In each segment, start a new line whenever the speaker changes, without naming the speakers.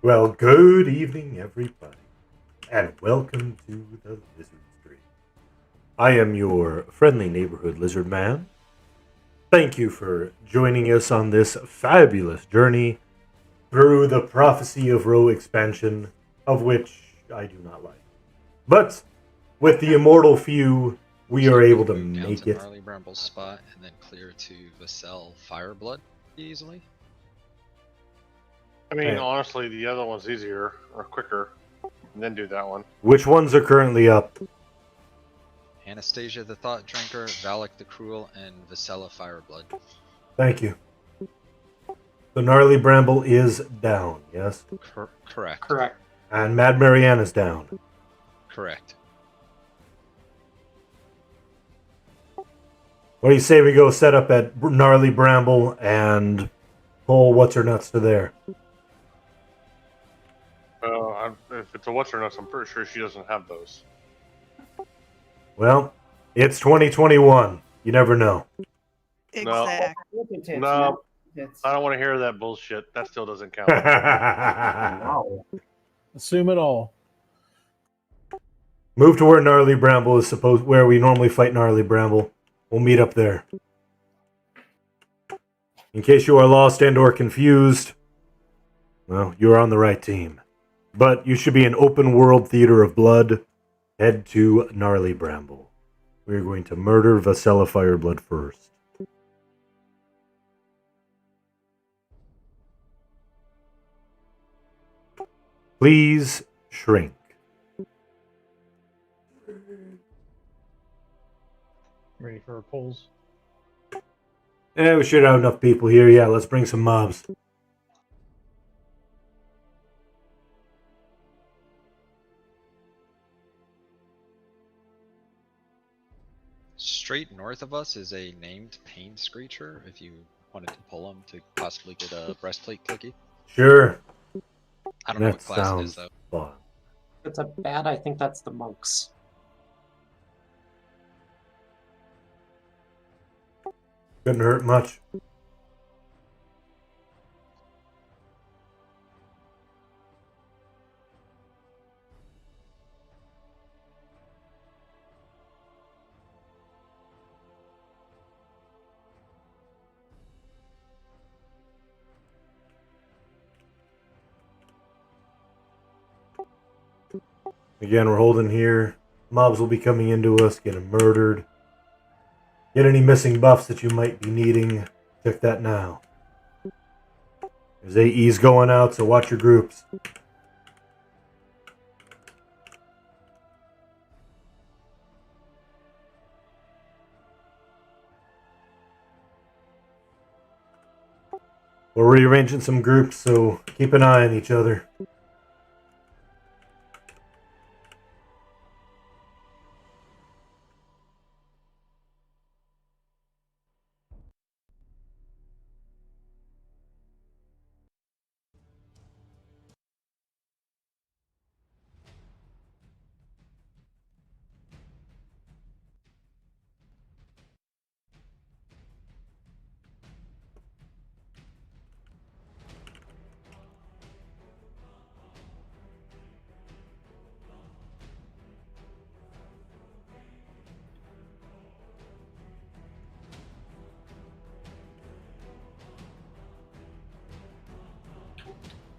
Well, good evening, everybody, and welcome to the Lizard Stream. I am your friendly neighborhood lizard man. Thank you for joining us on this fabulous journey through the Prophecy of Roe expansion, of which I do not like. But with the immortal few, we are able to
Move down
make
to
it.
Gnarly Bramble's spot and then clear to Vassell Fireblood easily.
I mean,
Hey.
honestly, the other one's easier or quicker, and then do that one.
Which ones are currently up?
Anastasia the Thought Drinker, Valak the Cruel, and Vasella Fireblood.
Thank you. The Gnarly Bramble is down, yes?
Correct.
Correct.
And Mad Mariana's down.
Correct.
What do you say we go set up at Gnarly Bramble and pull what's her nuts to there?
If it's a what's her nuts, I'm pretty sure she doesn't have those.
Well, it's 2021. You never know.
Exact.
No, I don't want to hear that bullshit. That still doesn't count.
Wow.
Assume it all.
Move to where Gnarly Bramble is supposed, where we normally fight Gnarly Bramble. We'll meet up there. In case you are lost and or confused, well, you're on the right team. But you should be an open world theater of blood. Head to Gnarly Bramble. We're going to murder Vasella Fireblood first. Please shrink.
Ready for pulls?
Yeah, we should have enough people here. Yeah, let's bring some mobs.
Straight north of us is a named Pain Screecher if you wanted to pull him to possibly get a breastplate clicky.
Sure.
I don't know what
That
class it is
sounds
though.
fun.
If it's a bad, I think that's the monks.
Couldn't hurt much. Again, we're holding here. Mobs will be coming into us, getting murdered. Get any missing buffs that you might be needing. Check that now. There's AEs going out, so watch your groups. We're rearranging some groups, so keep an eye on each other.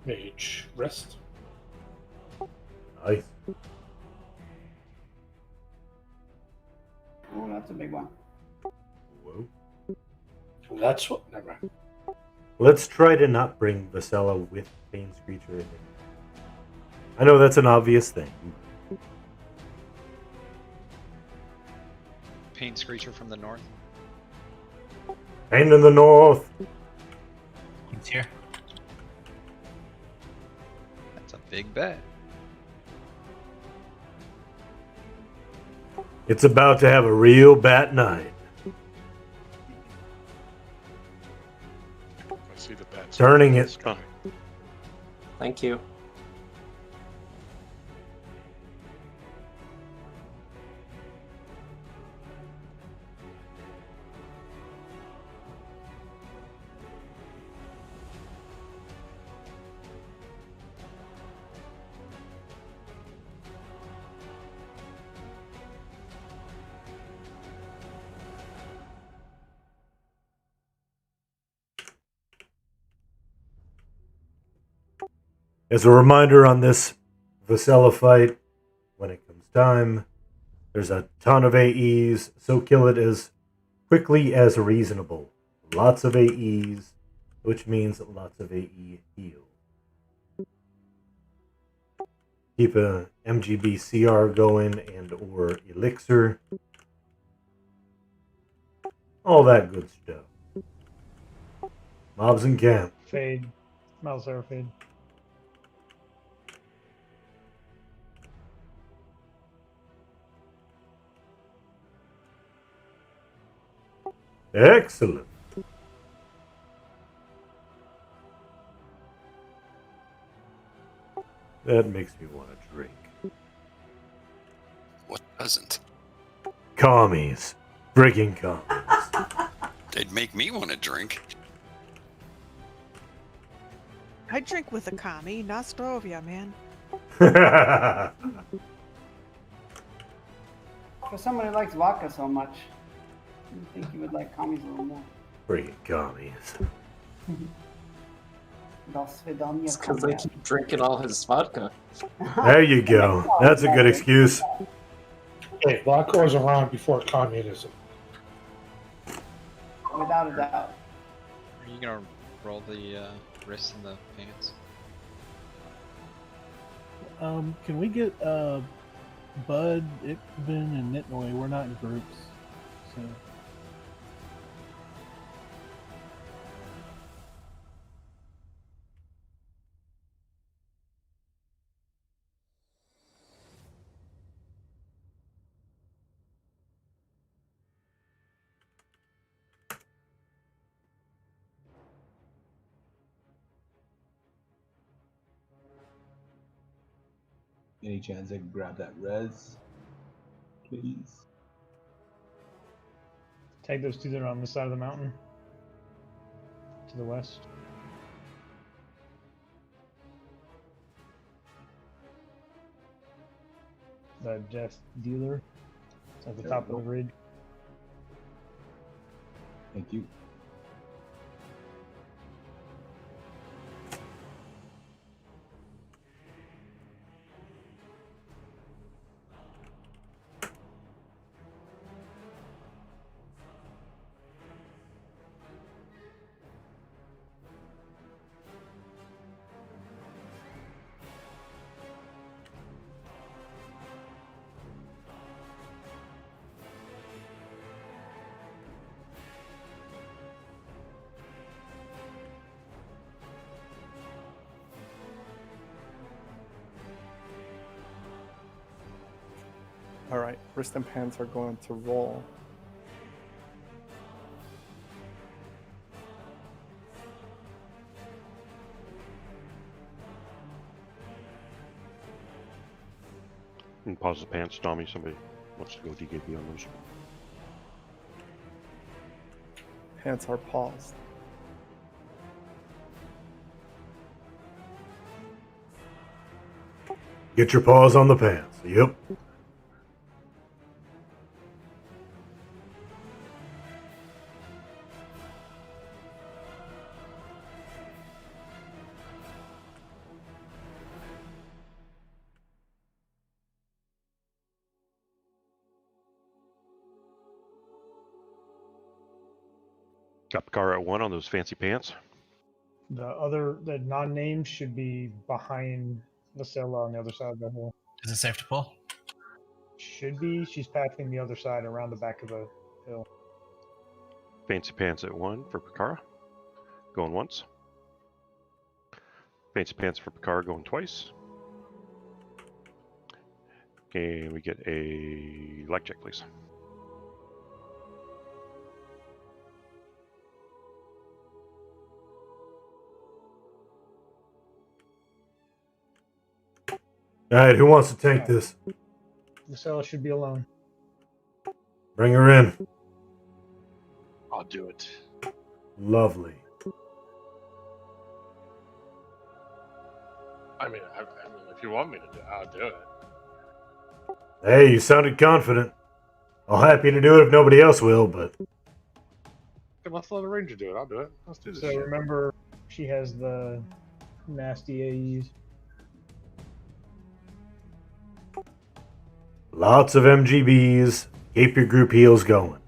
Mage. Rest.
Nice.
Oh, that's a big one.
Whoa.
That's what. Never mind.
Let's try to not bring Vasella with Pain Screecher in. I know that's an obvious thing.
Pain Screecher from the north.
Pain in the north.
It's here.
That's a big bet.
It's about to have a real bat night.
I see the bats.
Turning it.
It's coming.
Thank you.
As a reminder on this Vasella fight, when it comes time, there's a ton of AEs, so kill it as quickly as reasonable. Lots of AEs, which means lots of AE heal. Keep a MGB CR going and or elixir. All that good stuff. Mobs in camp.
Fade. Malzara fade.
Excellent. That makes me want to drink.
What doesn't?
Commies. Friggin' commies.
They'd make me want to drink.
I drink with a commie, Nostrovia, man.
For someone who likes vodka so much, you think you would like commies a little more.
Friggin' commies.
Das Svedania
It's because they keep drinking all his vodka.
There you go. That's a good excuse.
Hey, vodka was around before communism.
Without a doubt.
Are you gonna roll the wrists and the pants?
Can we get Bud, Ikvin, and Nitnoy? We're not in groups, so.
Any chance I can grab that res? Please.
Take those two that are on this side of the mountain. To the west. The Death Dealer. It's at the
There
top
we
of the
go.
ridge.
Thank you.
Alright, wrist and pants are going to roll.
And pause the pants, Tommy. Somebody wants to go DKP on those.
Pants are paused.
Get your paws on the pants. Yep.
Got the car at 1 on those fancy pants.
The non-named should be behind Vasella on the other side of the hill.
Is it safe to pull?
Should be. She's passing the other side around the back of the hill.
Fancy pants at 1 for Picara. Going once. Fancy pants for Picara going twice. And we get a leg check, please.
Alright, who wants to take this?
Vasella should be alone.
Bring her in.
I'll do it.
Lovely.
I mean, if you want me to do it, I'll do it.
Hey, you sounded confident. I'll happy to do it if nobody else will, but
Okay, let's let the ranger do it. I'll do it. Let's do this.
So
shit.
remember, she has the nasty AEs.
Lots of MGBs. Keep your group heals going.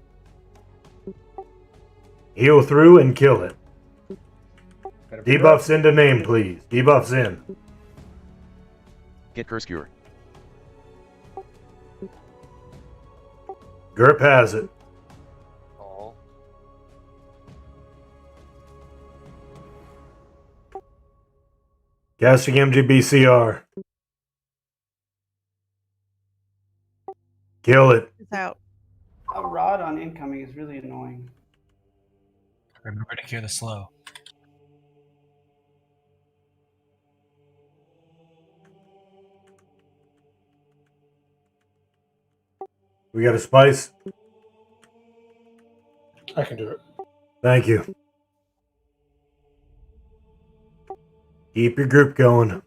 Heal through and kill it. Debuffs into name, please. Debuffs in.
Get curse cure.
GURP has it.
Oh.
Casting MGBCR. Kill it.
It's out.
A rod on incoming is really annoying.
Remember to cure the slow.
We got a spice?
I can do it.
Thank you. Keep your group going.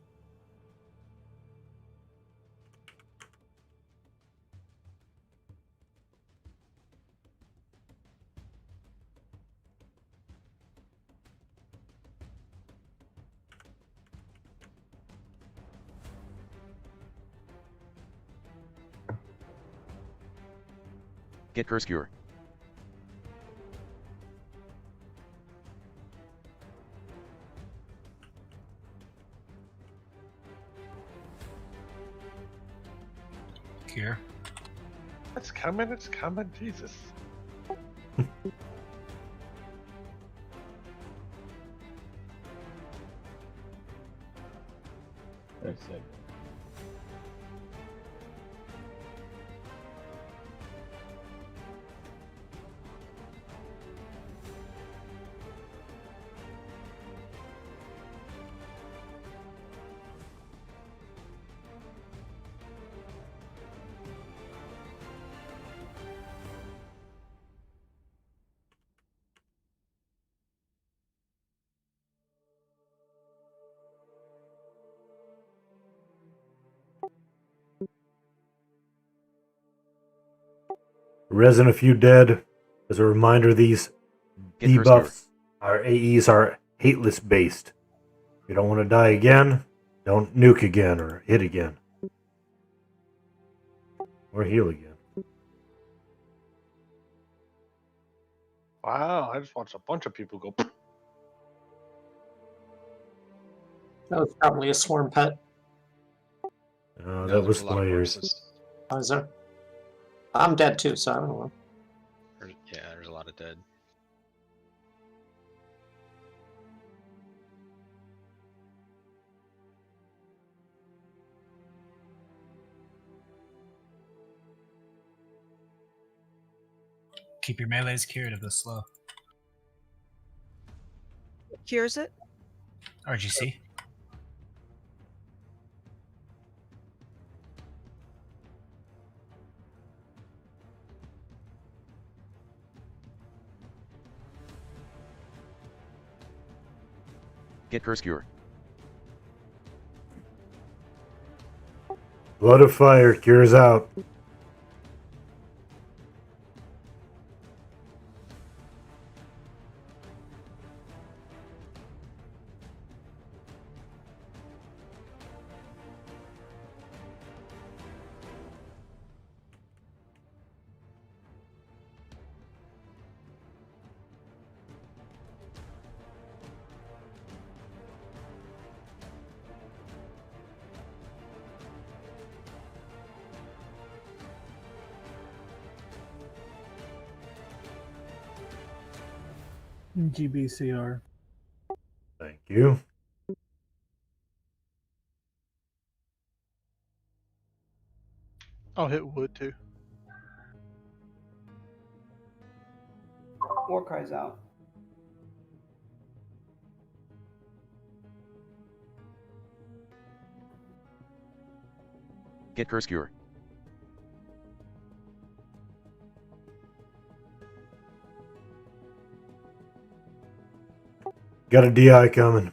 Get curse cure.
Cure.
It's coming, Jesus.
Very sick.
Resin a few dead. As a reminder, these
Get curse cure.
debuffs, our AEs are hateless based. If you don't want to die again, don't nuke again or hit again. Or heal again.
Wow, I just watched a bunch of people go.
That was probably a swarm pet.
Oh,
No,
that was
there's a lot of
players.
corpses.
Oh, is there? I'm dead too, so I don't know.
Yeah, there's a lot of dead.
Keep your melees cured of the slow.
Cures it.
RGC.
Get curse cure.
Blood of fire cures out.
GBCR.
Thank you.
I'll hit wood too.
War cries out.
Get curse cure.
Got a DI coming.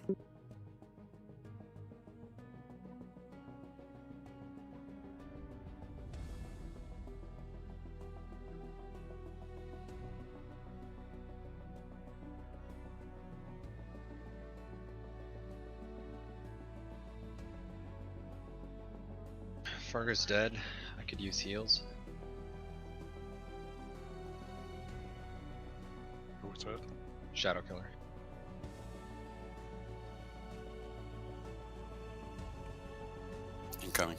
Fargo's dead. I could use heals.
Who's that?
Shadow Killer.
Incoming.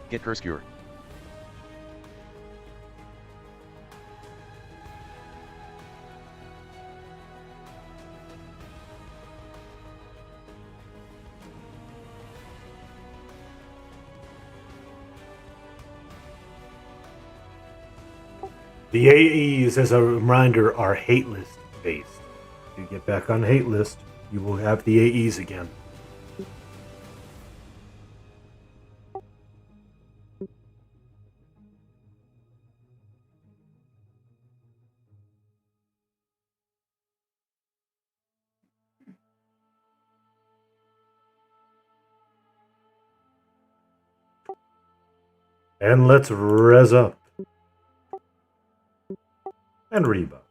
Get curse cure.
The AEs, as a reminder, are hate list based. If you get back on hate list, you will have the AEs again. And let's res up. And rebuff.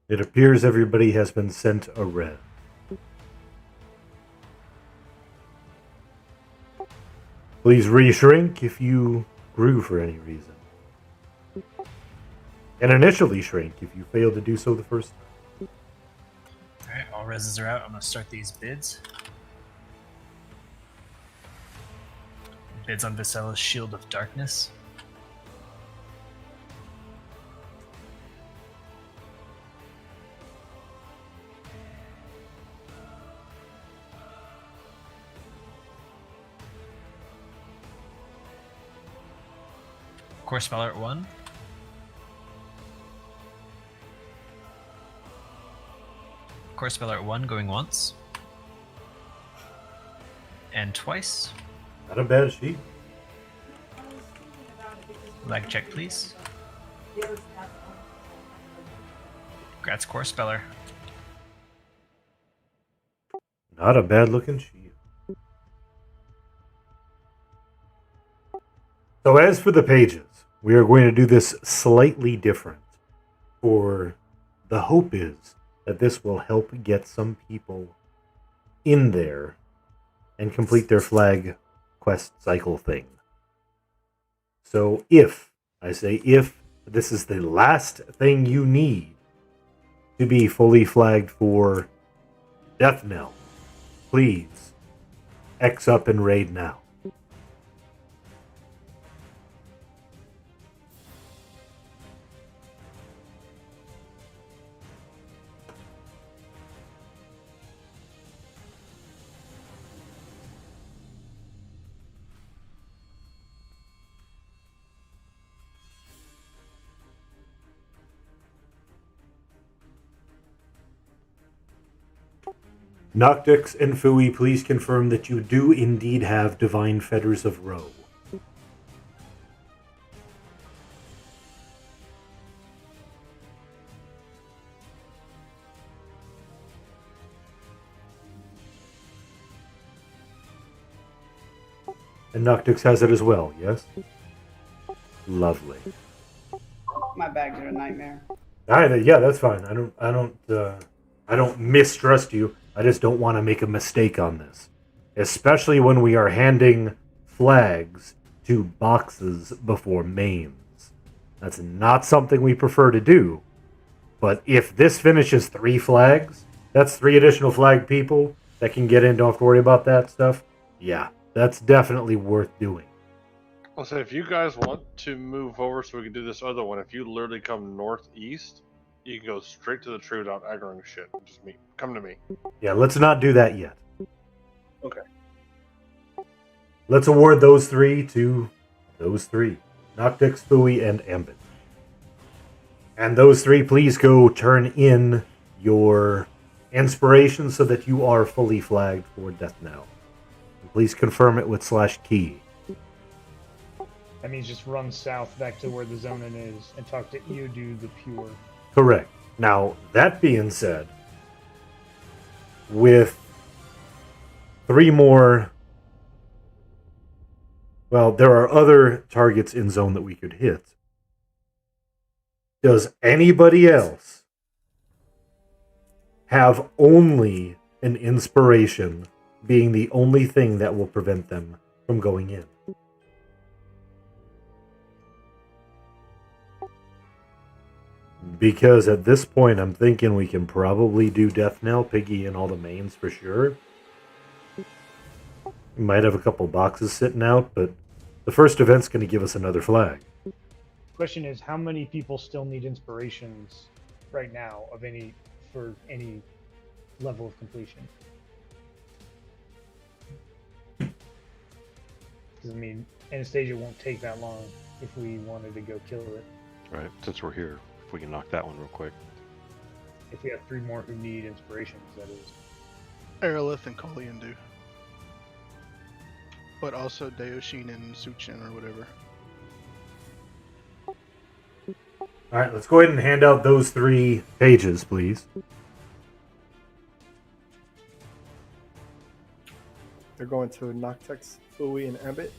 It appears everybody has been sent a red. Please re-shrink if you grew for any reason. And initially shrink if you failed to do so the first time.
Alright, all reses are out. I'm going to start these bids. Bids on Visella's Shield of Darkness. Core Spell Art 1. Core Spell Art 1 going once. And twice.
Not a bad sheet.
Lag check, please. Congrats, Core Speller.
Not a bad looking sheet. So as for the pages, we are going to do this slightly different. For the hope is that this will help get some people in there and complete their flag quest cycle thing. So if this is the last thing you need to be fully flagged for Deathknell, please X up and raid now. Noctix and Fui, please confirm that you do indeed have Divine Fetters of Ro. And Noctix has it as well, yes? Lovely.
My bags are a nightmare.
Yeah, that's fine. I don't mistrust you. I just don't want to make a mistake on this. especially when we are handing flags to boxes before mains. That's not something we prefer to do. But if this finishes 3 flags, that's 3 additional flag people that can get in, don't have to worry about that stuff. Yeah, that's definitely worth doing.
I'll say, if you guys want to move over so we can do this other one, if you literally come northeast, you can go straight to the tree without aggroing shit. Just come to me.
Yeah, let's not do that yet.
Okay.
Let's award those 3 to those 3. Noctix, Fui, and Ambit. And those 3, please go turn in your inspiration so that you are fully flagged for Deathknell. Please confirm it with /key.
That means just run south back to where the zoning is and talk to Eodu the Pure.
Correct. Now, that being said, with 3 more... Well, there are other targets in zone that we could hit. Does anybody else have only an inspiration being the only thing that will prevent them from going in? Because at this point, I'm thinking we can probably do Deathknell, Piggy, and all the mains for sure. We might have a couple boxes sitting out, but the first event's going to give us another flag.
Question is, how many people still need inspirations right now for any level of completion? Because I mean, Anastasia won't take that long if we wanted to go kill it.
Right, since we're here, if we can knock that one real quick.
If we have 3 more who need inspirations, that is.
Aerolith and Kolian do. But also Deoshin and Suchin or whatever.
Alright, let's go ahead and hand out those 3 pages, please.
They're going to Noctex, Fui, and Ambit.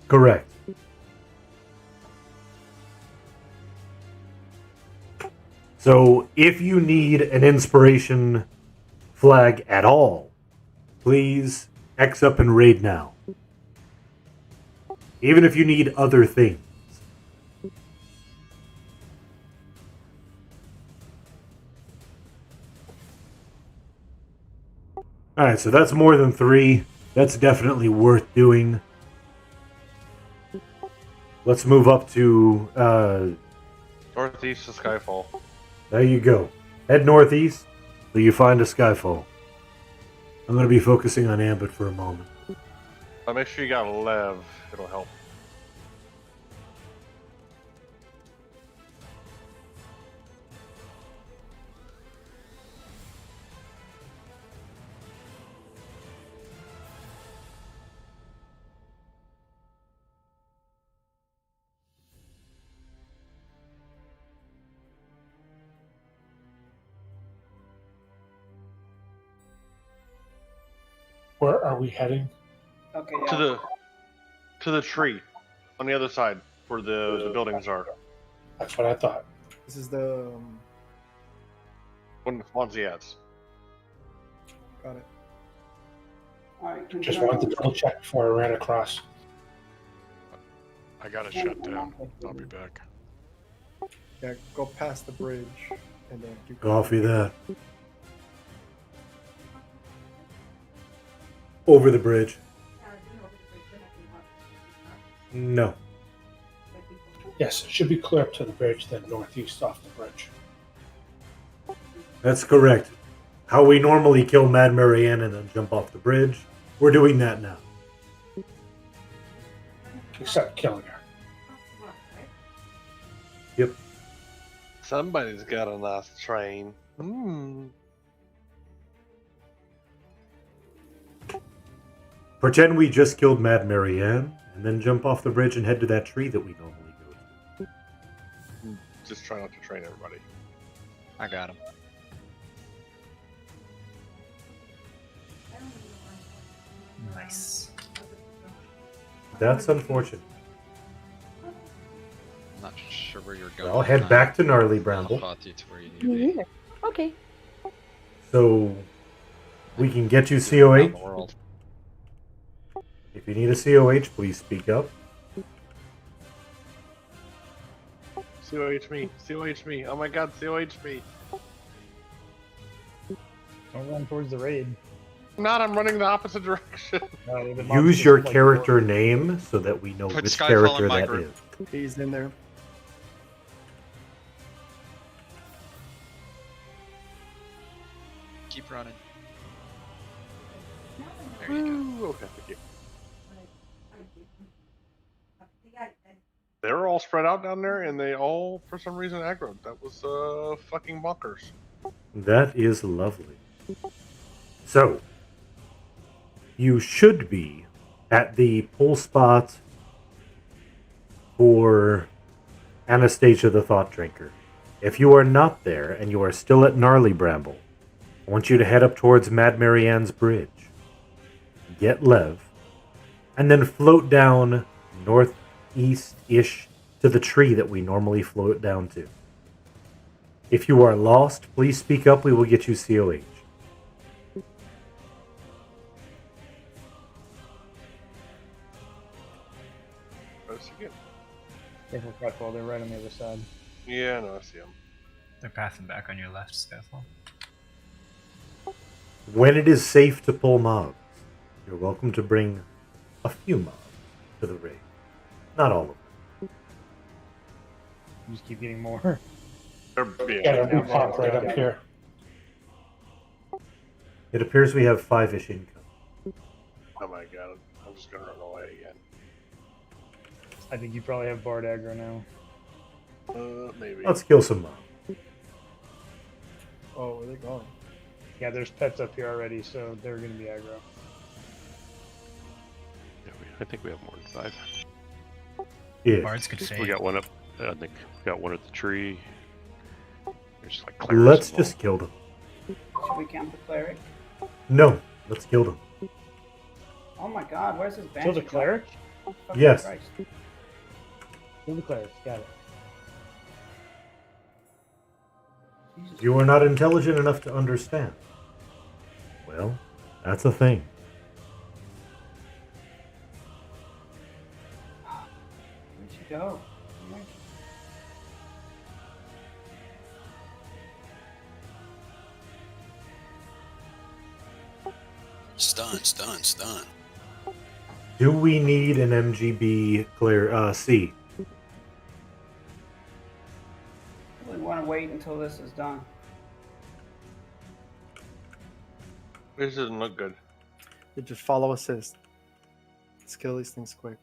Correct. So, if you need an inspiration flag at all, please X up and raid now. Even if you need other things. Alright, so that's more than 3. That's definitely worth doing. Let's move up to...
Northeast to Skyfall.
There you go. Head northeast till you find a Skyfall. I'm going to be focusing on Ambit for a moment.
Make sure you got a Lev. It'll help.
Where are we heading?
Okay,
To the tree on the other side where the buildings are.
That's what I thought.
This is the...
When Fonziettes.
Got it.
Alright,
Just wanted to double check before I ran across.
I gotta shut down. I'll be back.
Yeah, go past the bridge and then keep
Coffee that. Over the bridge. No.
Yes, it should be clear up to the bridge, then northeast off the bridge.
That's correct. How we normally kill Mad Marianne and then jump off the bridge, we're doing that now.
Except killing her.
Yep.
Somebody's got a nice train.
Pretend we just killed Mad Marianne, and then jump off the bridge and head to that tree that we normally go to.
Just try not to train everybody.
I got him.
Nice.
That's unfortunate.
I'm not sure where you're going.
Well, head back to Gnarly Bramble.
I'll path you to where you need to be.
Okay.
So, we can get you
Around the
COH.
world.
If you need a COH, please speak up.
COH me. COH me. Oh my god, COH me.
Don't run towards the raid.
I'm running the opposite direction.
The mobs
Use
just,
your
like,
character name so that we know
Put
which
Skyfall
character
in my
that
group.
is.
He's in there.
Keep running. There you go.
Ooh, okay, thank you. They were all spread out down there, and they all, for some reason, aggroed. That was fucking bonkers.
That is lovely. So, you should be at the pull spot for Anastasia the Thought Drinker. If you are not there and you are still at Gnarly Bramble, I want you to head up towards Mad Marianne's Bridge. Get Lev, and then float down northeast-ish to the tree that we normally float down to. If you are lost, please speak up. We will get you COH.
Let's see again.
Careful, Skyfall, they're right on the other side.
Yeah, no, I see them.
They're pathing back on your left, Skyfall.
When it is safe to pull mobs, you're welcome to bring a few mobs to the raid. Not all of them.
You just keep getting more.
Yeah,
now pop right up here.
It appears we have 5-ish income.
Oh my god, I'm just gonna run away again.
I think you probably have Bard aggro now.
Maybe.
Let's kill some mobs.
Oh, where they going?
Yeah, there's pets up here already, so they're going to be aggro.
Yeah, I think we have more than 5.
Yeah.
Bards could fade.
We got one up. I think we got one at the tree. There's like
Let's just kill them.
Should we camp the cleric?
No, let's kill them.
Oh my god, where's his banshee?
Kill the cleric?
Fucking
Yes.
Christ.
Kill the cleric, got it.
Jesus.
You are not intelligent enough to understand. Well, that's a thing.
Where'd you go?
Stun.
Do we need an MGB clear C?
We want to wait until this is done.
This doesn't look good.
You just follow assist. Let's kill these things quick.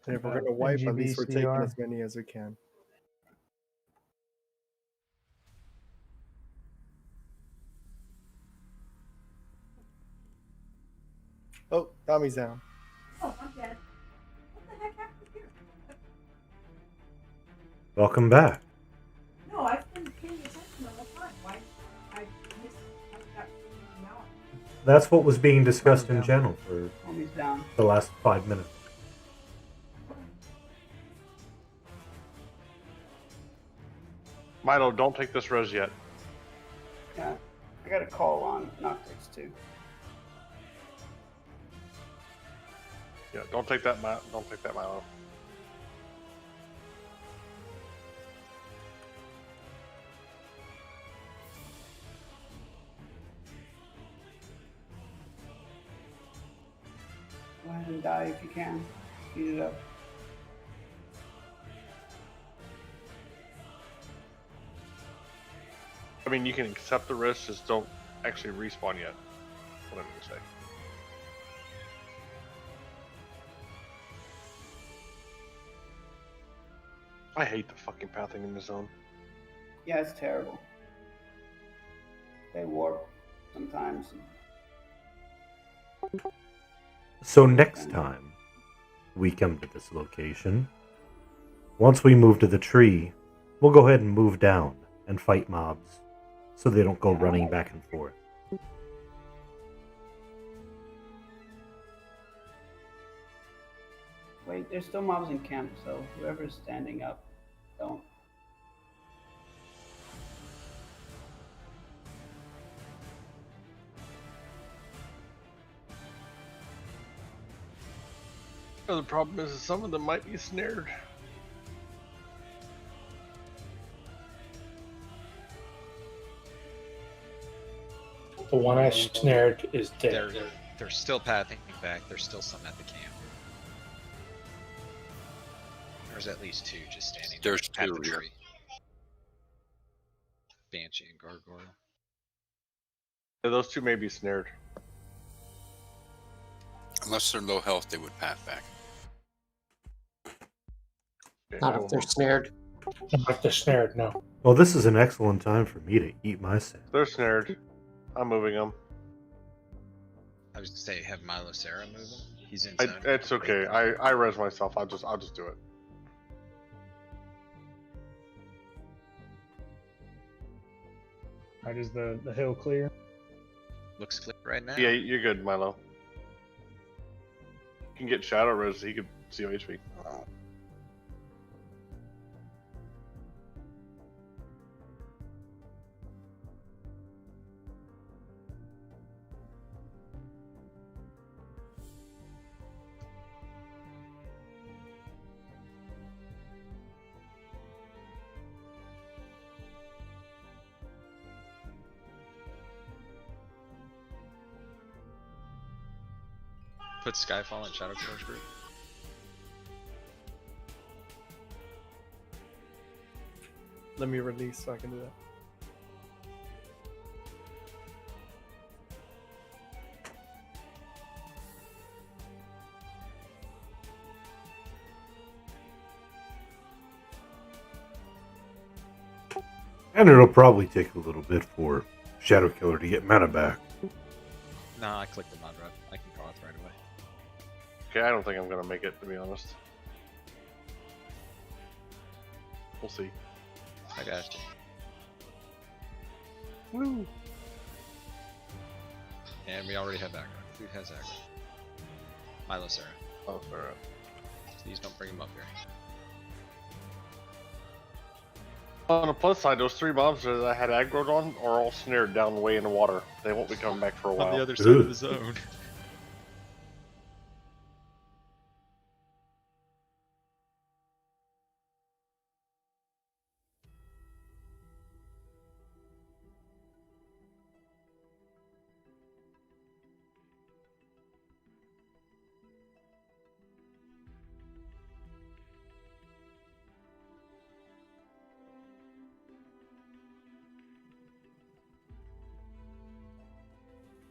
And if we're gonna wipe, at least we're taking as many as we can. Oh, Tommy's down.
Oh, I'm dead. What the heck happened here?
Welcome back.
No, I've been paying attention the whole time. Why? I got now.
That's what was being discussed in general for
Tommy's down.
the last 5 minutes.
Milo, don't take this res yet.
Yeah, I got a call on Noctix too.
Yeah, don't take that, don't take that, Milo.
Go ahead and die if you can. Speed it up.
I mean, you can accept the risk, just don't actually respawn yet. What I'm gonna say. I hate the fucking pathing in the zone.
Yeah, it's terrible. They warp sometimes.
So next time we come to this location, once we move to the tree, we'll go ahead and move down and fight mobs so they don't go running back and forth.
Wait, there's still mobs in camp, so whoever's standing up, don't.
The problem is some of them might be snared.
The one I snared is dead.
They're still pathing back. There's still some at the camp. There's at least two just standing
There's
at
two,
the
yeah.
tree. Banshee and Gargoyle.
Yeah, those two may be snared.
Unless they're low health, they would path back.
Not if they're snared.
Not if they're snared, no.
Well, this is an excellent time for me to eat my sandwich.
They're snared. I'm moving them.
I was gonna say have Milo Sarah move him. He's in.
It's okay. I res myself. I'll just do it.
Alright, is the hill clear?
Looks clear right now.
Yeah, you're good, Milo. You can get shadow res. He could see HP.
Put Skyfall in Shadow Killer's group.
Let me release so I can do that.
And it'll probably take a little bit for Shadow Killer to get mana back.
Nah, I clicked the mod rep. I can call it right away.
Okay, I don't think I'm gonna make it, to be honest. We'll see.
I got you.
Woo!
And we already have aggro. Food has aggro. Milo Sarah.
Oh, sorry.
Please don't bring him up here.
On the plus side, those 3 mobs that I had aggroed on are all snared down way in the water. They won't be coming back for a while.
On the other side of the zone.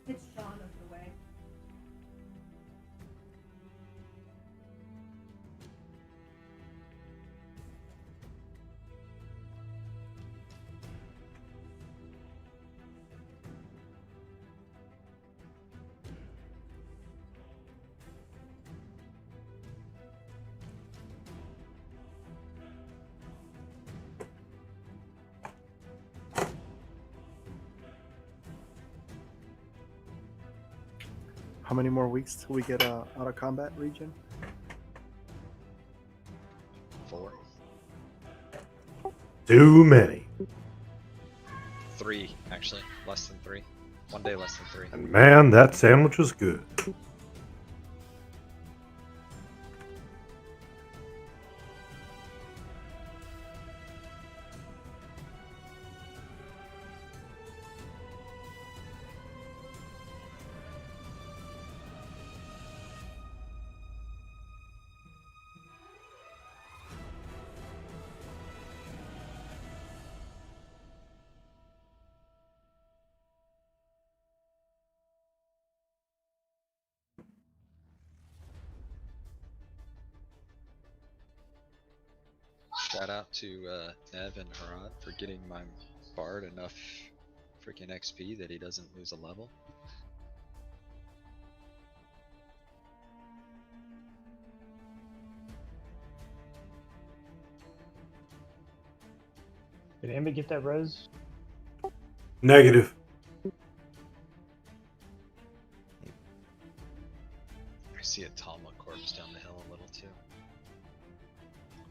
It's Sean of the way.
How many more weeks till we get out of combat region?
4.
Too many.
3, actually. Less than 3. 1 day less than 3.
And man, that sandwich was good.
Shout out to Nev and Harad for getting my Bard enough freaking XP that he doesn't lose a level.
Did anybody get that res?
Negative.
I see a Talma corpse down the hill a little too.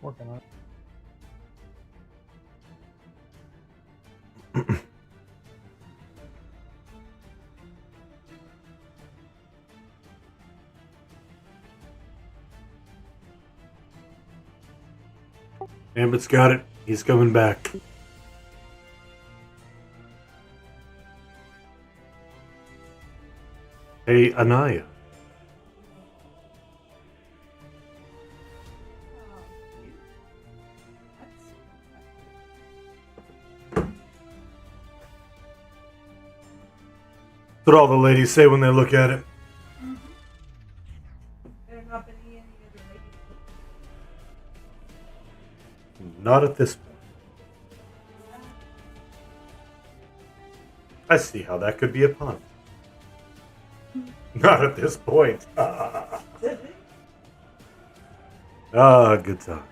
Working on it.
Gambit's got it. He's coming back. Hey, Anaya. That's what all the ladies say when they look at it.
There not been any other ladies.
Not at this point. I see how that could be a pun. Not at this point. Ah, good time.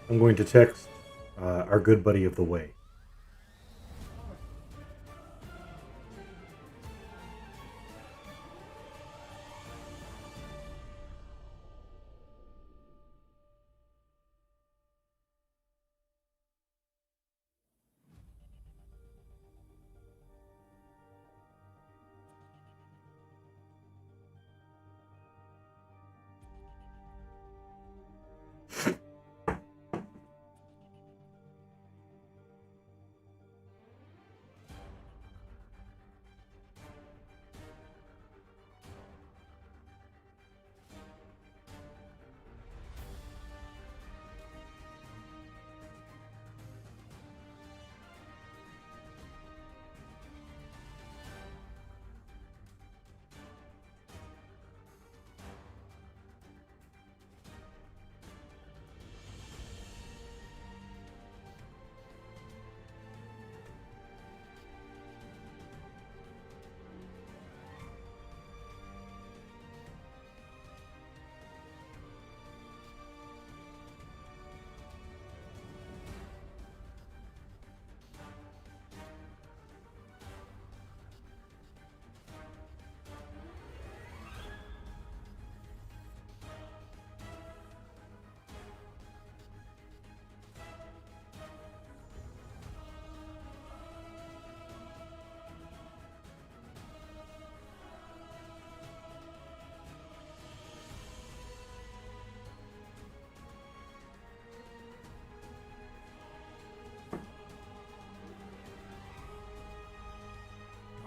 I'm going to text our good buddy of the way.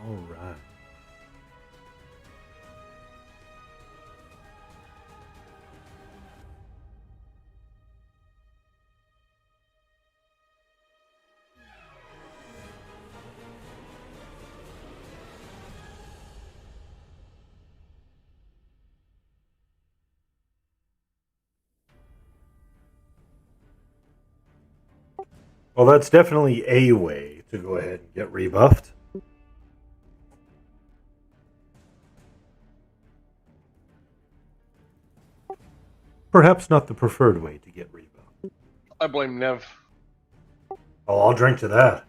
All right. Well, that's definitely a way to go ahead and get rebuffed. Perhaps not the preferred way to get rebuffed.
I blame Nev.
Oh, I'll drink to that.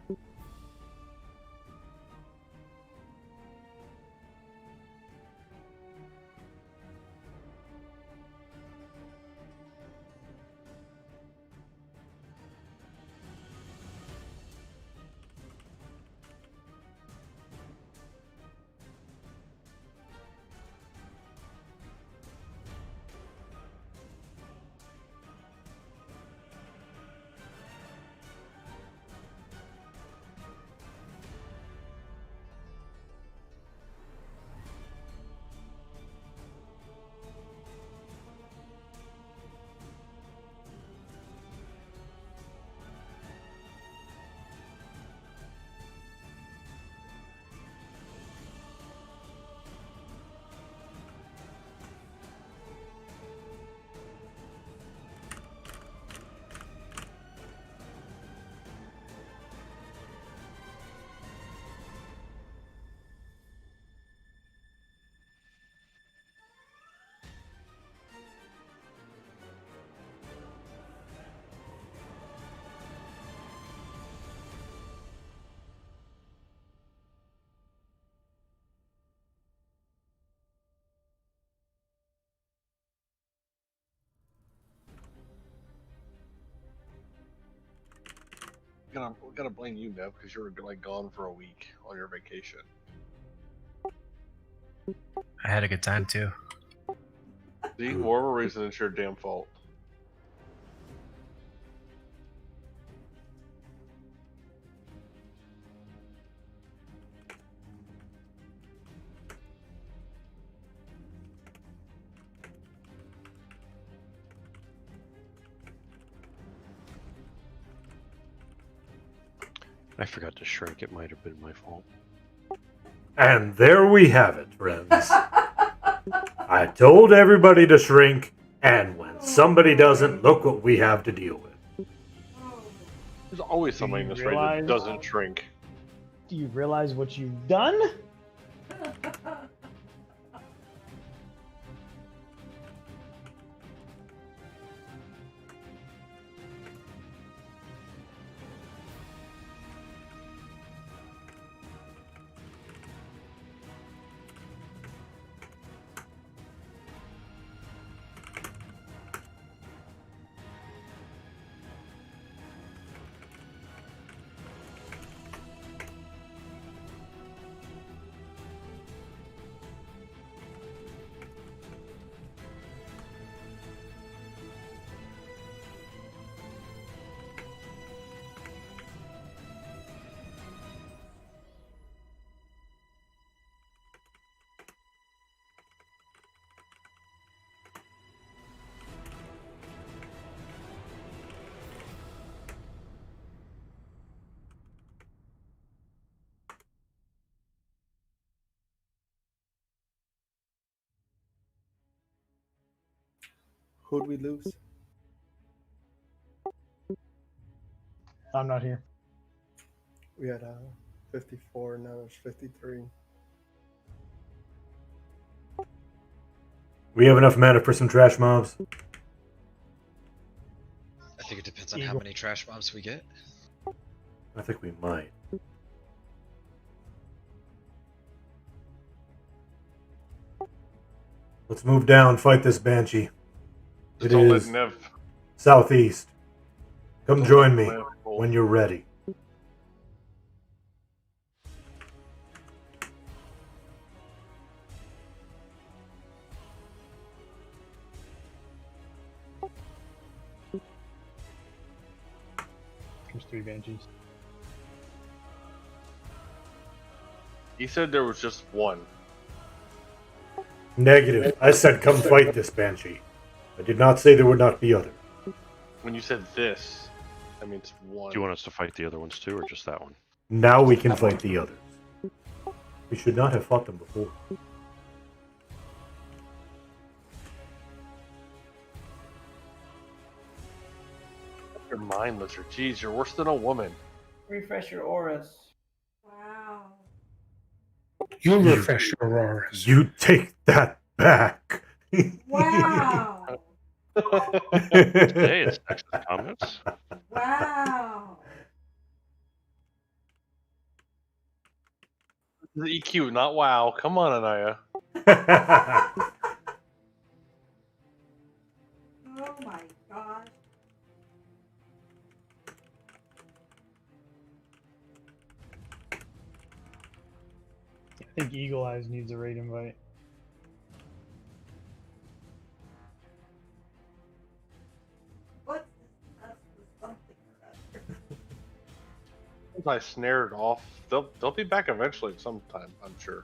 We gotta blame you, Nev, because you were like gone for a week on your vacation.
I had a good time too.
See, whatever reason, it's your damn fault.
I forgot to shrink. It might have been my fault.
And there we have it, friends. I told everybody to shrink, and when somebody doesn't, look what we have to deal with.
There's always somebody in this raid that doesn't shrink.
Do you realize what you've done?
Who'd we lose?
I'm not here.
We had 54, now it's 53.
We have enough mana for some trash mobs.
I think it depends on how many trash mobs we get.
I think we might. Let's move down, fight this Banshee. It
Don't let
is
Nev.
southeast. Come
Don't
join
let
me
Nev roll.
when you're ready.
There's 3 banshees.
He said there was just one.
Negative. I said come fight this Banshee. I did not say there would not be others.
When you said this, that means one.
Do you want us to fight the other ones too, or just that one?
Now we can fight the others. We should not have fought them before.
Your mind, Lizard. Jeez, you're worse than a woman.
Refresh your auras.
Wow.
You refresh your auras.
You take that back.
Wow.
Hey, it's sexist comments.
Wow.
The EQ, not wow. Come on, Anaya.
Oh my gosh.
I think Eagle Eyes needs a raid invite.
What's this? Something or other.
Once I snared off, they'll be back eventually sometime, I'm sure.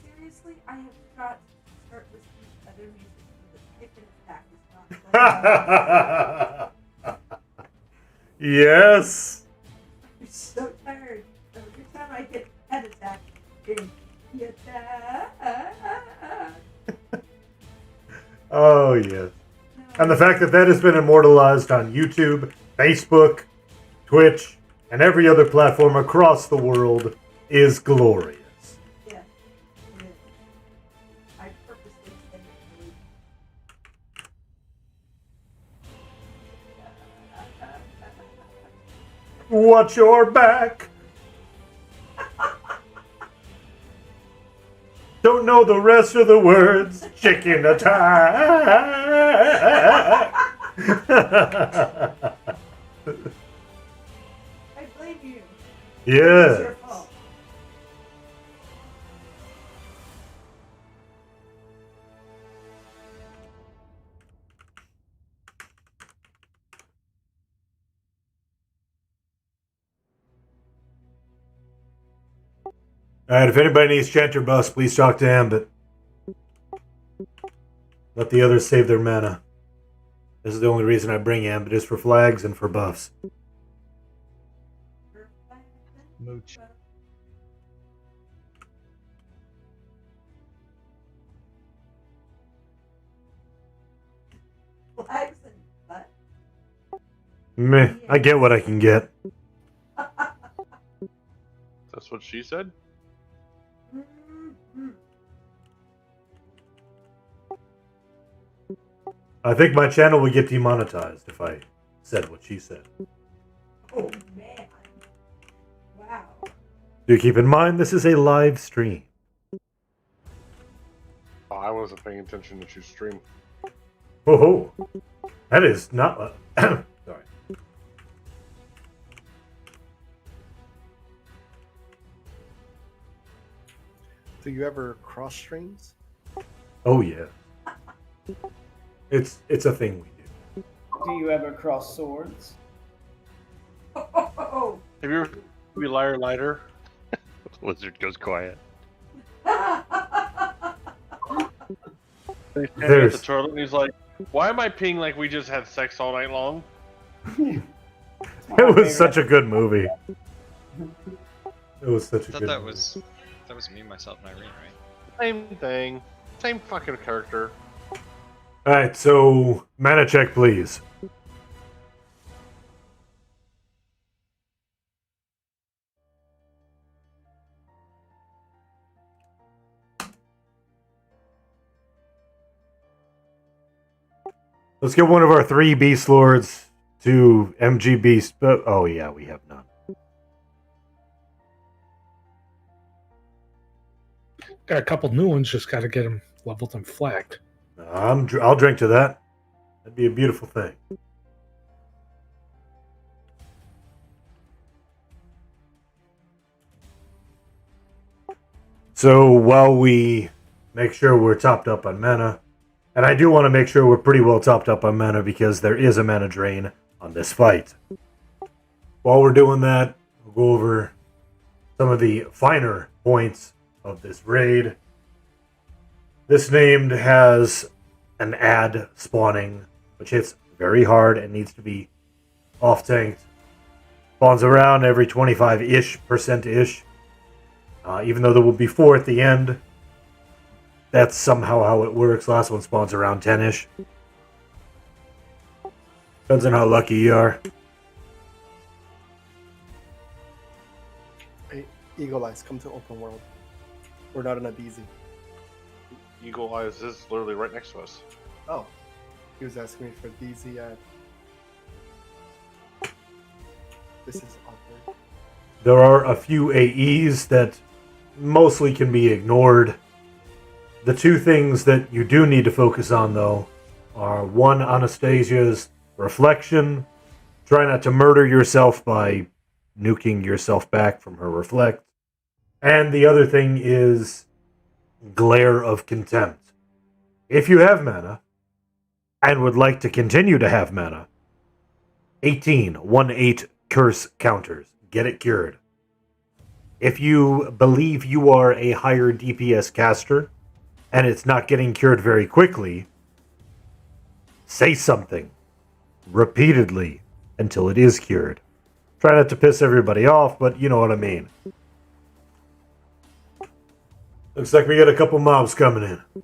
Seriously, I have got to start listening to other music so the chicken attack is not playing.
Yes.
I'm so tired. Every time I get head attack, getting the attack.
Oh, yes. And the fact that that has been immortalized on YouTube, Facebook, Twitch, and every other platform across the world is glorious.
Yeah, it is. I purposely said it.
Watch your back. Don't know the rest of the words. Chicken attack.
It's your
Yes.
fault.
Alright, if anybody needs Chanter buffs, please talk to Ambit. Let the others save their mana. This is the only reason I bring Ambit is for flags and for buffs.
Mooch.
Flags and butt.
Meh, I get what I can get.
That's what she said?
I think my channel would get demonetized if I said what she said.
Oh man. Wow.
Do keep in mind, this is a live stream.
Oh, I wasn't paying attention to your stream.
Oh, that is not. Sorry.
Do you ever cross streams?
Oh yeah. It's a thing we do.
Do you ever cross swords?
Oh.
Have you ever be liar lighter?
Lizard goes quiet.
He's standing at the
There's-
toilet and he's like, "Why am I peeing like we just had sex all night long?"
It was such a good movie. It was such a
I thought
good
that
movie.
was me, myself, and Irene, right?
Same thing, same fucking character.
Alright, so mana check, please. Let's get one of our 3 Beast Lords to MG Beast. Oh yeah, we have none.
Got a couple new ones, just got to get them leveled and flagged.
I'll drink to that. That'd be a beautiful thing. So while we make sure we're topped up on mana, and I do want to make sure we're pretty well topped up on mana because there is a mana drain on this fight. While we're doing that, we'll go over some of the finer points of this raid. This named has an ad spawning, which hits very hard and needs to be off-tanked. Spawns around every 25-ish%-ish. Even though there will be 4 at the end. That's somehow how it works. Last one spawns around 10-ish. Depends on how lucky you are.
Hey, Eagle Eyes, come to open world. We're not in a DZ.
Eagle Eyes is literally right next to us.
Oh. He was asking me for DZ ad. This is awkward.
There are a few AEs that mostly can be ignored. The 2 things that you do need to focus on, though, are 1, Anastasia's reflection. Try not to murder yourself by nuking yourself back from her reflect. And the other thing is Glare of Contempt. If you have mana, and would like to continue to have mana, 18 1/8 curse counters. Get it cured. If you believe you are a higher DPS caster, and it's not getting cured very quickly, say something repeatedly until it is cured. Try not to piss everybody off, but you know what I mean. Looks like we got a couple mobs coming in.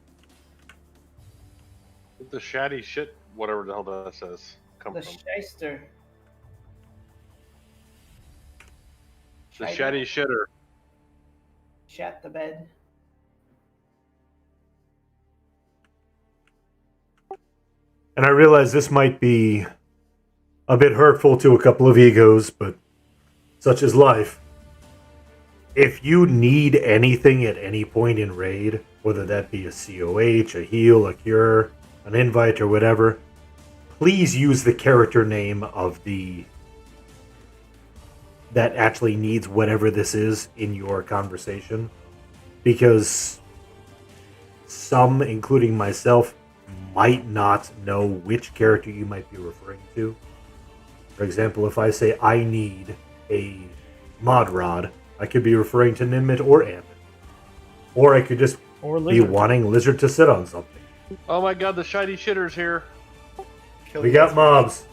The shatty shit, whatever the hell that says, come
The
from.
shyster.
The shatty shitter.
Shat the bed.
And I realize this might be a bit hurtful to a couple of egos, but such is life. If you need anything at any point in raid, whether that be a COH, a heal, a cure, an invite, or whatever, please use the character name of the that actually needs whatever this is in your conversation, because some, including myself, might not know which character you might be referring to. For example, if I say I need a mod rod, I could be referring to Ninmit or Ambit. Or I could just
Or
be
Lizard.
wanting Lizard to sit on something.
Oh my god, the shiny shitter's here.
Kill
We
the
got
ads
mobs.
first.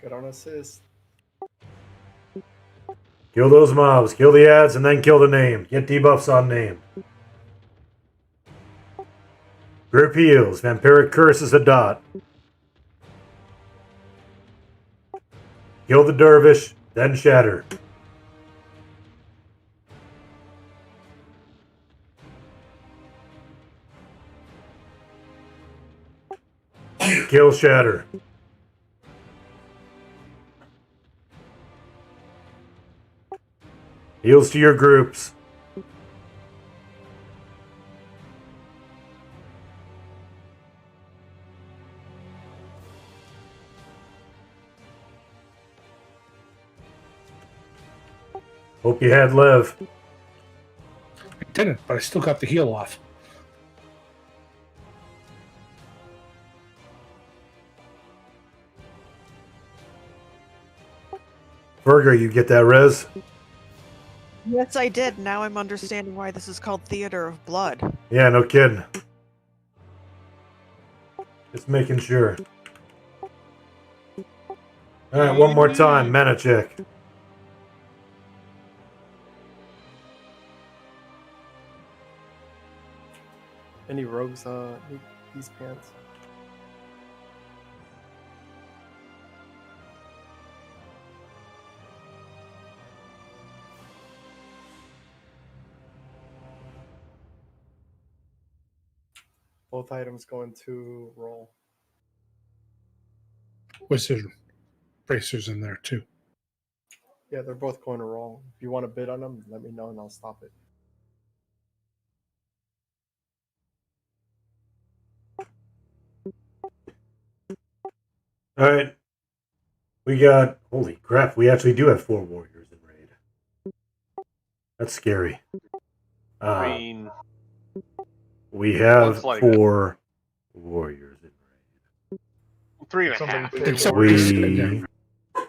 Good on assist.
Kill those mobs, kill the ads, and then kill the named. Get debuffs on named. Group heals. Vampiric Curse is a dot. Kill the dervish, then shatter. Kill shatter. Heals to your groups. Hope you had Lev.
I didn't, but I still got the heal off.
Virgo, you get that res?
Yes, I did. Now I'm understanding why this is called Theater of Blood.
Yeah, no kidding. Just making sure. Alright, one more time. Mana check.
Any rogues need these pants? Both items going to roll.
Wizard bracers in there too.
Yeah, they're both going to roll. If you want to bid on them, let me know and I'll stop it.
Alright. We got... Holy crap, we actually do have 4 warriors in raid. That's scary.
I mean,
We have
looks like
4 warriors in
3.5.
We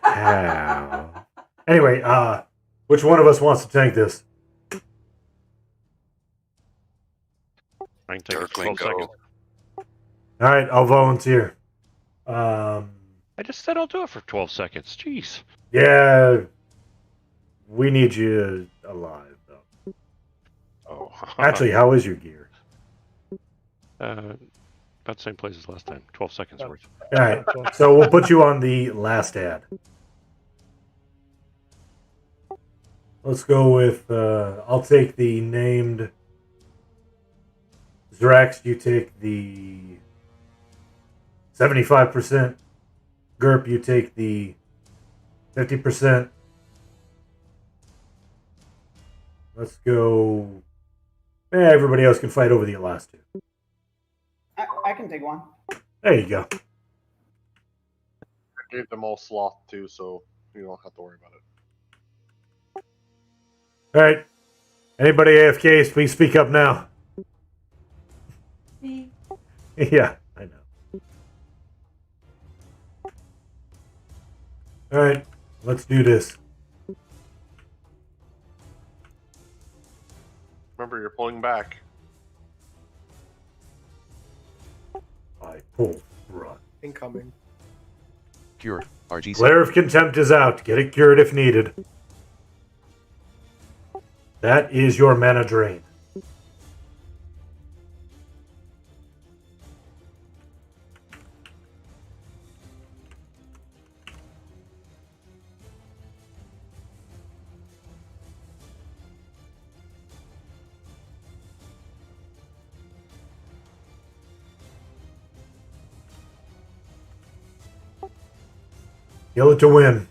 have... Anyway, which one of us wants to tank this?
I can take
Dirkling
12
go.
seconds.
Alright, I'll volunteer.
I just said I'll do it for 12 seconds. Jeez.
Yeah, we need you alive, though.
Oh.
Actually, how is your gear?
About the same place as last time. 12 seconds worth.
Alright, so we'll put you on the last ad. Let's go with, I'll take the named Zrax, you take the 75%. GURP, you take the 50%. Let's go. Everybody else can fight over the last 2.
I can take one.
There you go.
I gave them all sloth too, so you don't have to worry about it.
Alright. Anybody AFK, please speak up now.
Me.
Yeah, I know. Alright, let's do this.
Remember, you're pulling back.
I pull run.
Incoming.
Cure. RGC.
Glare of Contempt is out. Get it cured if needed. That is your mana drain. Kill it to win.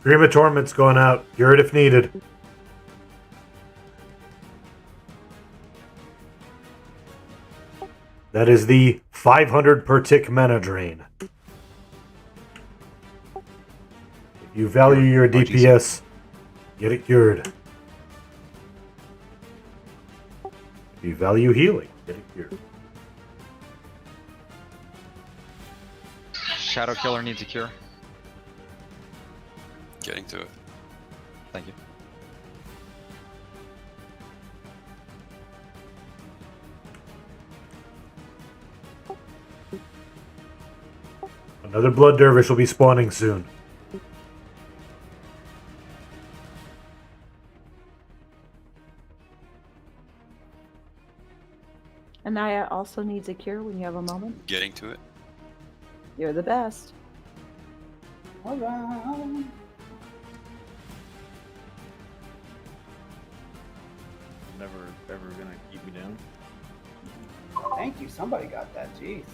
Scream of Torment's going out. Cure it if needed. That is the 500 per tick mana drain. If you value your DPS, get it cured. If you value healing, get it cured.
Shadow Killer needs a cure.
Getting to it.
Thank you.
Another Blood Dervish will be spawning soon.
Anaya also needs a cure when you have a moment.
Getting to it.
You're the best.
Alright.
Never ever gonna keep me down.
Thank you. Somebody got that. Jeez.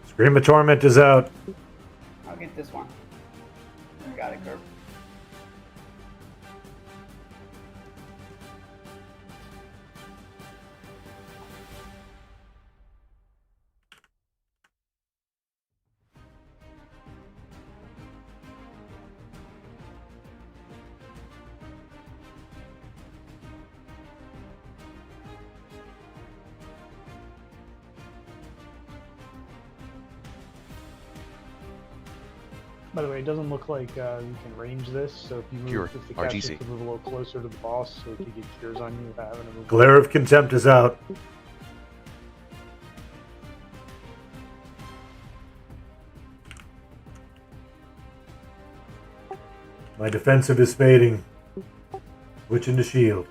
Scream of Torment is out.
I'll get this one. Got it, Kirk.
By the way, it doesn't look like you can range this, so if you move,
Cure,
if the cat
RGC.
gets to move a little closer to the boss, so if you get cures on you without having to move.
Glare of Contempt is out. My defensive is fading. Switch into shield.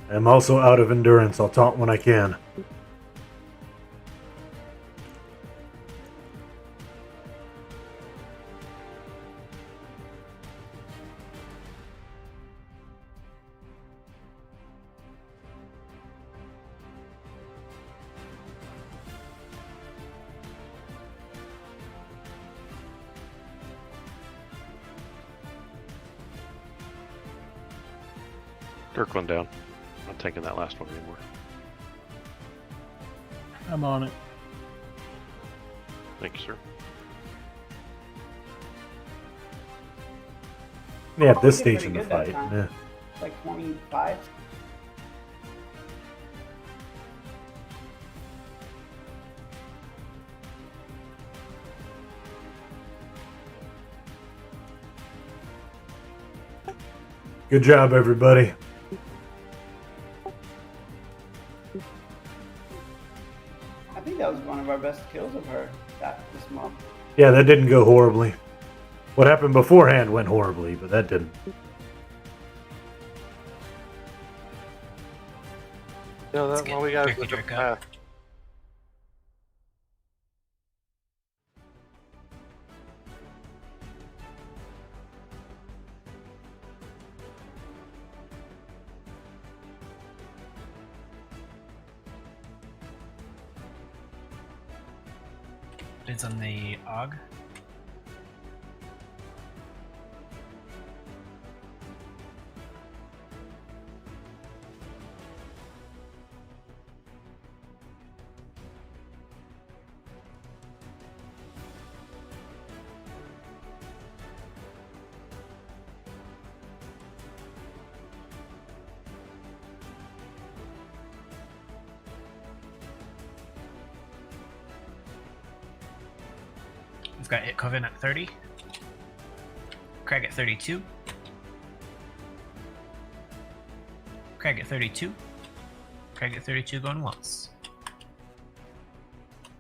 I'm also out of endurance. I'll taunt when I can.
Kirkland down. Not taking that last one anymore.
I'm on it.
Thank you, sir.
Yeah, at this
Did
stage
pretty
in the
good that
fight.
time.
Yeah.
Like 25.
Good job, everybody.
I think that was one of our best kills of her this month.
Yeah, that didn't go horribly. What happened beforehand went horribly, but that didn't.
Yeah, that one we got is
Tricky
the
trick
path.
up. It's on the AUG. We've got It Coven at 30. Craig at 32. Craig at 32. Craig at 32 going once.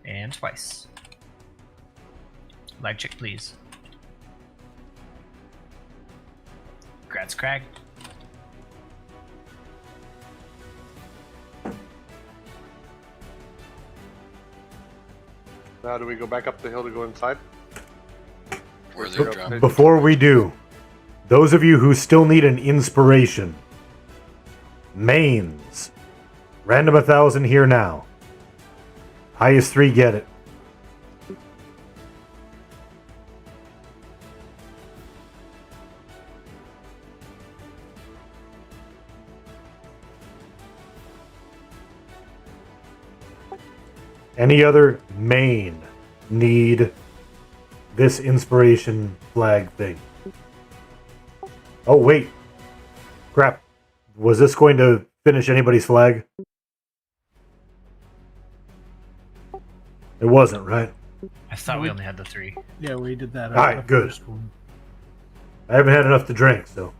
And twice. Lag check, please. Congrats, Craig.
Now, do we go back up the hill to go inside?
Where they
Zero
drop.
page.
Before we do, those of you who still need an inspiration, mains, Random 1,000 here now. Highest 3 get it. Any other main need this inspiration flag thing? Oh, wait. Crap. Was this going to finish anybody's flag? It wasn't, right?
I thought we only had the 3.
Yeah, we did that.
Alright, good. I haven't had enough to drink, so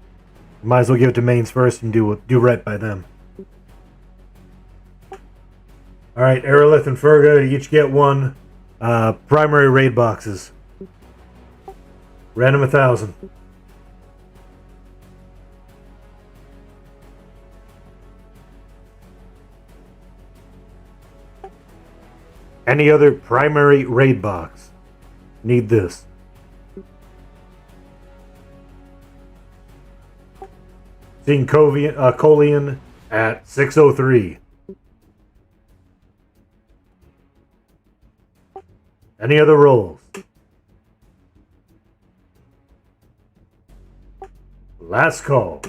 might as well give it to mains first and do right by them. Alright, Aerolith and Ferga, you each get 1 primary raid boxes. Random 1,000. Any other primary raid box? Need this. Seeing Colian at 603. Any other rolls? Last call.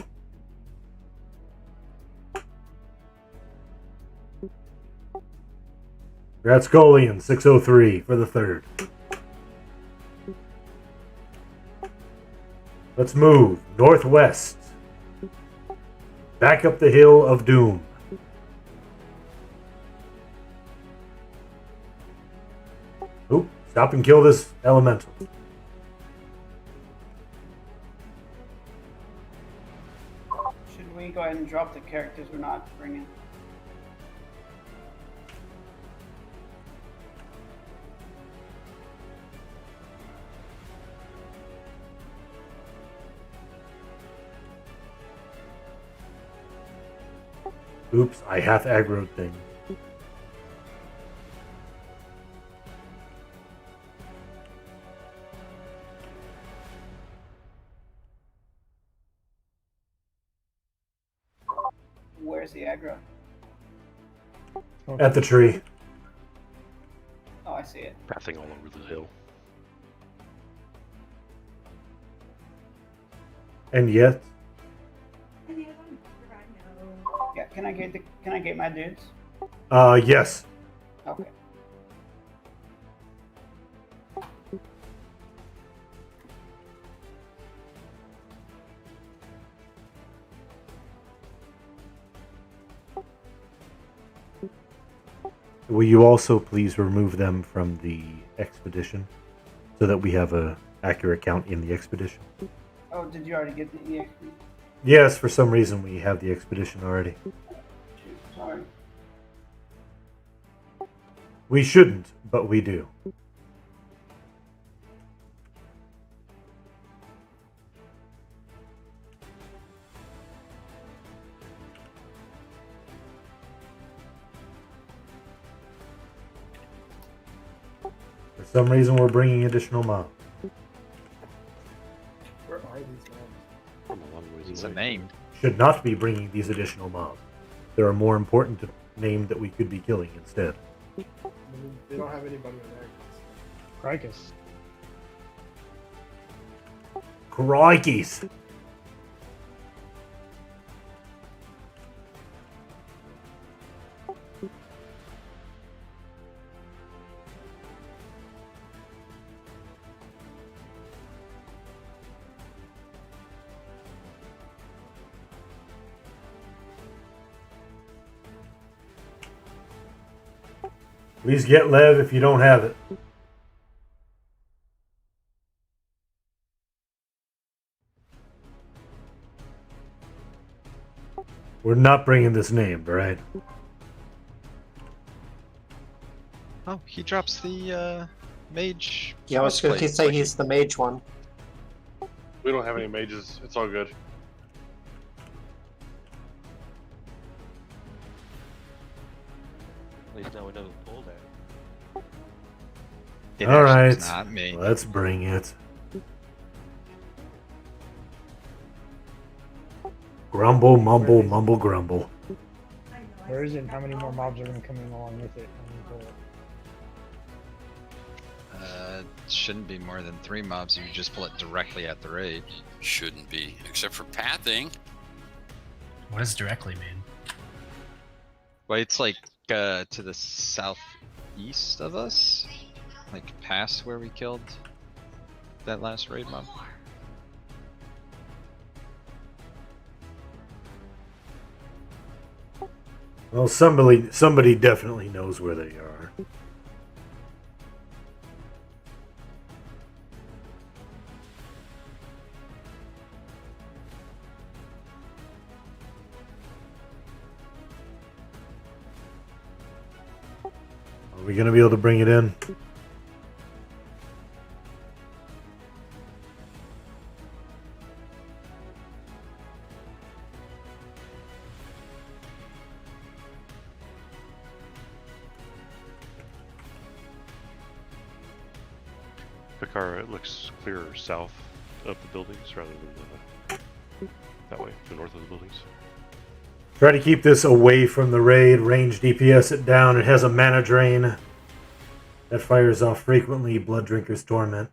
Gratskolian, 603 for the 3rd. Let's move northwest. Back up the hill of doom. Oop, stop and kill this elemental.
Should we go ahead and drop the characters we're not bringing?
Oops, I hath aggroed thing.
Where's the aggro?
At the tree.
Oh, I see it.
Pathing all over the hill.
And yet,
Yeah, can I get my dudes?
yes.
Okay.
Will you also please remove them from the expedition so that we have a accurate count in the expedition?
Oh, did you already get the EXP?
Yes, for some reason we have the expedition already.
Shoot, sorry.
We shouldn't, but we do. For some reason we're bringing additional mobs.
Where are these mobs?
It's a name.
Should not be bringing these additional mobs. There are more important to name that we could be killing instead.
They don't have anybody on there.
Crikes.
Crikes! Please get Lev if you don't have it. We're not bringing this named, right?
Oh, he drops the mage.
Yeah, I was going to say he's the mage one.
We don't have any mages. It's all good.
At least now we know who pulled it.
All right,
not me.
let's bring it. Grumble, mumble, mumble, grumble.
I know,
Where is it and how many more mobs are going to come in along with it?
Shouldn't be more than 3 mobs if you just pull it directly at the raid.
Shouldn't be, except for pathing.
What does directly mean?
Well, it's like to the southeast of us, like past where we killed that last raid mob.
Well, somebody definitely knows where they are. Are we going to be able to bring it in?
Picard, it looks clearer south of the buildings rather than that way, the north of the buildings.
Try to keep this away from the raid. Range DPS it down. It has a mana drain that fires off frequently. Blood Drinker's Torment.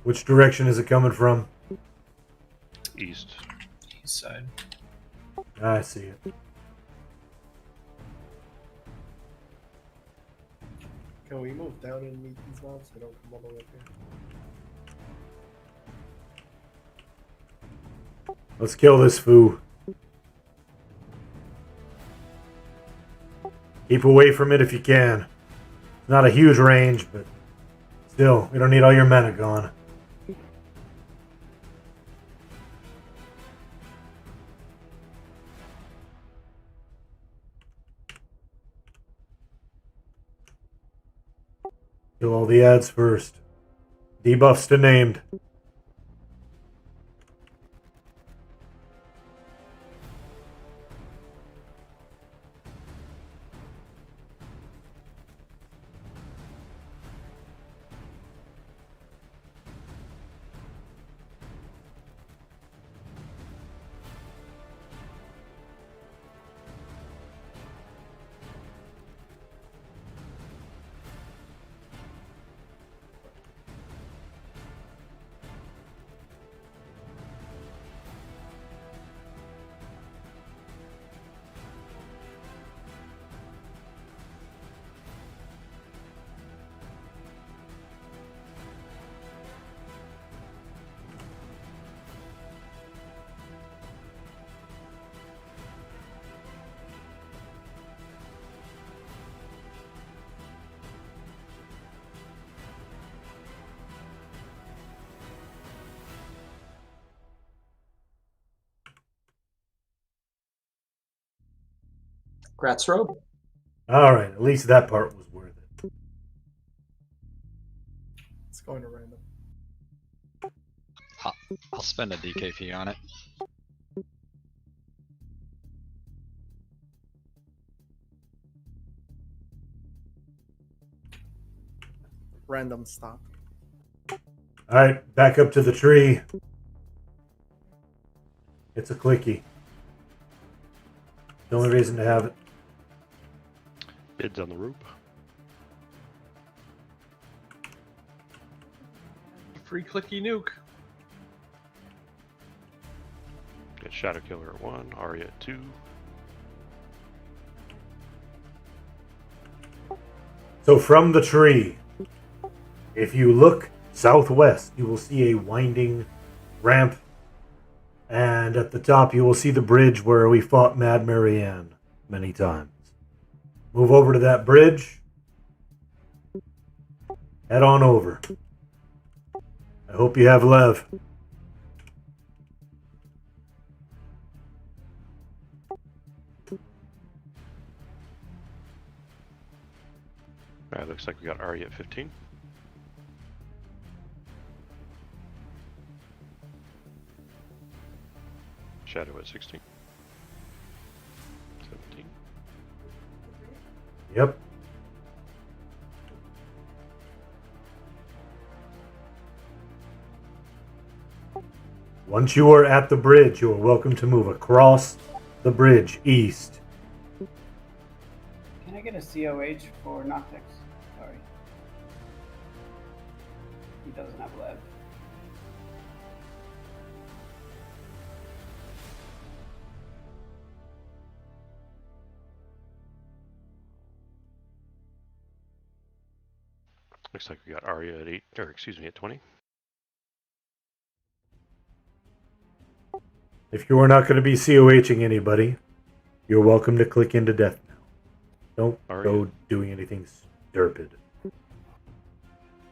Which direction is it coming from?
East.
East side.
I see it.
Can we move down and meet these mobs so they don't come all the way up here?
Let's kill this foo. Keep away from it if you can. It's not a huge range, but still, we don't need all your mana gone. Kill all the ads first. Debuffs to named.
Grats robe.
Alright, at least that part was worth it.
It's going to random.
I'll spend a DKP on it.
Random stop.
Alright, back up to the tree. It's a clicky. The only reason to have it.
Bids on the rope.
Free clicky nuke.
Get Shadow Killer at 1, Arya at 2.
So from the tree, if you look southwest, you will see a winding ramp. And at the top, you will see the bridge where we fought Mad Marianne many times. Move over to that bridge. Head on over. I hope you have Lev.
Alright, looks like we got Arya at 15. Shadow at 16. 17.
Yep. Once you are at the bridge, you are welcome to move across the bridge east.
Can I get a COH for Noctix? Sorry. He doesn't have lead.
Looks like we got Arya at 8, or excuse me, at 20.
If you are not going to be COHing anybody, you're welcome to click into Deathknell. Don't go doing anything stupid.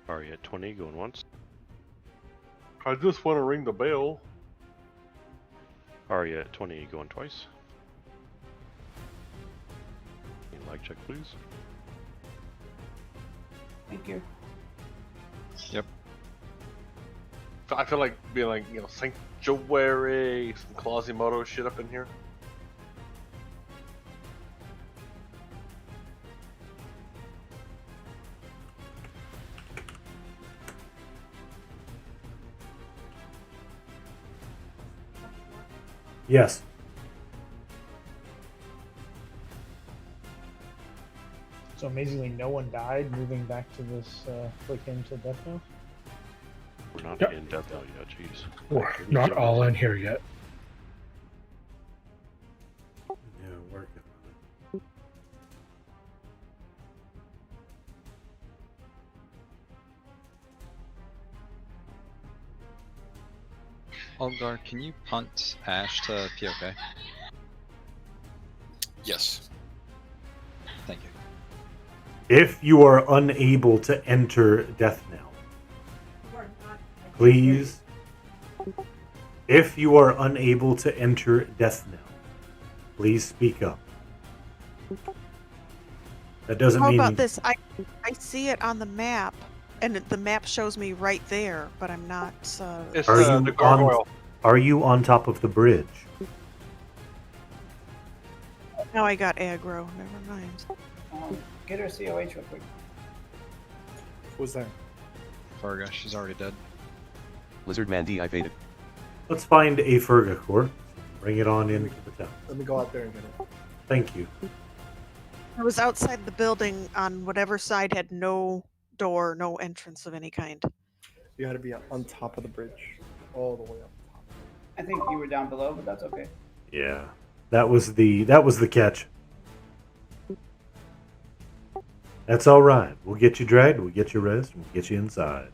Arya at 20, going once.
I just want to ring the bell.
Arya at 20, going twice. Lag check, please.
Thank you.
Yep.
I feel like being like, Sanctuary, some Quasimodo shit up in here.
Yes.
So amazingly, no one died moving back to this click into Deathknell.
We're not
Yep.
in Deathknell yet, jeez.
We're not all in here yet.
Yeah, working on it.
Algar, can you punt Ash to POK?
Yes.
Thank you.
If you are unable to enter Deathknell, please. If you are unable to enter Deathknell, please speak up. That doesn't
How
mean.
about this? I see it on the map, and the map shows me right there, but I'm not.
It's
Are
the
you
gargoyle.
Are you on top of the bridge?
Now I got aggro. Never mind.
Get her COH real quick.
Who's there?
Farga, she's already dead.
Lizardman deactivated.
Let's find a Ferga corpse. Bring it on into the town.
Let me go out there and get it.
Thank you.
I was outside the building on whatever side had no door, no entrance of any kind.
You got to be on top of the bridge, all the way up top.
I think you were down below, but that's okay.
Yeah, that was the catch. That's all right. We'll get you dragged. We'll get you rest. We'll get you inside.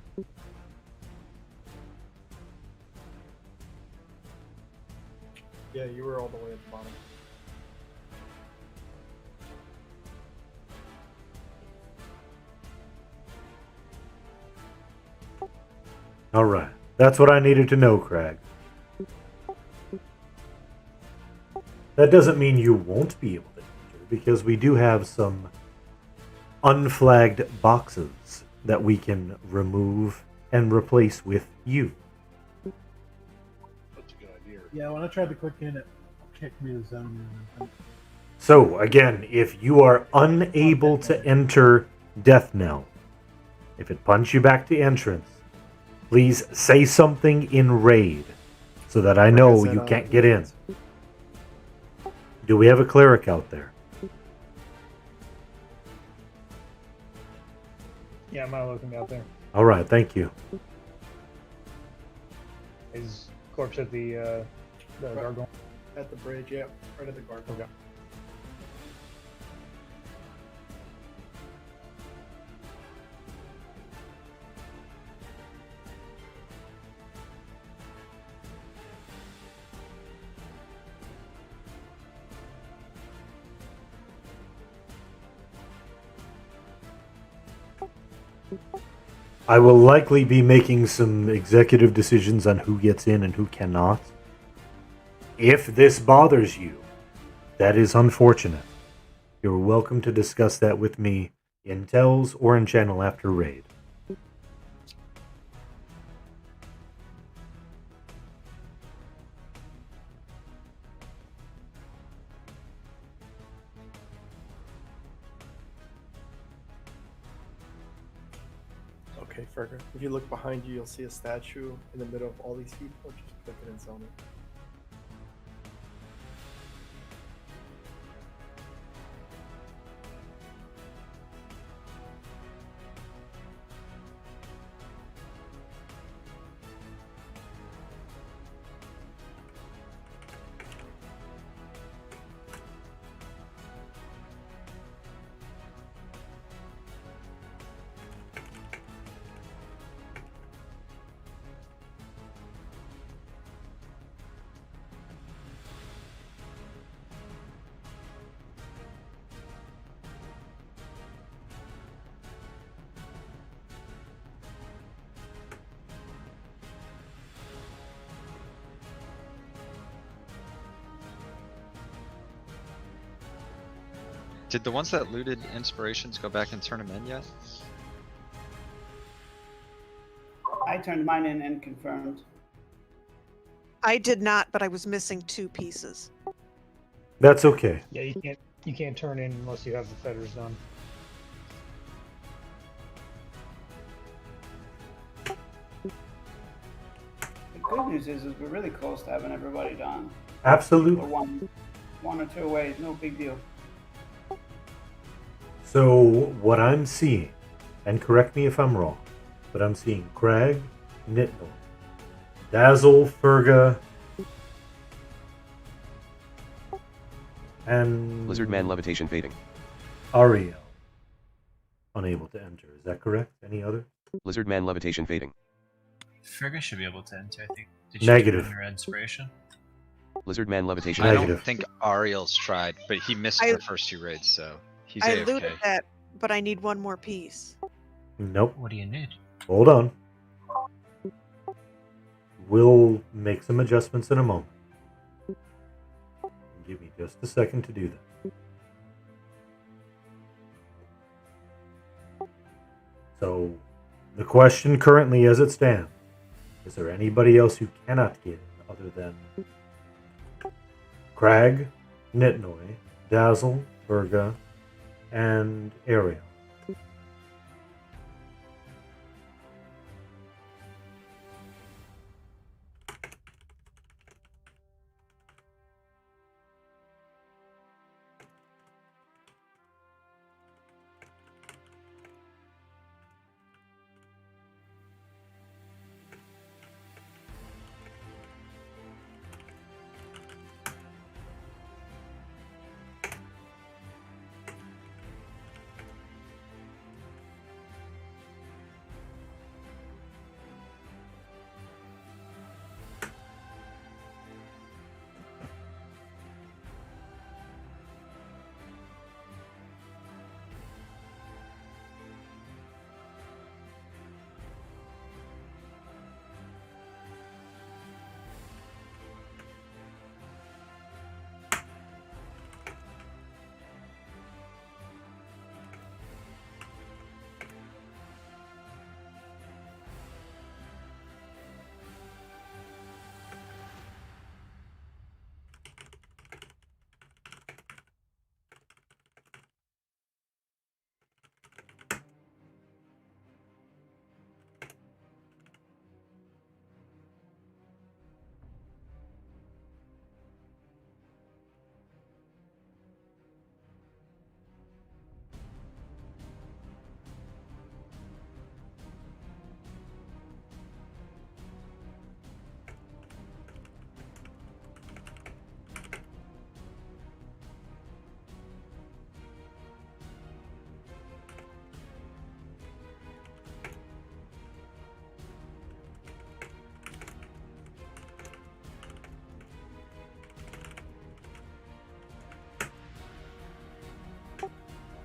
Yeah, you were all the way at the bottom.
All right. That's what I needed to know, Crag. That doesn't mean you won't be able to enter, because we do have some unflagged boxes that we can remove and replace with you.
That's a good idea.
Yeah, when I tried to click in, it kicked me to zone.
So, again, if you are unable to enter Deathknell, if it punts you back to entrance, please say something in raid so that I know you can't get in. Do we have a cleric out there?
Yeah, I'm not looking out there.
All right, thank you.
Is corpse at the gargoyle?
At the bridge, yeah. Right at the gargoyle.
Okay.
I will likely be making some executive decisions on who gets in and who cannot. If this bothers you, that is unfortunate. You're welcome to discuss that with me in Tells or in Channel After Raid.
Okay, Fergus. If you look behind you, you'll see a statue in the middle of all these people. Just click it and zone it.
Did the ones that looted inspirations go back and turn them in yet?
I turned mine in and confirmed.
I did not, but I was missing 2 pieces.
That's okay.
Yeah, you can't turn in unless you have the fetters done.
The good news is we're really close to having everybody done.
Absolutely.
We're one or two away, no big deal.
So what I'm seeing, and correct me if I'm wrong, but I'm seeing Crag, Nitnor, Dazzle, Ferga, and
Lizardman levitation fading.
Ariel unable to enter. Is that correct? Any other?
Lizardman levitation fading.
Fergus should be able to enter, I think. Did you
Negative.
turn in your inspiration?
Lizardman levitation
I
fading.
don't think Ariel's tried, but he missed the first 2 raids, so he's
I
AFK.
looted that, but I need 1 more piece.
Nope.
What do you need?
Hold on. We'll make some adjustments in a moment. Give me just a second to do that. So, the question currently as it stands, is there anybody else who cannot get in other than Crag, Nitnoy, Dazzle, Virga, and Ariel?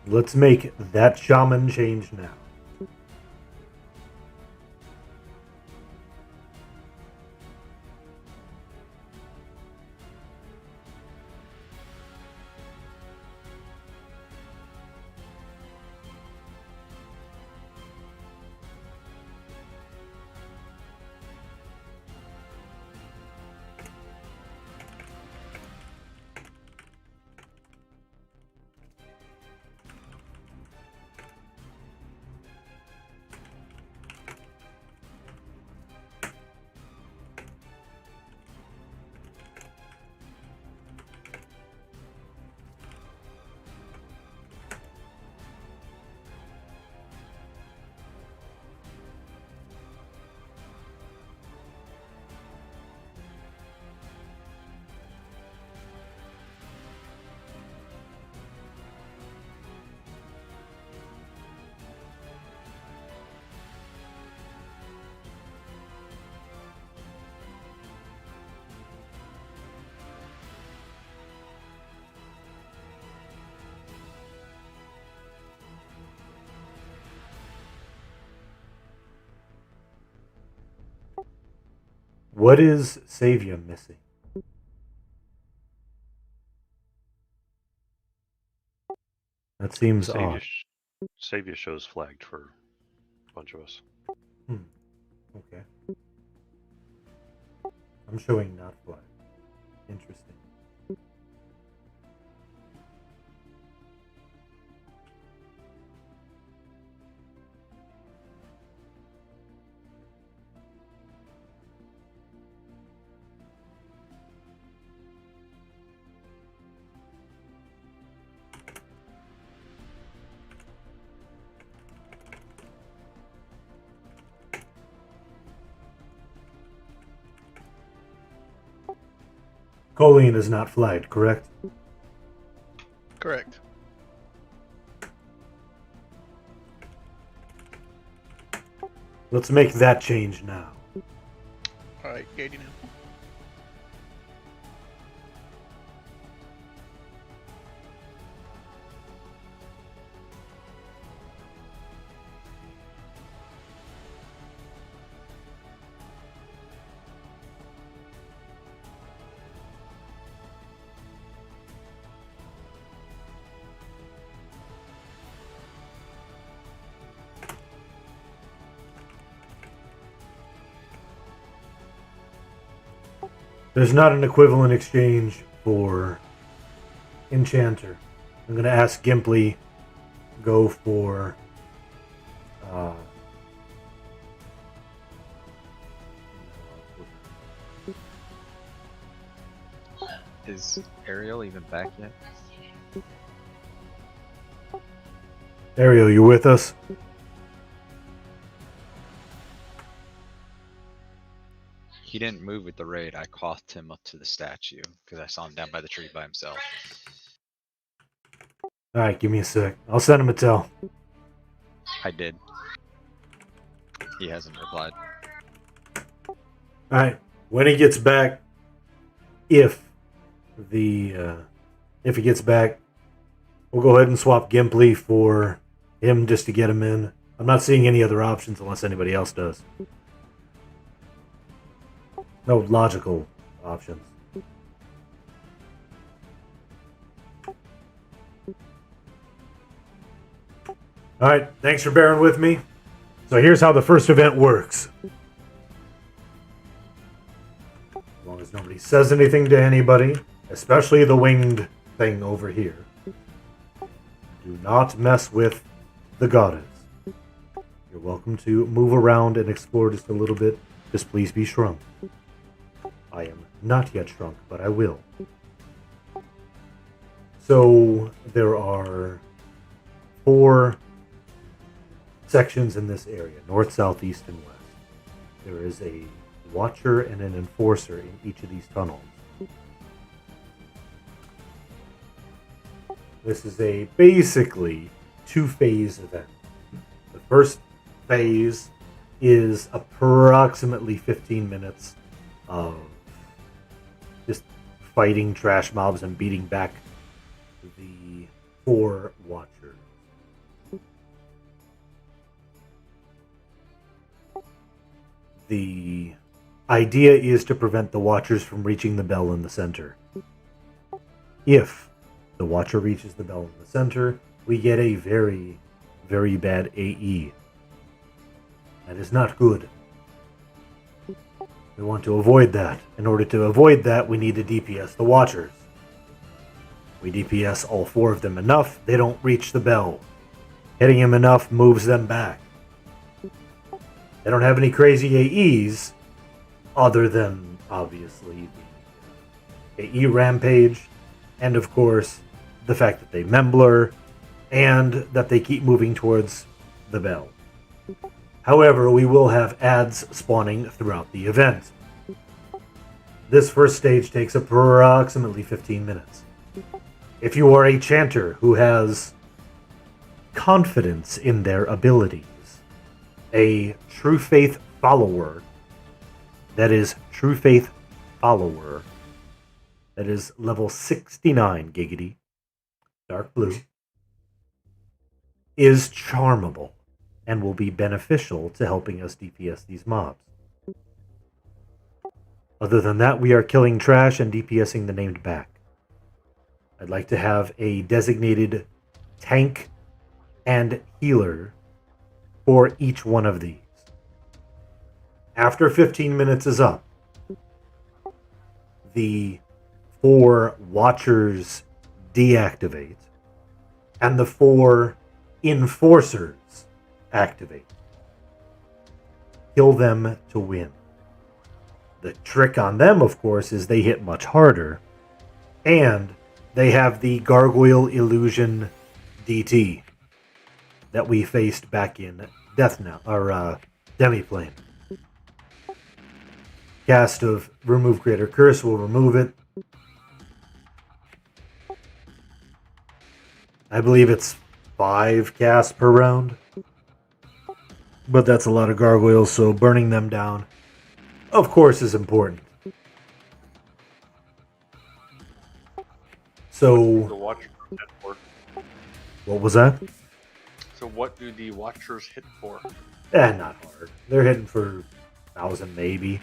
Let's make that shaman change now. What is Savia missing? That seems odd.
Savia shows flagged for a bunch of us.
Okay. I'm showing not flagged. Interesting. Colleen is not flagged, correct?
Correct.
Let's make that change now.
Alright, gating him.
There's not an equivalent exchange for Enchanter. I'm going to ask Gimply go for
Is Ariel even back yet?
Ariel, you with us?
He didn't move with the raid. I coughed him up to the statue because I saw him down by the tree by himself.
Alright, give me a sec. I'll send him a tell.
I did. He hasn't replied.
Alright, when he gets back, if he gets back, we'll go ahead and swap Gimply for him just to get him in. I'm not seeing any other options unless anybody else does. No logical options. Alright, thanks for bearing with me. So here's how the first event works. As long as nobody says anything to anybody, especially the winged thing over here, do not mess with the goddess. You're welcome to move around and explore just a little bit. Just please be shrunk. I am not yet shrunk, but I will. So there are 4 sections in this area, north, south, east, and west. There is a watcher and an enforcer in each of these tunnels. This is a basically 2-phase event. The first phase is approximately 15 minutes of just fighting trash mobs and beating back the 4 watchers. The idea is to prevent the watchers from reaching the bell in the center. If the watcher reaches the bell in the center, we get a very, very bad AE. That is not good. We want to avoid that. In order to avoid that, we need to DPS the watchers. We DPS all 4 of them enough, they don't reach the bell. Hitting them enough moves them back. They don't have any crazy AEs, other than, obviously, the AE Rampage, and of course, the fact that they memblur, and that they keep moving towards the bell. However, we will have ads spawning throughout the event. This first stage takes approximately 15 minutes. If you are a chanter who has confidence in their abilities, a True Faith follower, that is level 69 giggity, dark blue, is charmable and will be beneficial to helping us DPS these mobs. Other than that, we are killing trash and DPSing the named back. I'd like to have a designated tank and healer for each one of these. After 15 minutes is up, the 4 watchers deactivate and the 4 enforcers activate. Kill them to win. The trick on them, of course, is they hit much harder, and they have the Gargoyle Illusion DT that we faced back in Deathknell, or Demiplane. Cast of Remove Greater Curse will remove it. I believe it's 5 casts per round, but that's a lot of gargoyles, so burning them down, of course, is important. So,
The Watchers hit for.
what was that?
So what do the Watchers hit for?
Not hard. They're hitting for 1,000 maybe.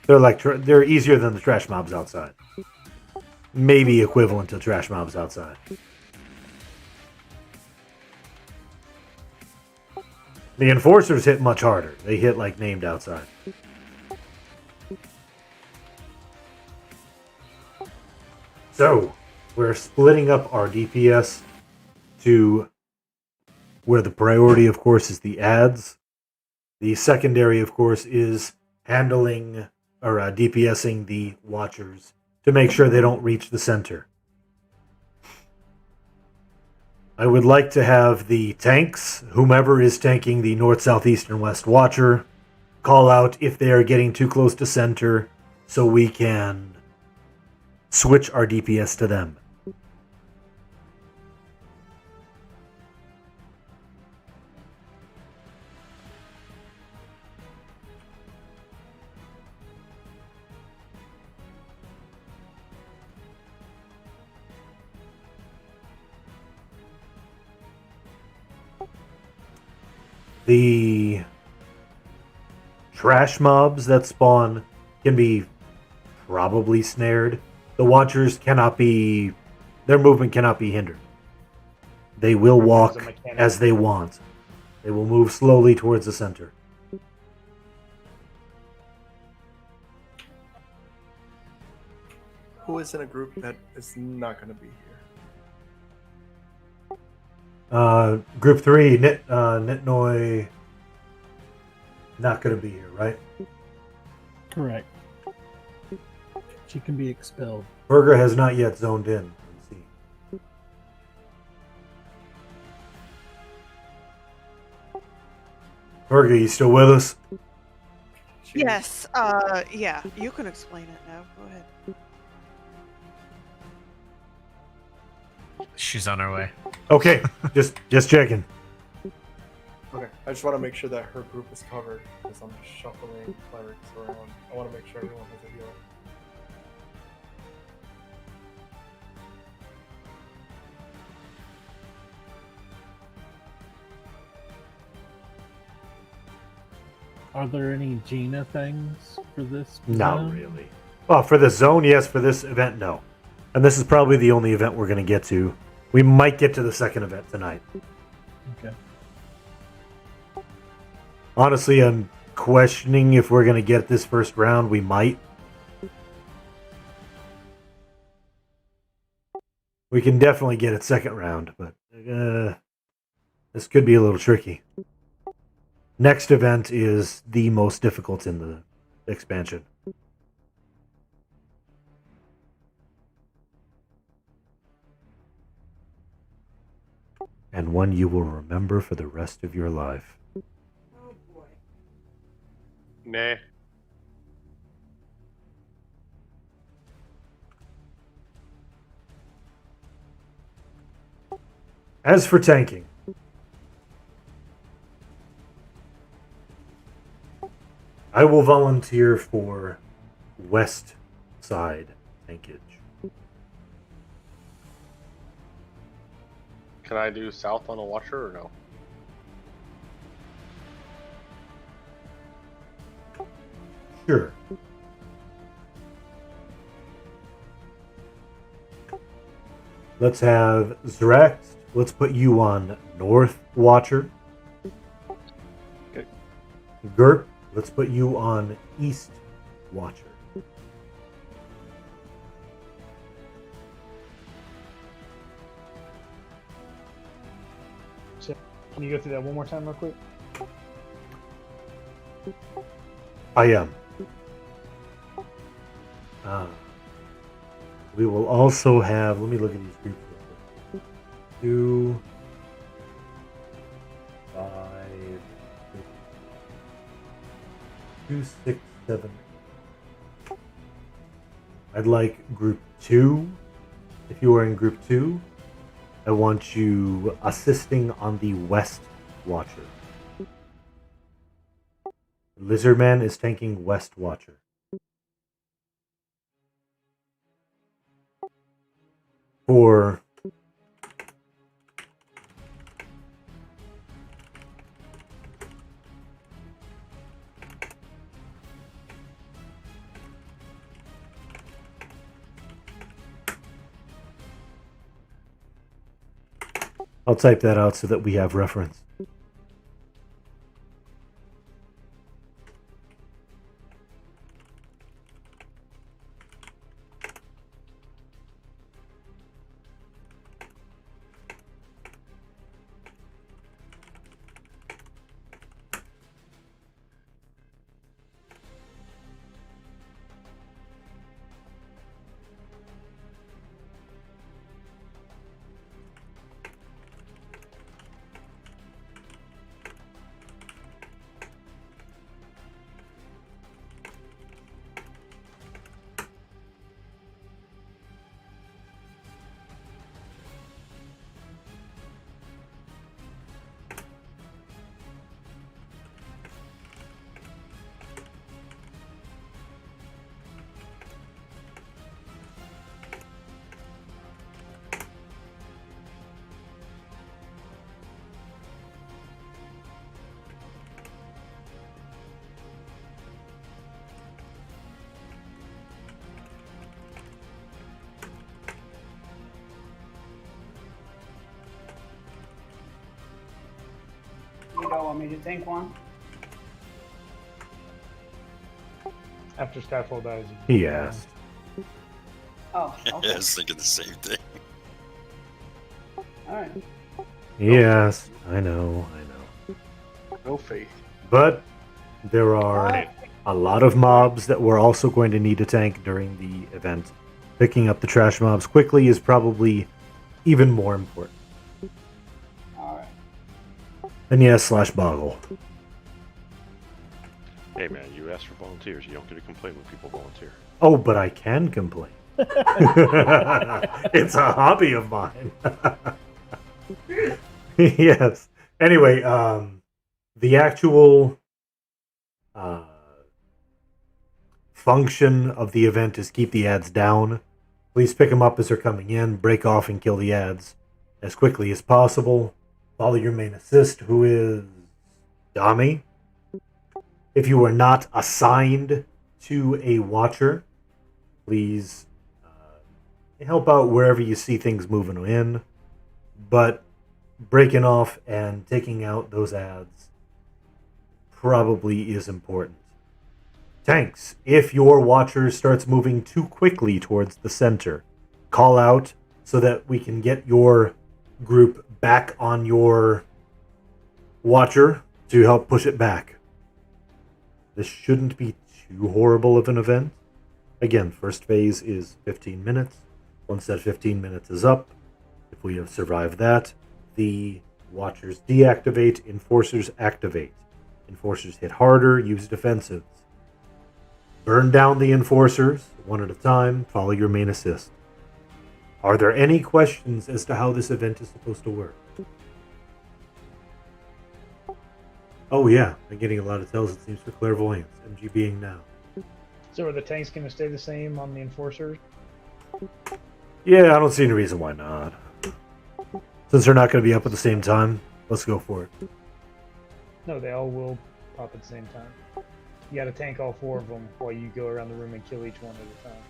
They're like they're easier than the trash mobs outside. Maybe equivalent to trash mobs outside. The enforcers hit much harder. They hit like named outside. So, we're splitting up our DPS to where the priority, of course, is the ads. The secondary, of course, is handling or DPSing the watchers to make sure they don't reach the center. I would like to have the tanks, whomever is tanking the north, south, east, and west watcher, call out if they are getting too close to center so we can switch our DPS to them. The trash mobs that spawn can be probably snared. The watchers cannot be... Their movement cannot be hindered. They will walk as they want. They will move slowly towards the center.
Who is in a group that is not going to be here?
Group 3, Nitnoy, not going to be here, right?
Correct. She can be expelled.
Burger has not yet zoned in. Let's see. Burger, you still with us?
Yes. Yeah. You can explain it now. Go ahead.
She's on her way.
Okay, just checking.
Okay, I just want to make sure that her group is covered because I'm shuffling clerics around. I want to make sure everyone has a healer.
Are there any Gina things for this?
Not really. Well, for this zone, yes. For this event, no. And this is probably the only event we're going to get to. We might get to the second event tonight.
Okay.
Honestly, I'm questioning if we're going to get this first round. We might. We can definitely get it second round, but this could be a little tricky. Next event is the most difficult in the expansion. And one you will remember for the rest of your life.
Oh boy.
Nah.
As for tanking, I will volunteer for west side tankage.
Can I do south on a watcher or no?
Sure. Let's have Zrex. Let's put you on North Watcher.
Okay.
Gurp, let's put you on East Watcher.
So, can you go through that one more time real quick?
I am. We will also have, let me look at these groups real quick. 2, 5, 2, 6, 7. I'd like group 2. If you are in group 2, I want you assisting on the West Watcher. Lizardman is tanking West Watcher. For I'll type that out so that we have reference.
You don't want me to tank one?
After Skyfall dies.
He asked.
Oh,
I
okay.
was thinking the same thing.
Alright.
Yes, I know.
No faith.
But there are a lot of mobs that we're also going to need to tank during the event. Picking up the trash mobs quickly is probably even more important.
Alright.
And yes, /boggle.
Hey man, you ask for volunteers. You don't get to complain when people volunteer.
Oh, but I can complain. It's a hobby of mine. Yes. Anyway, the actual function of the event is keep the ads down. Please pick them up as they're coming in, break off and kill the ads as quickly as possible. Follow your main assist, who is Dami. If you are not assigned to a watcher, please help out wherever you see things moving in. But breaking off and taking out those ads probably is important. Tanks, if your watcher starts moving too quickly towards the center, call out so that we can get your group back on your watcher to help push it back. This shouldn't be too horrible of an event. Again, first phase is 15 minutes. Once that 15 minutes is up, if we have survived that, the watchers deactivate, enforcers activate. Enforcers hit harder, use defensives. Burn down the enforcers, one at a time, follow your main assist. Are there any questions as to how this event is supposed to work? Oh yeah, I'm getting a lot of tells, it seems, for clairvoyance. MG being now.
So are the tanks going to stay the same on the enforcers?
Yeah, I don't see any reason why not. Since they're not going to be up at the same time, let's go for it.
No, they all will pop at the same time. You got to tank all 4 of them while you go around the room and kill each one at a time.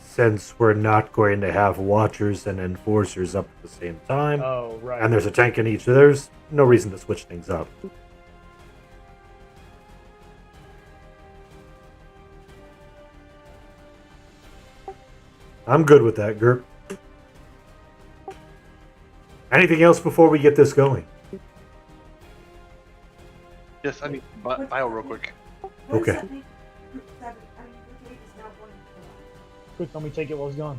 since we're not going to have watchers and enforcers up at the same time,
Oh, right.
and there's a tank in each, so there's no reason to switch things up. I'm good with that, Gerp. Anything else before we get this going?
Yes, I need bio real quick.
What does
Okay.
that make Group 7? I mean, Group 8 is now going to
Quick, let me take it while it's gone.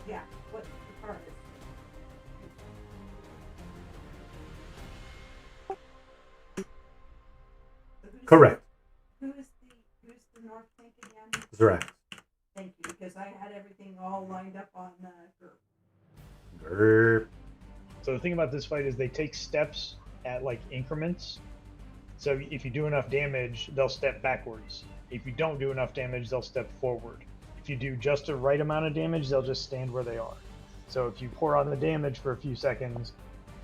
Yeah, what the card is. So
Correct.
Who's the North tank again?
Correct.
Thank you, because I had everything all lined up on group.
Gerp.
So the thing about this fight is they take steps at like increments. So if you do enough damage, they'll step backwards. If you don't do enough damage, they'll step forward. If you do just the right amount of damage, they'll just stand where they are. So if you pour on the damage for a few seconds,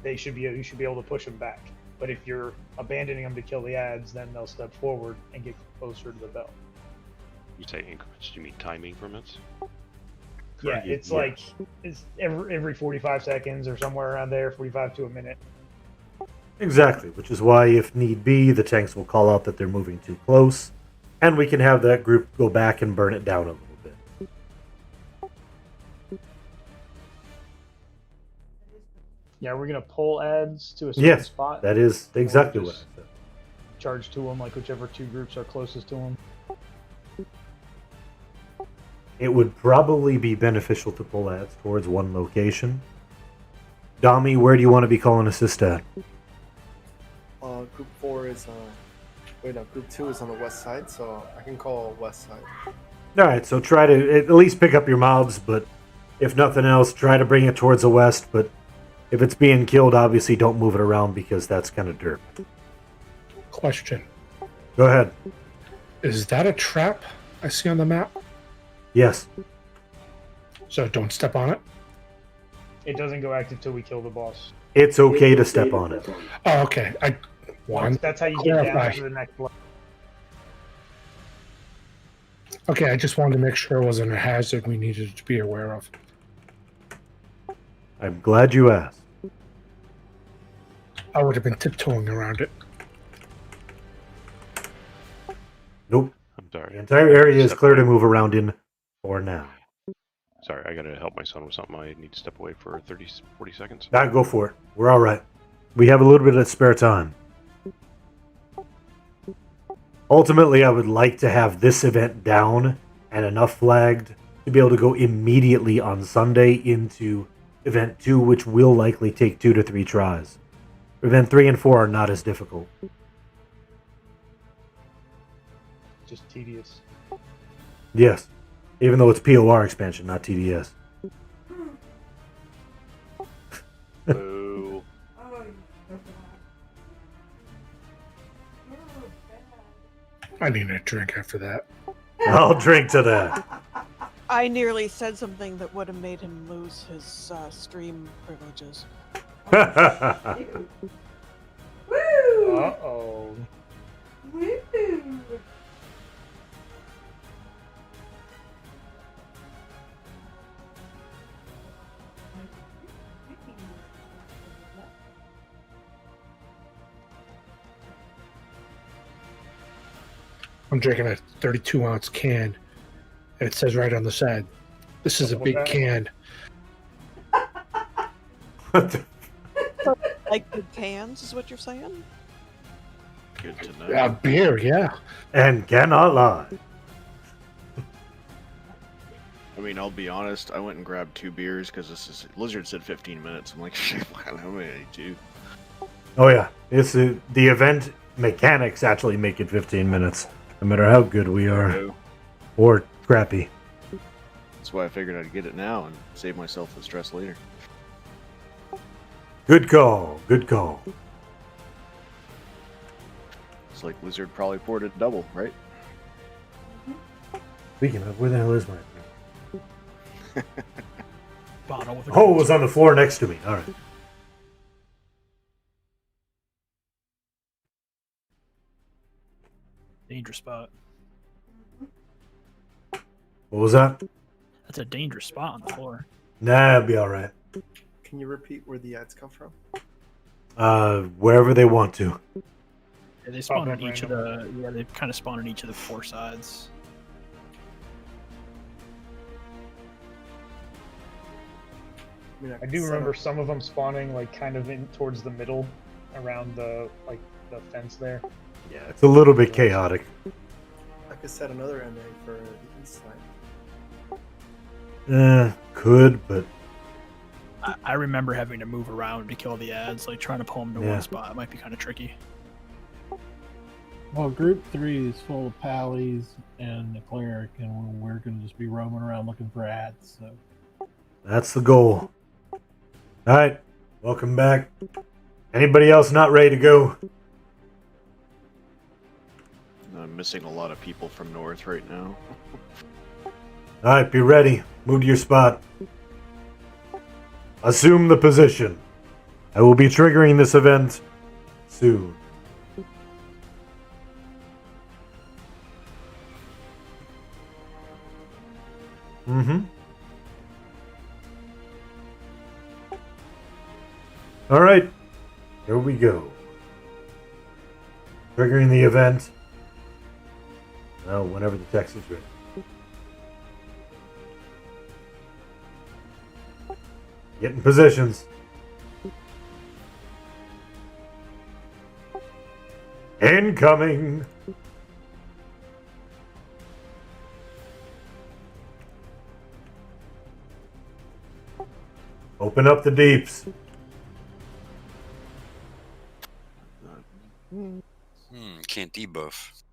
you should be able to push them back. But if you're abandoning them to kill the ads, then they'll step forward and get closer to the bell.
You say increments? Do you mean time increments?
Yeah, it's like it's every 45 seconds or somewhere around there, 45 to a minute.
Exactly, which is why, if need be, the tanks will call out that they're moving too close, and we can have that group go back and burn it down a little bit.
Yeah, we're gonna pull ads to a certain spot.
Yes, that is exactly what I said.
Charge to them, like whichever two groups are closest to them.
It would probably be beneficial to pull ads towards one location. Dami, where do you want to be calling assist at?
Group 4 is Group 2 is on the west side, so I can call west side.
Alright, so try to at least pick up your mobs, but if nothing else, try to bring it towards the west, but if it's being killed, obviously don't move it around because that's kind of dirt.
Question.
Go ahead.
Is that a trap I see on the map?
Yes.
So don't step on it?
It doesn't go active till we kill the boss.
It's okay to step on it.
Oh, okay.
That's how you get down to the next level.
Okay, I just wanted to make sure it wasn't a hazard we needed to be aware of.
I'm glad you asked.
I would have been tiptoeing around it.
Nope.
I'm sorry.
The entire area is clear to move around in for now.
Sorry, I gotta help my son with something. I need to step away for 40 seconds.
Go for it. We're alright. We have a little bit of spare time. Ultimately, I would like to have this event down and enough flagged to be able to go immediately on Sunday into Event 2, which will likely take 2 to 3 tries. Event 3 and 4 are not as difficult.
Just tedious.
Yes. Even though it's POR expansion, not TDS.
Boo.
I need a drink after that.
I'll drink to that.
I nearly said something that would have made him lose his stream privileges.
Woo!
Uh-oh.
Woo!
I'm drinking a 32-ounce can, and it says right on the side, "This is a big can."
Like good cans is what you're saying?
Good to know.
Beer, yeah.
And cannot lie.
I mean, I'll be honest. I went and grabbed 2 beers because Lizard said 15 minutes. I'm like, shit, how many do?
Oh yeah, the event mechanics actually make it 15 minutes, no matter how good we are or crappy.
That's why I figured I'd get it now and save myself the stress later.
Good call. Good call.
It's like Lizard probably poured it double, right?
Speaking of, where the hell is my?
Bottle with
Oh, it was on the floor next to me. All right.
Dangerous spot.
What was that?
That's a dangerous spot on the floor.
Nah, it'll be alright.
Can you repeat where the ads come from?
Wherever they want to.
Yeah, they spawn on each of the. Yeah, they kind of spawn on each of the 4 sides.
I do remember some of them spawning like kind of in towards the middle, around the fence there.
Yeah, it's a little bit chaotic.
I could set another MA for the east side.
Could, but
I remember having to move around to kill the ads, like trying to pull them to
Yeah.
one spot. It might be kind of tricky.
Well, Group 3 is full of pallies and the cleric, and we're going to just be roaming around looking for ads. So
that's the goal. Alright, welcome back. Anybody else not ready to go?
I'm missing a lot of people from north right now.
Alright, be ready. Move to your spot. Assume the position. I will be triggering this event soon. Alright, here we go. Triggering the event. Well, whenever the text is ready. Get in positions. Incoming. Open up the deeps.
Can't debuff.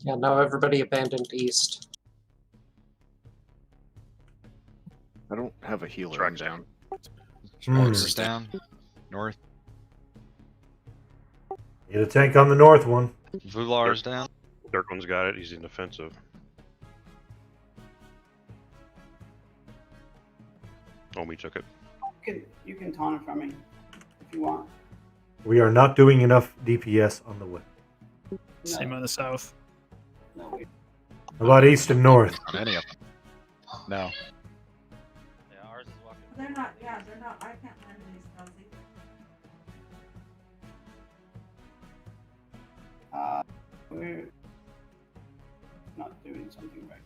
Yeah, now everybody abandoned east.
I don't have a healer.
Truck's down.
Hmm.
Truck's down. North.
Need a tank on the north one.
Vular's down.
Dark one's got it. He's in defensive. Omi took it.
You can taunt it from me if you want.
We are not doing enough DPS on the west.
Same on the south.
No, wait.
How about east and north?
On any of them. No.
They're not, yeah, they're not, I can't find these spells either.
We're not doing something right.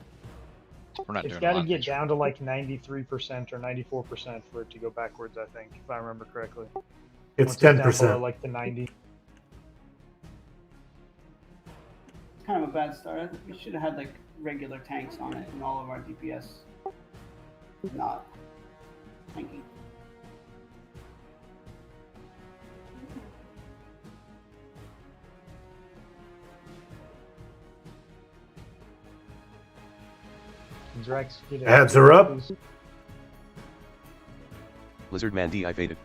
We're not
It's
doing
got
a
to
lot.
get down to like 93% or 94% for it to go backwards, I think, if I remember correctly.
It's
Once down
10%.
below, like the 90.
It's kind of a bad start. We should have had like regular tanks on it and all of our DPS not tanky.
Drax, get
Ads are up.
please.
Lizard Man DI faded.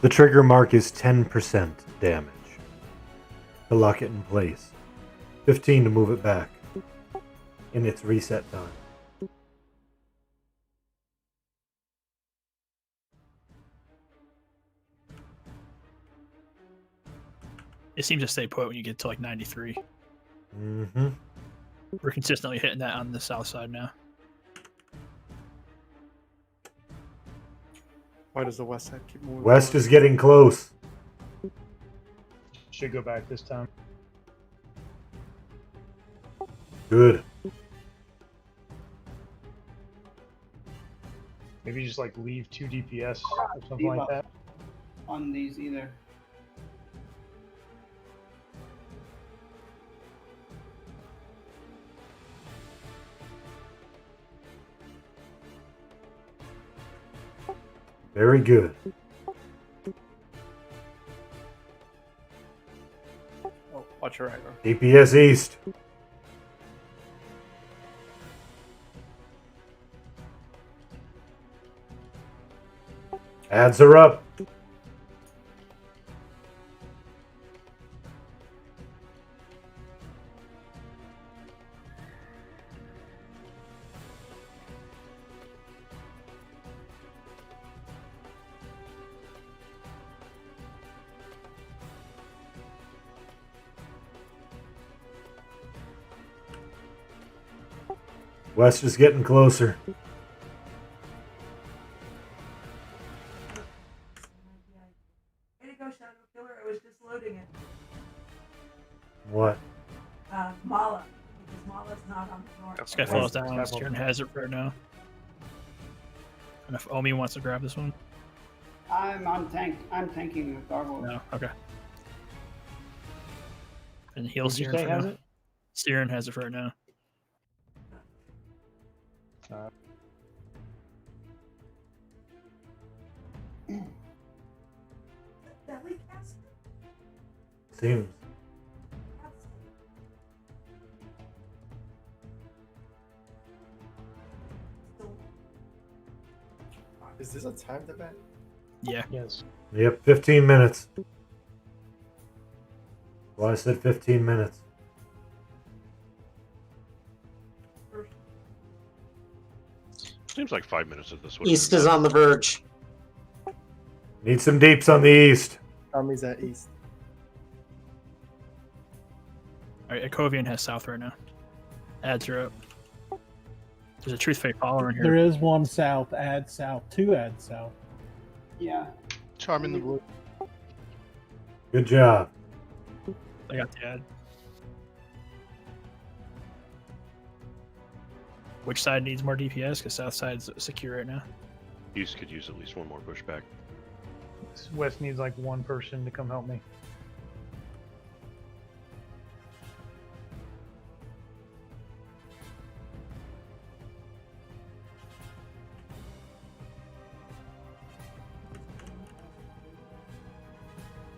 The trigger mark is 10% damage to lock it in place. 15 to move it back in its reset time.
It seems to stay put when you get to like 93.
Mm-hmm.
We're consistently hitting that on the south side now.
Why does the west side keep moving?
West is getting close.
Should go back this time.
Good.
Maybe just like leave 2 DPS or something like that.
On these either.
Very good.
Oh, watch your aggro.
DPS East. Ads are up. West is getting closer.
Way to go, Shadow Killer. I was just loading it.
What?
Mala. Because Mala's not on the north.
This guy falls down. Kieran has it right now. And if Omi wants to grab this one.
I'm on tank. I'm tanking with Gargoyle.
No, okay. And heal
Did you
Siren
say
for
has
now.
it?
Siren has it for right now.
Belly cast?
Seems.
Is this a timed event?
Yeah.
Yes.
Yep, 15 minutes. Well, I said 15 minutes.
Seems like 5 minutes of this.
East is on the verge.
Need some deeps on the east.
Tommy's at east.
Alright, Akovian has south right now. Ads are up. There's a Truth Fate follower in here.
There is one south, add south, two add south.
Yeah.
Charm in the blue.
Good job.
I got the ad. Which side needs more DPS? Because south side's secure right now.
East could use at least one more pushback.
West needs like one person to come help me.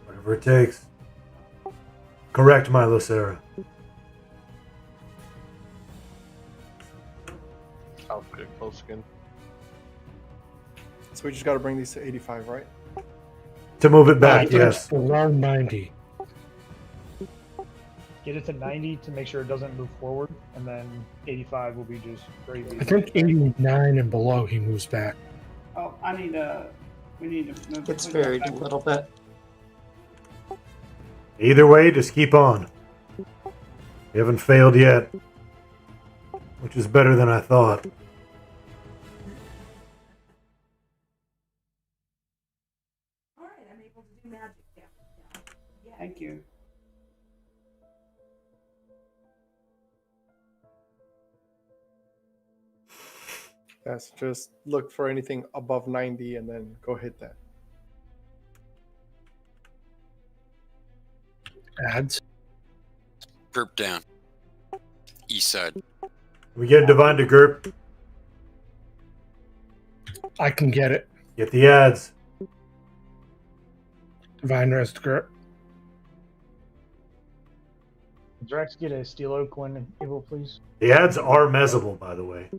Whatever it takes. Correct, Milo Sarah.
I'll get close again.
So we just got to bring these to 85, right?
To move it back,
I think
yes.
it's below 90.
Get it to 90 to make sure it doesn't move forward, and then 85 will be just crazy.
I think 89 and below he moves back.
Oh, I need we need to move.
It's
push
varied
that
a
back.
little bit.
Either way, just keep on. You haven't failed yet. Which is better than I thought.
Alright, I'm able to do magic. Yeah.
Thank you.
Yes, just look for anything above 90 and then go hit that.
Ads.
Group down. East side.
We get a divine to GURP.
I can get it.
Get the ads.
Divine Rest Grip.
Drax, get a Steel Oak when able, please.
The ads are mezzable, by the way.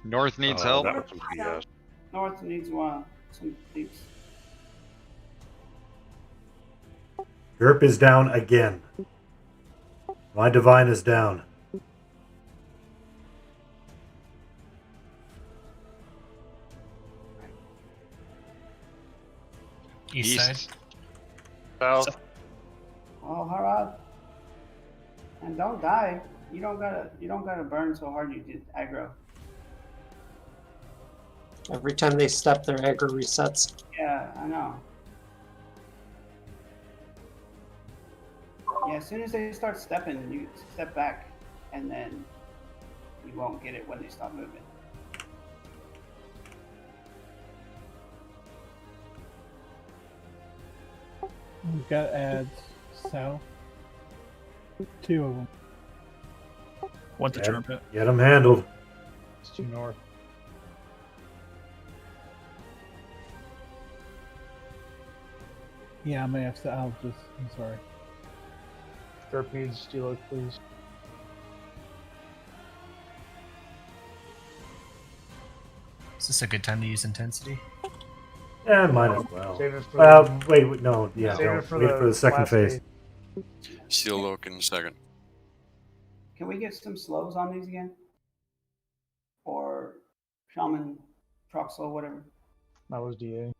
North needs help.
That was some BS.
North needs some deeps.
GURP is down again. My divine is down.
East side.
South.
Oh, Harad. And don't die. You don't gotta burn so hard you get aggro.
Every time they step, their aggro resets.
Yeah, I know. Yeah, as soon as they start stepping, you step back, and then you won't get it when they stop moving.
We've got ads south. Two of them.
One to Charm Pit.
Get them handled.
It's two north.
Yeah, I may have to. I'm sorry.
GURP needs Steel Oak, please.
this a good time to use intensity?
Yeah, might as well.
Save it for
wait, no, yeah,
save it
don't.
for
Wait for the second
last
phase.
Steel look in a second.
Can we get some slows on these again? Or Shaman, Proxel, whatever.
That was DA.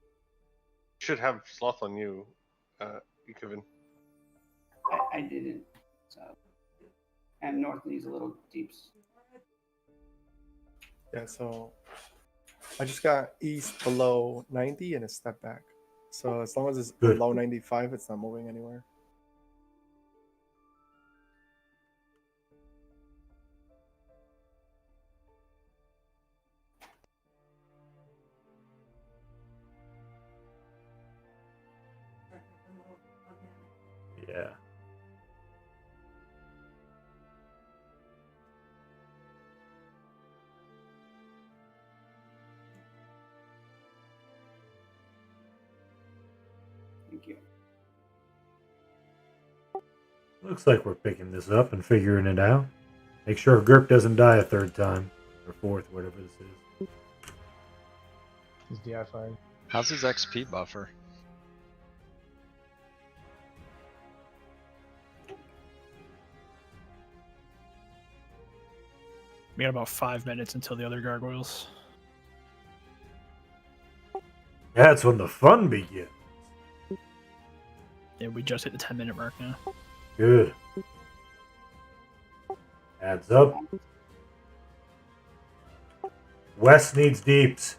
Should have sloth on you, Kevin.
I didn't. So, and North needs a little deeps.
Yeah, so I just got east below 90 and a step back. So as long as it's
Good.
below 95, it's not moving anywhere.
Yeah.
Thank you.
Looks like we're picking this up and figuring it out. Make sure Gurp doesn't die a third time. Or fourth, whatever this is.
He's DI5.
How's his XP buffer?
We got about 5 minutes until the other gargoyles.
That's when the fun begins.
Yeah, we just hit the 10-minute mark now.
Good. Adds up. West needs deeps.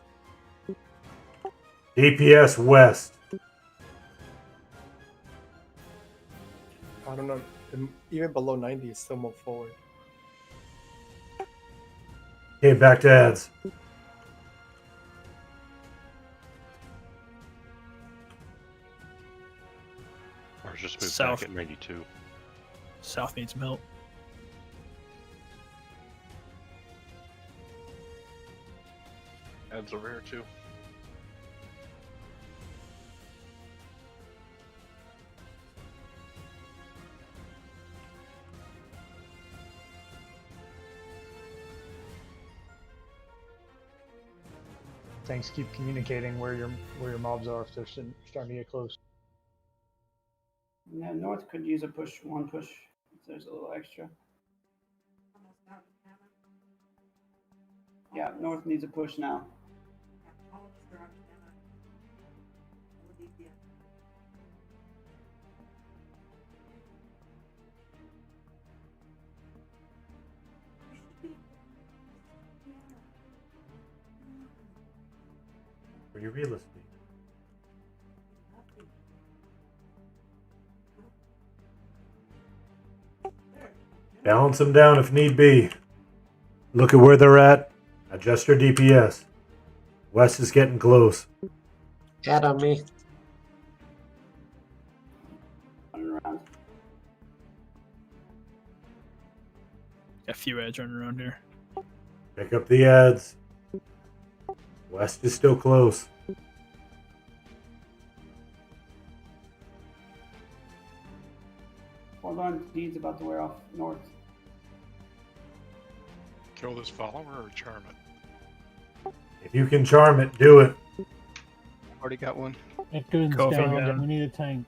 DPS West.
I don't know. Even below 90, it's still move forward.
Okay, back to ads.
Or just move
South.
back at 92.
South needs some help.
Ed's over here too.
Tanks keep communicating where your mobs are if they're starting to get close.
Yeah, North could use a push, one push, if there's a little extra. Yeah, North needs a push now.
For your real estate. Balance them down if need be. Look at where they're at. Adjust your DPS. West is getting close.
Add on me.
Around.
A few ads running around here.
Pick up the ads. West is still close.
Hold on, deed's about to wear off North.
Kill this follower or charm it?
If you can charm it, do it.
Already got one.
Edgar's
Kofi
down.
down.
We need a tank.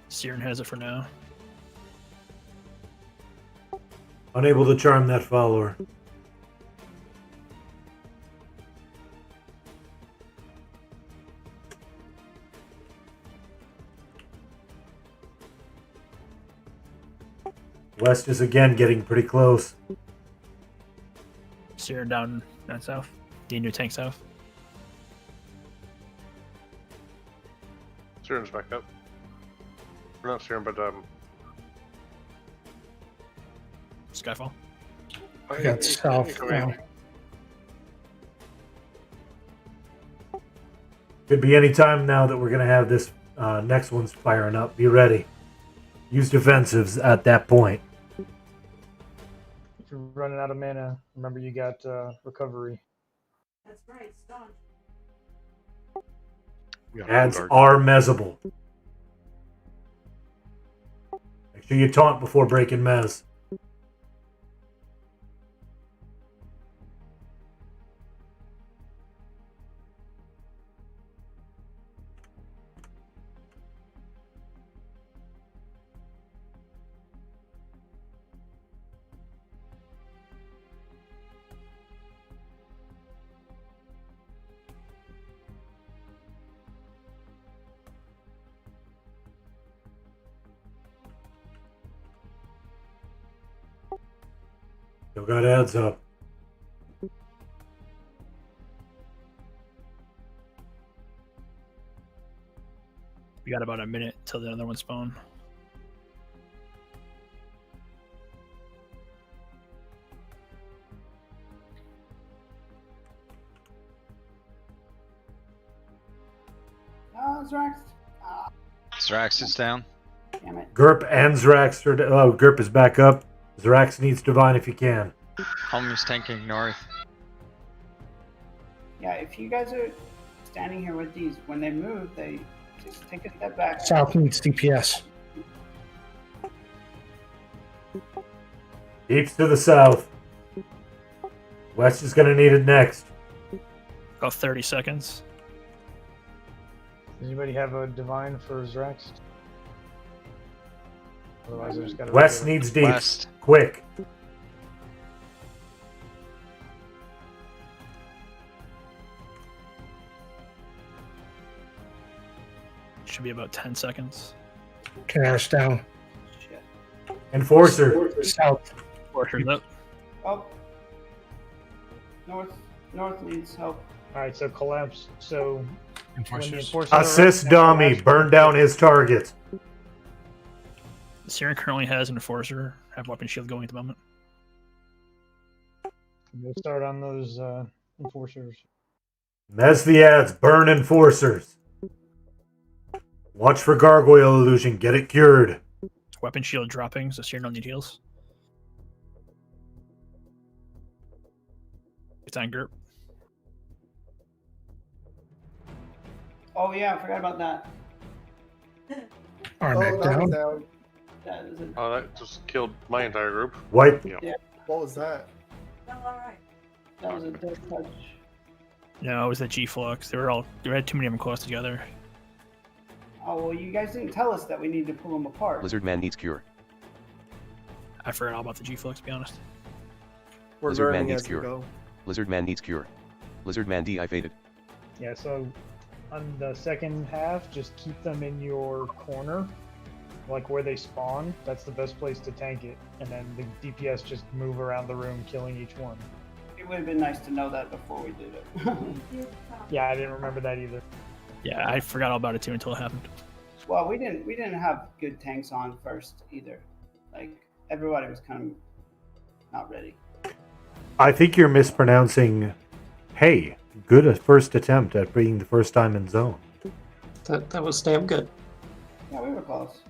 Siren has it for now.
Unable to charm that follower. West is again getting pretty close.
Siren down south. Need a new tank south.
Siren's back up. Or not Siren, but
Skyfall.
I got south.
Could be any time now that we're going to have this next one's firing up. Be ready. Use defensives at that point.
If you're running out of mana, remember you got recovery.
That's right, staunch.
Ads are mezable. Make sure you taunt before breaking mez. Still got ads up.
We got about a minute till the other one spawn.
Zrax.
Zrax is down.
Damn it.
Gerp and Zrax are. Oh, Gerp is back up. Zrax needs Divine if you can.
Homer's tanking north.
Yeah, if you guys are standing here with these, when they move, they just take a step back.
South needs DPS.
Deeps to the south. West is going to need it next.
About 30 seconds.
Does anybody have a divine for Zrax? Otherwise, I just got
West needs deeps.
West.
Quick.
Should be about 10 seconds.
Canaris down.
Shit.
Enforcer.
South.
Enforcer's up.
Oh. North needs help.
Alright, so collapse. So when the enforcers
Assist
are
Dummy.
collapse,
Burn down his target.
The Siren currently has an Enforcer. Have weapon shield going at the moment.
We'll start on those enforcers.
That's the ads. Burn enforcers. Watch for gargoyle illusion. Get it cured.
Weapon shield dropping, so Siren don't need heals. It's on Gerp.
Oh yeah, I forgot about that.
Armag
that was
down.
down.
That is a...
Oh, that just killed my entire group.
Wipe.
Yeah,
What was that?
Well, all right.
that was a dead touch.
No, it was the G-Flux. They had too many of them close together.
Oh well, you guys didn't tell us that we need to pull them apart.
Lizard Man needs cure.
I forgot all about the G-Flux, to be honest.
We're
Lizard Man
learning
needs
as we
cure.
go.
Lizard Man needs cure. Lizard Man DI faded.
Yeah, so on the second half, just keep them in your corner, like where they spawn. That's the best place to tank it. And then the DPS just move around the room, killing each one.
It would have been nice to know that before we did it.
Yeah, I didn't remember that either.
Yeah, I forgot all about it too until it happened.
Well, we didn't have good tanks on first either. Like everybody was kind of not ready.
I think you're mispronouncing. Hey, good first attempt at being the first time in zone.
That was damn good.
Yeah, we were close.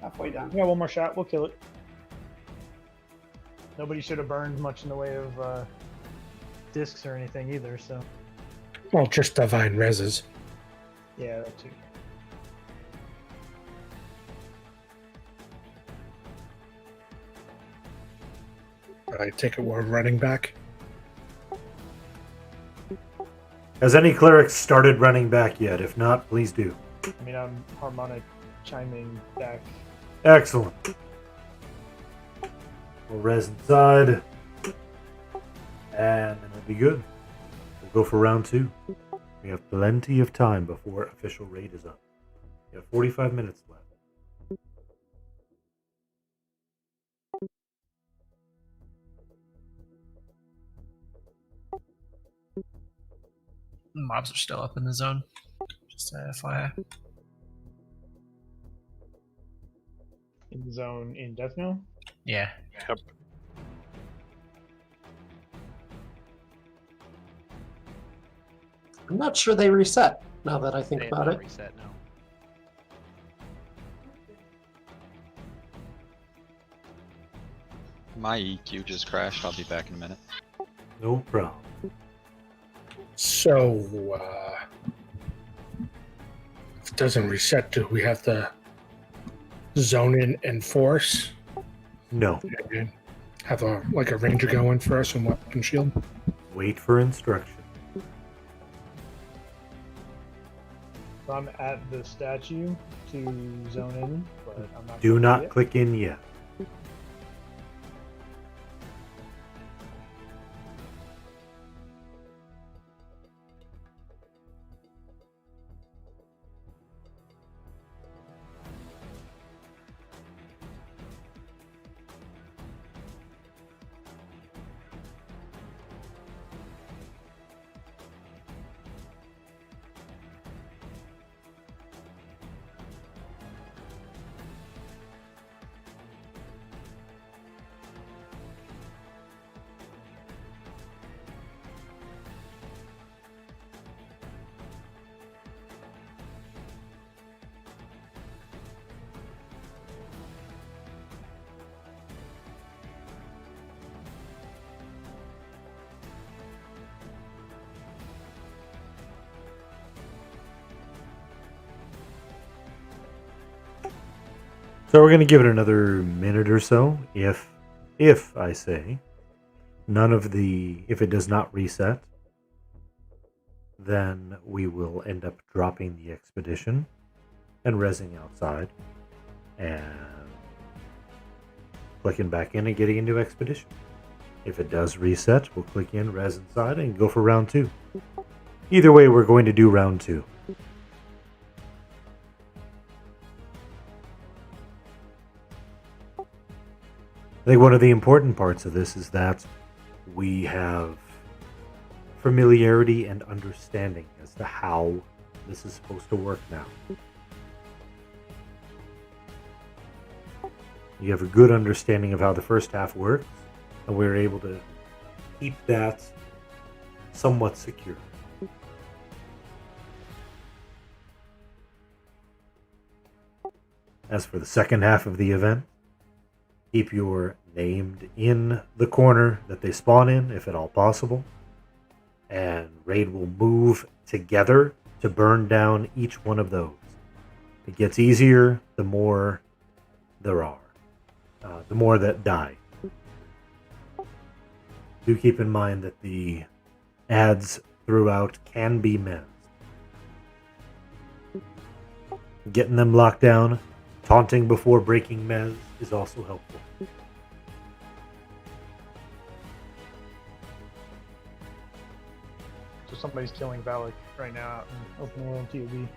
Halfway done.
Yeah, one more shot, we'll kill it. Nobody should have burned much in the way of discs or anything either, so
Well, just divine reses.
yeah, that too.
I take it we're running back.
Has any clerics started running back yet? If not, please do.
I mean, I'm harmonic chiming back.
Excellent. We'll res inside. And then it'll be good. We'll go for round 2. We have plenty of time before official raid is up. We have 45 minutes left.
Mobs are still up in the zone. Just FYI.
In the zone in Deathknell?
Yeah.
Yep.
I'm not sure they reset, now that I think
They
about
have
it.
not reset now.
My EQ just crashed. I'll be back in a minute.
No problem.
So, if it doesn't reset, do we have to zone in and force?
No.
And have a ranger go in for us and weapon shield?
Wait for instruction.
So I'm at the statue to zone in, but I'm not.
Do
clicking
not
yet.
click in yet. So we're going to give it another minute or so. If I say if it does not reset, then we will end up dropping the expedition and rezzing outside and clicking back in and getting a new expedition. If it does reset, we'll click in, res inside, and go for round 2. Either way, we're going to do round 2. I think one of the important parts of this is that we have familiarity and understanding as to how this is supposed to work now. You have a good understanding of how the first half works, and we're able to keep that somewhat secure. As for the second half of the event, keep your named in the corner that they spawn in, if at all possible, and Raid will move together to burn down each one of those. It gets easier the more there are, the more that die. Do keep in mind that the ads throughout can be mezzed. Getting them locked down, taunting before breaking mez is also helpful.
So somebody's killing Valak right now out in open world ToB.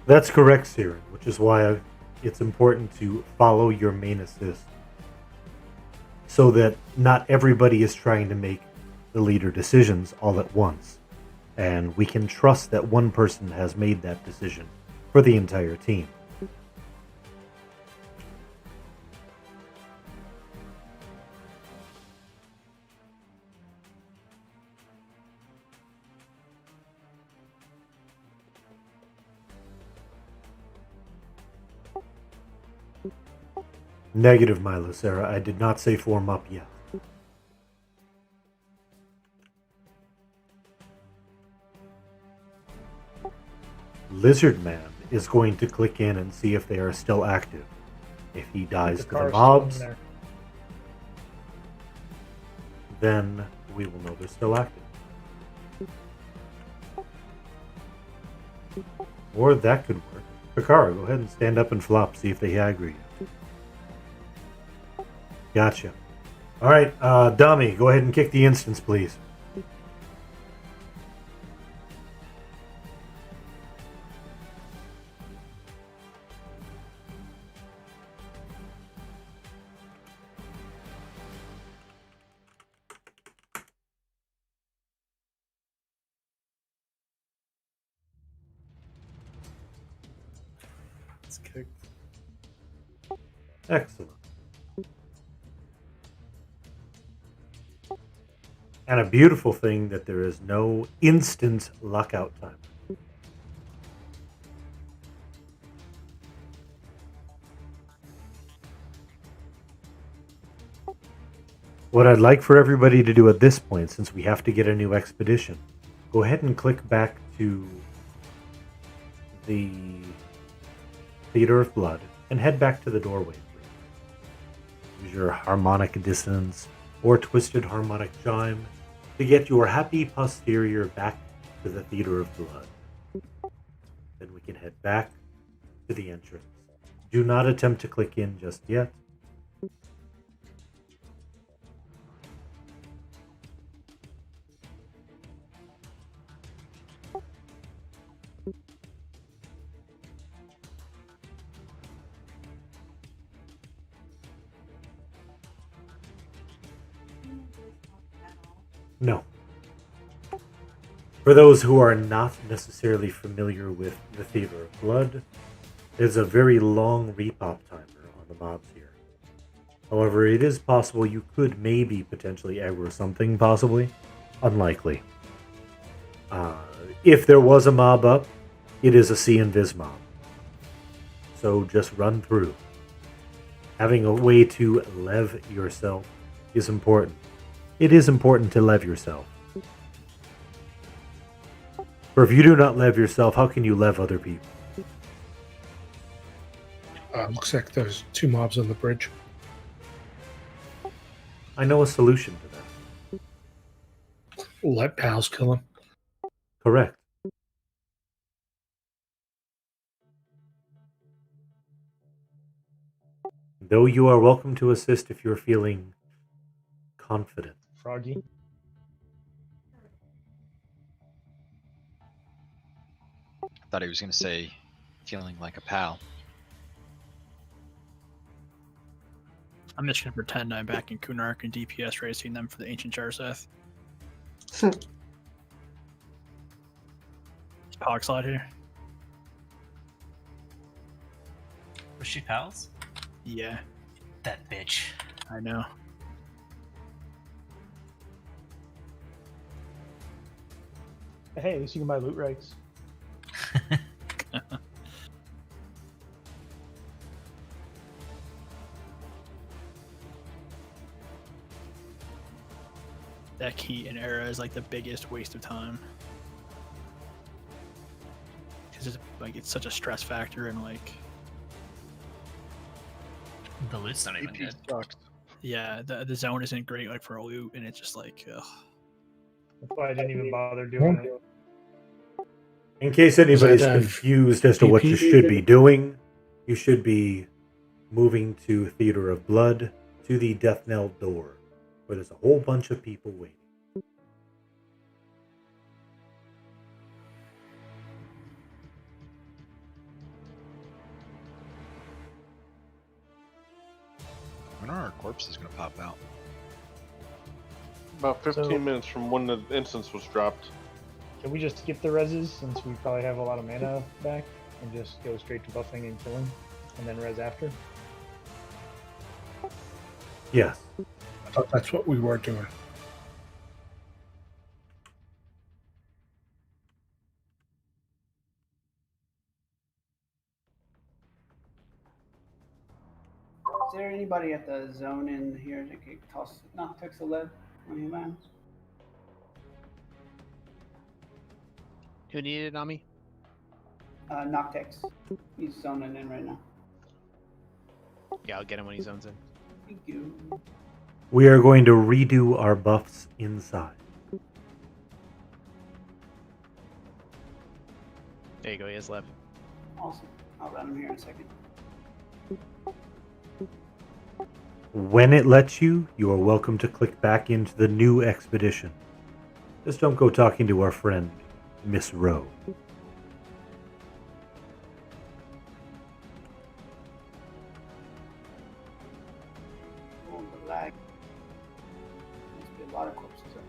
That's correct, Siren, which is why it's important to follow your main assist so that not everybody is trying to make the leader decisions all at once. And we can trust that one person has made that decision for the entire team. Negative, my Lucera. I did not say form up yet. Lizard Man is going to click in and see if they are still active. If he dies to the mobs, then we will know they're still active. Or that could work. Picard, go ahead and stand up and flop, see if they aggro you. Gotcha. Alright, Dummy, go ahead and kick the instance, please.
It's kicked.
Excellent. And a beautiful thing that there is no instant lockout time. What I'd like for everybody to do at this point, since we have to get a new expedition, go ahead and click back to the Theater of Blood and head back to the doorway. measure harmonic dissonance, or twisted harmonic chime to get your happy posterior back to the theater of blood. Then we can head back to the entrance. Do not attempt to click in just yet. No. For those who are not necessarily familiar with the Theater of Blood, there's a very long repop timer on the mobs here. However, it is possible you could maybe potentially aggro something, possibly. Unlikely. If there was a mob up, it is a C-Invis mob. So just run through. Having a way to lev yourself is important. It is important to lev yourself. For if you do not lev yourself, how can you lev other people?
Looks like there's 2 mobs on the bridge.
I know a solution to that.
Let pals kill him.
Correct. Though you are welcome to assist if you're feeling confident.
Froggy.
Thought he was going to say feeling like a pal.
I'm just going to pretend I'm back in Kunark and DPS racing them for the Ancient Jarzeth. Pog slide here.
Was she pals?
Yeah.
That bitch.
I know.
Hey, at least you can buy loot rights.
That key in era is like the biggest waste of time. Because it's like it's such a stress factor and like
The loot's not even good.
Sucks.
yeah, the zone isn't great like for a loot and it's just like ugh.
That's why I didn't even bother doing it.
In case anybody's
that,
confused as to what you
PP?
should be doing, you should be moving to Theater of Blood to the Deathknell door, where there's a whole bunch of people waiting.
When are our corpses going to pop out?
About 15
So-
minutes from when the instance was dropped.
Can we just skip the reses since we probably have a lot of mana back and just go straight to buffing and killing and then res after?
Yes.
I thought that's what we were doing.
Is there anybody at the zone in here that could toss Noctex a lead on your lands?
Who needed it on me?
Noctex. He's zoning in right now.
Yeah, I'll get him when he zones in.
Thank you.
We are going to redo our buffs inside.
There you go, he has left.
Awesome. I'll run him here in a second.
When it lets you, you are welcome to click back into the new expedition. Just don't go talking to our friend, Miss Rowe.
Oh, the lag. Must be a lot of corpses up.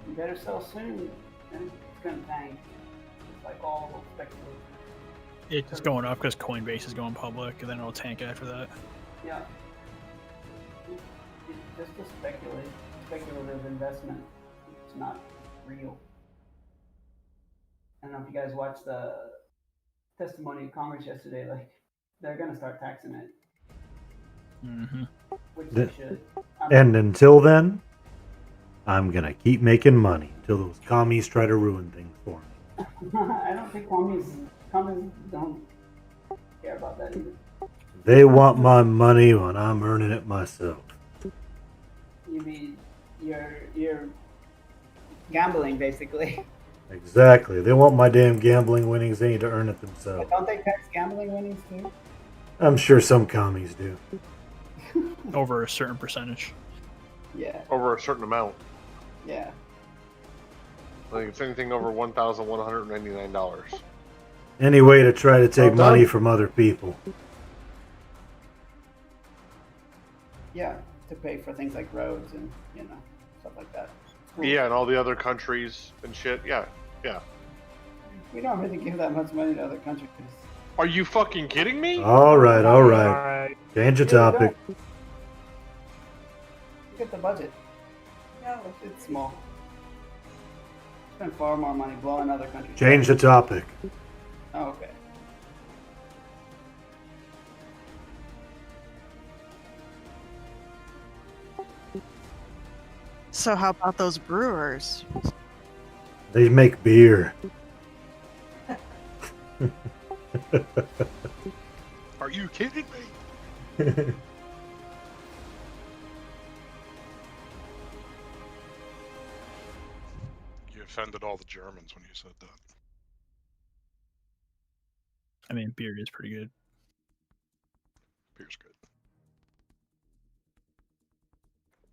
You better sell soon, and it's gonna tank. It's like all speculative.
It's just going up because Coinbase is going public and then it'll tank after that.
Yeah. just a speculative investment. It's not real. I don't know if you guys watched the testimony of Congress yesterday. Like, they're gonna start taxing it,
Mm-hmm.
which they should.
And until then, I'm gonna keep making money until those commies try to ruin things for me.
I don't think commies don't care about that either.
They want my money when I'm earning it myself.
You mean you're gambling basically?
Exactly. They want my damn gambling winnings. They need to earn it themselves.
But don't they tax gambling winnings too?
I'm sure some commies do.
Over a certain percentage.
Yeah.
Over a certain amount.
Yeah.
Like it's anything over $1,199.
Any way to try to take
Well done.
money from other people.
Yeah, to pay for things like roads and stuff like that.
Yeah, and all the other countries and shit. Yeah, yeah.
We don't really give that much money to other countries.
Are you fucking kidding me?
All right. Change the topic.
Look at the budget.
No.
It's small. Spend far more money blowing other countries.
Change the topic.
Oh, okay.
So how about those brewers?
They make beer.
Are you kidding me? You offended all the Germans when you said that.
I mean, beer is pretty good.
Beer's good.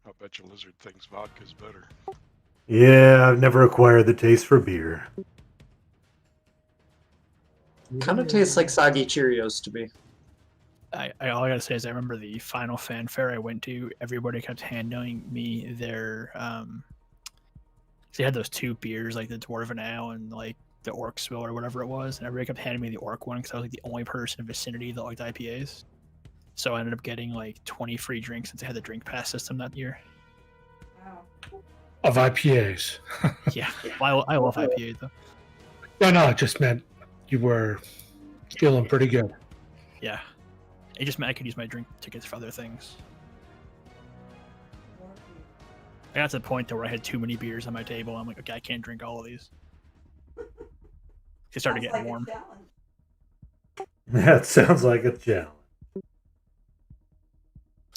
I bet you Lizard thinks vodka's better.
Yeah, I've never acquired the taste for beer.
Kind of tastes like soggy Cheerios to me.
All I gotta say is I remember the final fanfare I went to. Everybody kept handing me their they had those two beers, like the Dwarven Ale and like the Orc Swill or whatever it was, and everybody kept handing me the Orc one because I was like the only person in the vicinity that liked IPAs. So I ended up getting like 20 free drinks since I had the drink pass system that year.
Of IPAs.
Yeah, well, I love IPAs though.
No, it just meant you were feeling pretty good.
Yeah, it just meant I could use my drink tickets for other things. I got to the point where I had too many beers on my table. I'm like, okay, I can't drink all of these. It started getting warm.
That sounds like a challenge.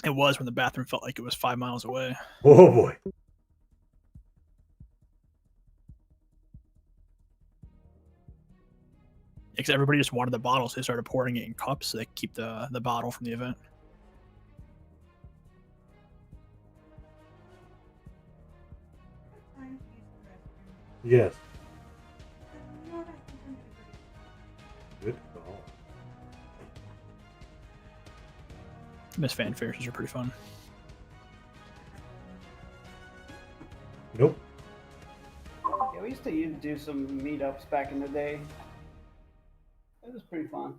It was when the bathroom felt like it was 5 miles away.
Oh boy.
Because everybody just wanted the bottle, so they started pouring it in cups so they could keep the bottle from the event.
Yes. Good call.
Miss fanfares are pretty fun.
Nope.
Yeah, we used to do some meetups back in the day. It was pretty fun.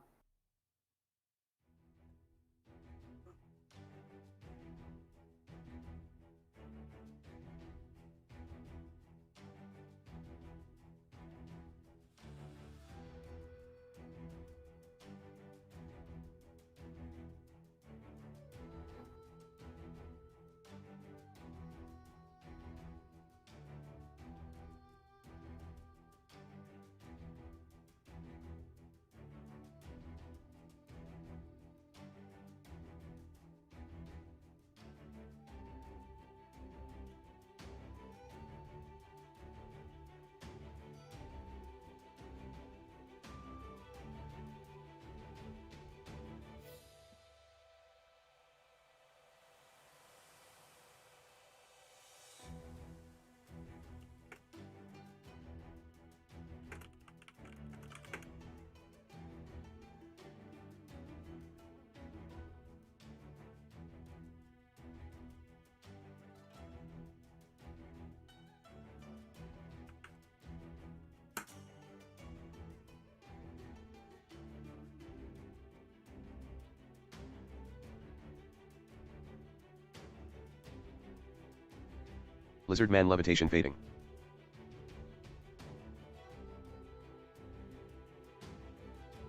Lizard man levitation fading.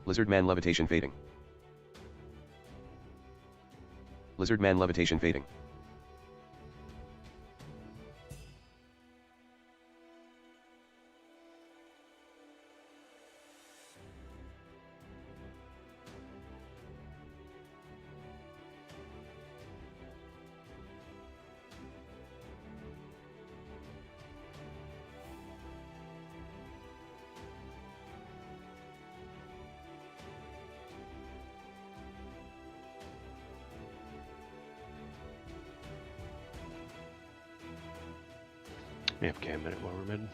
Lizard man levitation fading. Lizard man levitation fading.
AFK a minute while we're mid.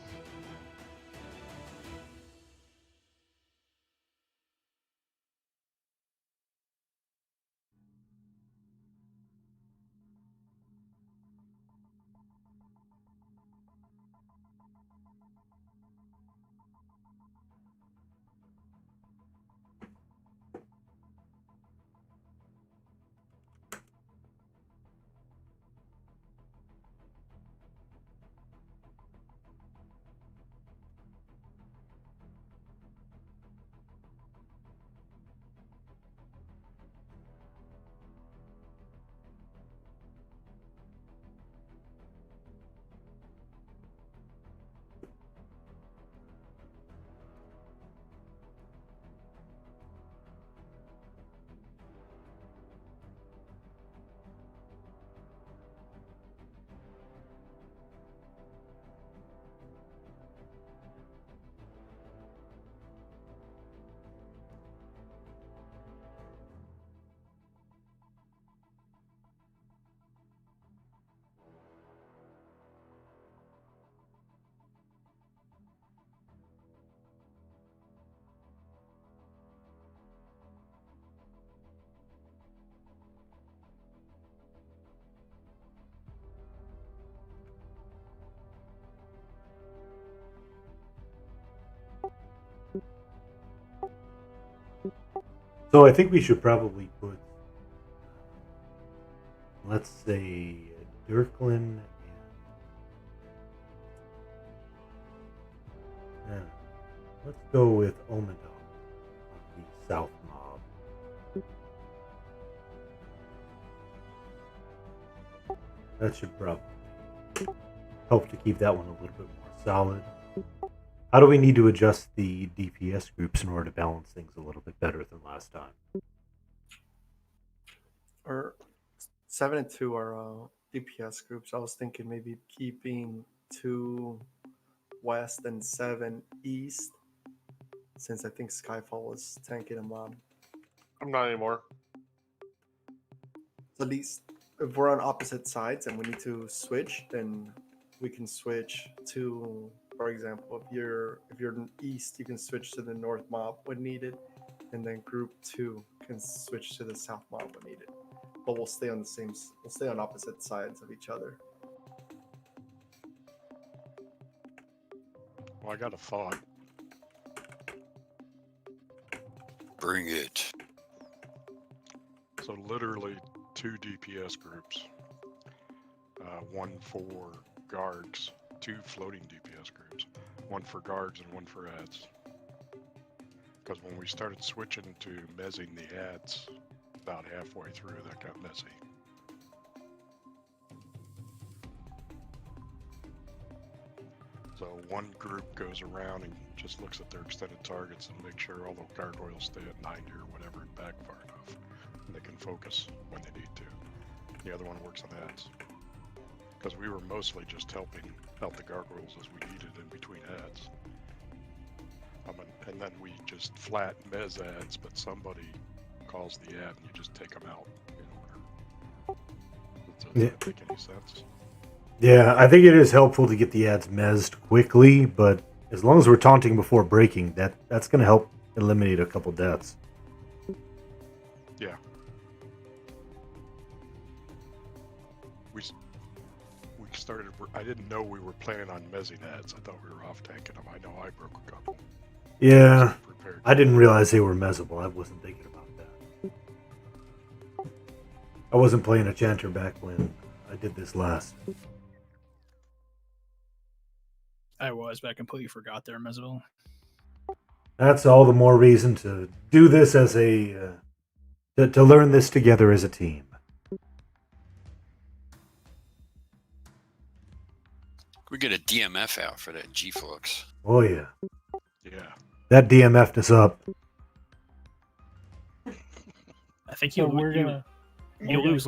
So I think we should probably put, let's say, Dirklin and let's go with Omadon on the South Mob. That should probably help to keep that one a little bit more solid. How do we need to adjust the DPS groups in order to balance things a little bit better than last time?
Or 7 and 2 are DPS groups. I was thinking maybe keeping 2 west and 7 east, since I think Skyfall was tanking a mob.
I'm not anymore.
So at least if we're on opposite sides and we need to switch, then we can switch to, for example, if you're east, you can switch to the north mob when needed, and then group 2 can switch to the south mob when needed. But we'll stay on opposite sides of each other.
Well, I got a thought.
Bring it.
So literally 2 DPS groups. One for guards, 2 floating DPS groups. One for guards and one for ads. Because when we started switching to mezzing the ads, about halfway through, that got messy. So one group goes around and just looks at their extended targets and makes sure all the gargoyles stay at 90 or whatever and back far enough. And they can focus when they need to. The other one works on ads. Because we were mostly just helping out the gargoyles as we needed in between ads. And then we just flat mez ads, but somebody calls the ad and you just take them out. Does that make any sense?
Yeah, I think it is helpful to get the ads mezzed quickly, but as long as we're taunting before breaking, that's going to help eliminate a couple deaths.
Yeah. We started. I didn't know we were planning on mezzing ads. I thought we were off tanking them. I know I broke a couple.
Yeah, I didn't realize they were mezzable. I wasn't thinking about that. I wasn't playing a chanter back when I did this last.
I was, but I completely forgot there as well.
That's all the more reason to do this as a to learn this together as a team.
We get a DMF out for that G-Flux.
Oh yeah,
Yeah.
that DMF'd us up.
I think
So we're gonna.
you lose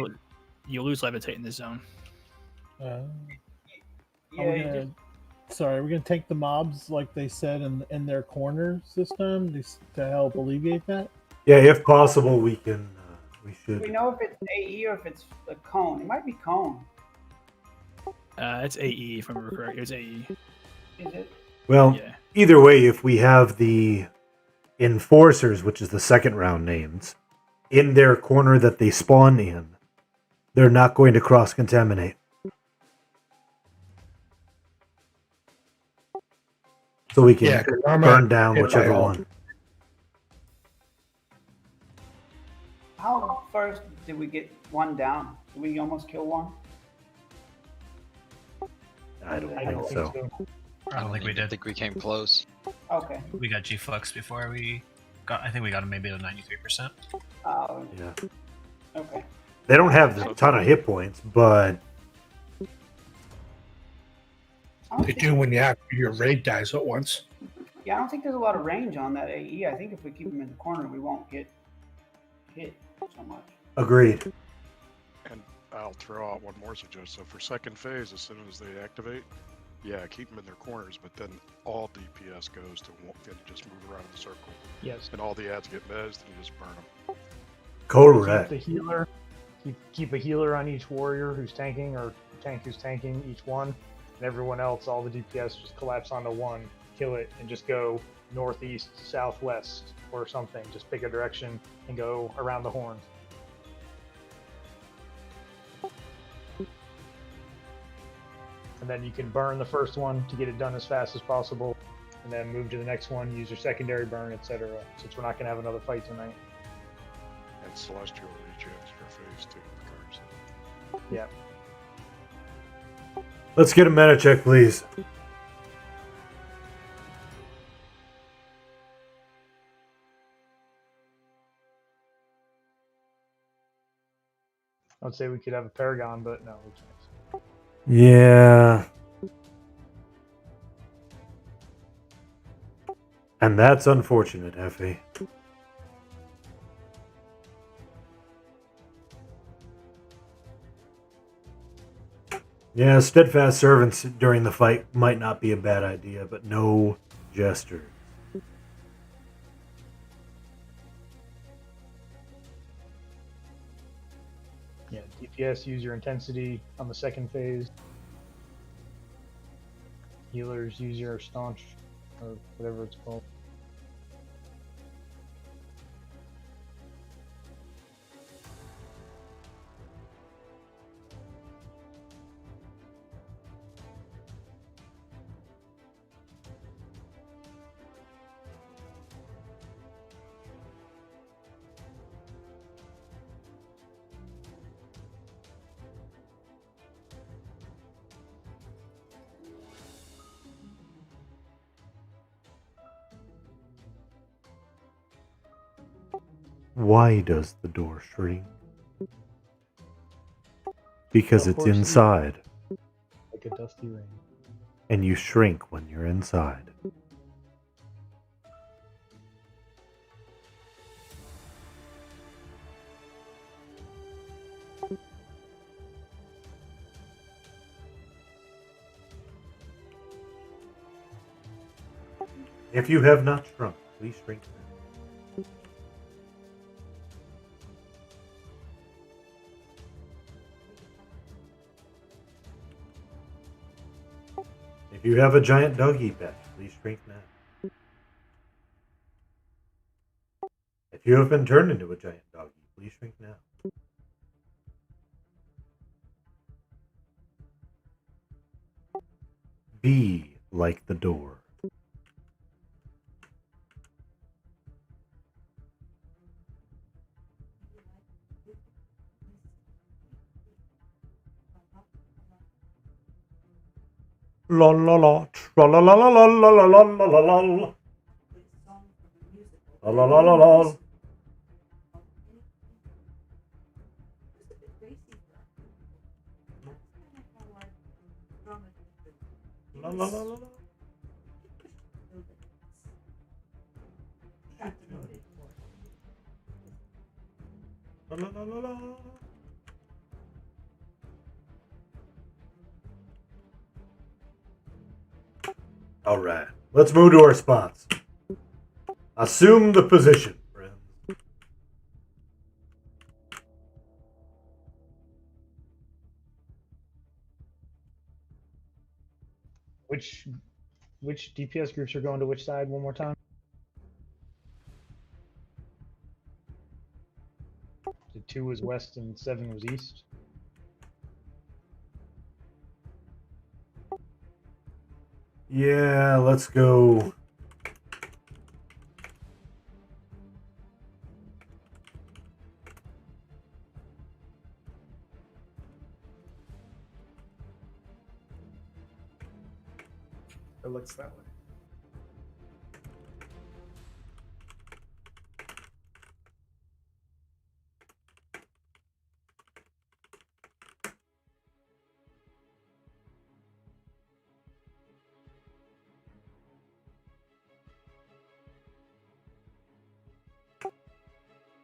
levitate in this zone.
Are
Yeah,
we
you
gonna?
just-
Sorry, we're gonna take the mobs like they said in their corners this time to help alleviate that.
Yeah, if possible, we can. We
Do
should.
we know if it's AE or if it's a cone? It might be cone.
It's AE if I remember correct. It's AE.
Is it?
Well,
Yeah.
either way, if we have the enforcers, which is the second round names, in their corner that they spawn in, they're not going to cross contaminate. So we can
Yeah, 'cause I'm
burn
at
down
hit
whichever
by all.
one.
How first did we get one down? Did we almost kill one?
I don't
I
think
don't
so.
think so.
I don't think we
I
did.
think we came close.
Okay.
We got G Flux before we got. I think we got him maybe at 93%.
Oh,
Yeah.
okay.
They don't have a ton of hit points, but
They do when your raid dies at once.
Yeah, I don't think there's a lot of range on that AE. I think if we keep him in the corner, we won't get hit so much.
agreed.
And I'll throw out one more suggestion. So for second phase, as soon as they activate, yeah, keep them in their corners, but then all DPS goes to one, and you just move around in the circle.
Yes.
And all the ads get mezzed, and you just burn them.
Correct.
Keep the healer. Keep a healer on each warrior who's tanking, or tank who's tanking each one, and everyone else, all the DPS, just collapse onto one, kill it, and just go northeast, southwest, or something. Just pick a direction and go around the horns. And then you can burn the first one to get it done as fast as possible, and then move to the next one, use your secondary burn, etc. Since we're not going to have another fight tonight.
And Celestial rejects for phase 2 cards.
Yeah.
Let's get a meta check, please.
I would say we could have a Paragon, but no, we can't.
Yeah. And that's unfortunate, Effie. Yeah, steadfast servants during the fight might not be a bad idea, but no jesters.
Yeah, DPS, use your intensity on the second phase. Healers, use your staunch, or whatever it's called.
Why does the door shrink? Because
Of
it's
course,
inside,
like a dusty rain.
and you shrink when you're inside. If you have not shrunk, please shrink now. If you have a giant doggy pet, please shrink now. If you have been turned into a giant doggy, please shrink now. Be like the door. La la la. La la la la la la la la la la la. La la la la la. La la la la. La la la la la. All right, let's move to our spots. Assume the position, friends.
Which DPS groups are going to which side one more time? The 2 was west and 7 was east.
Yeah, let's go.
It looks that way.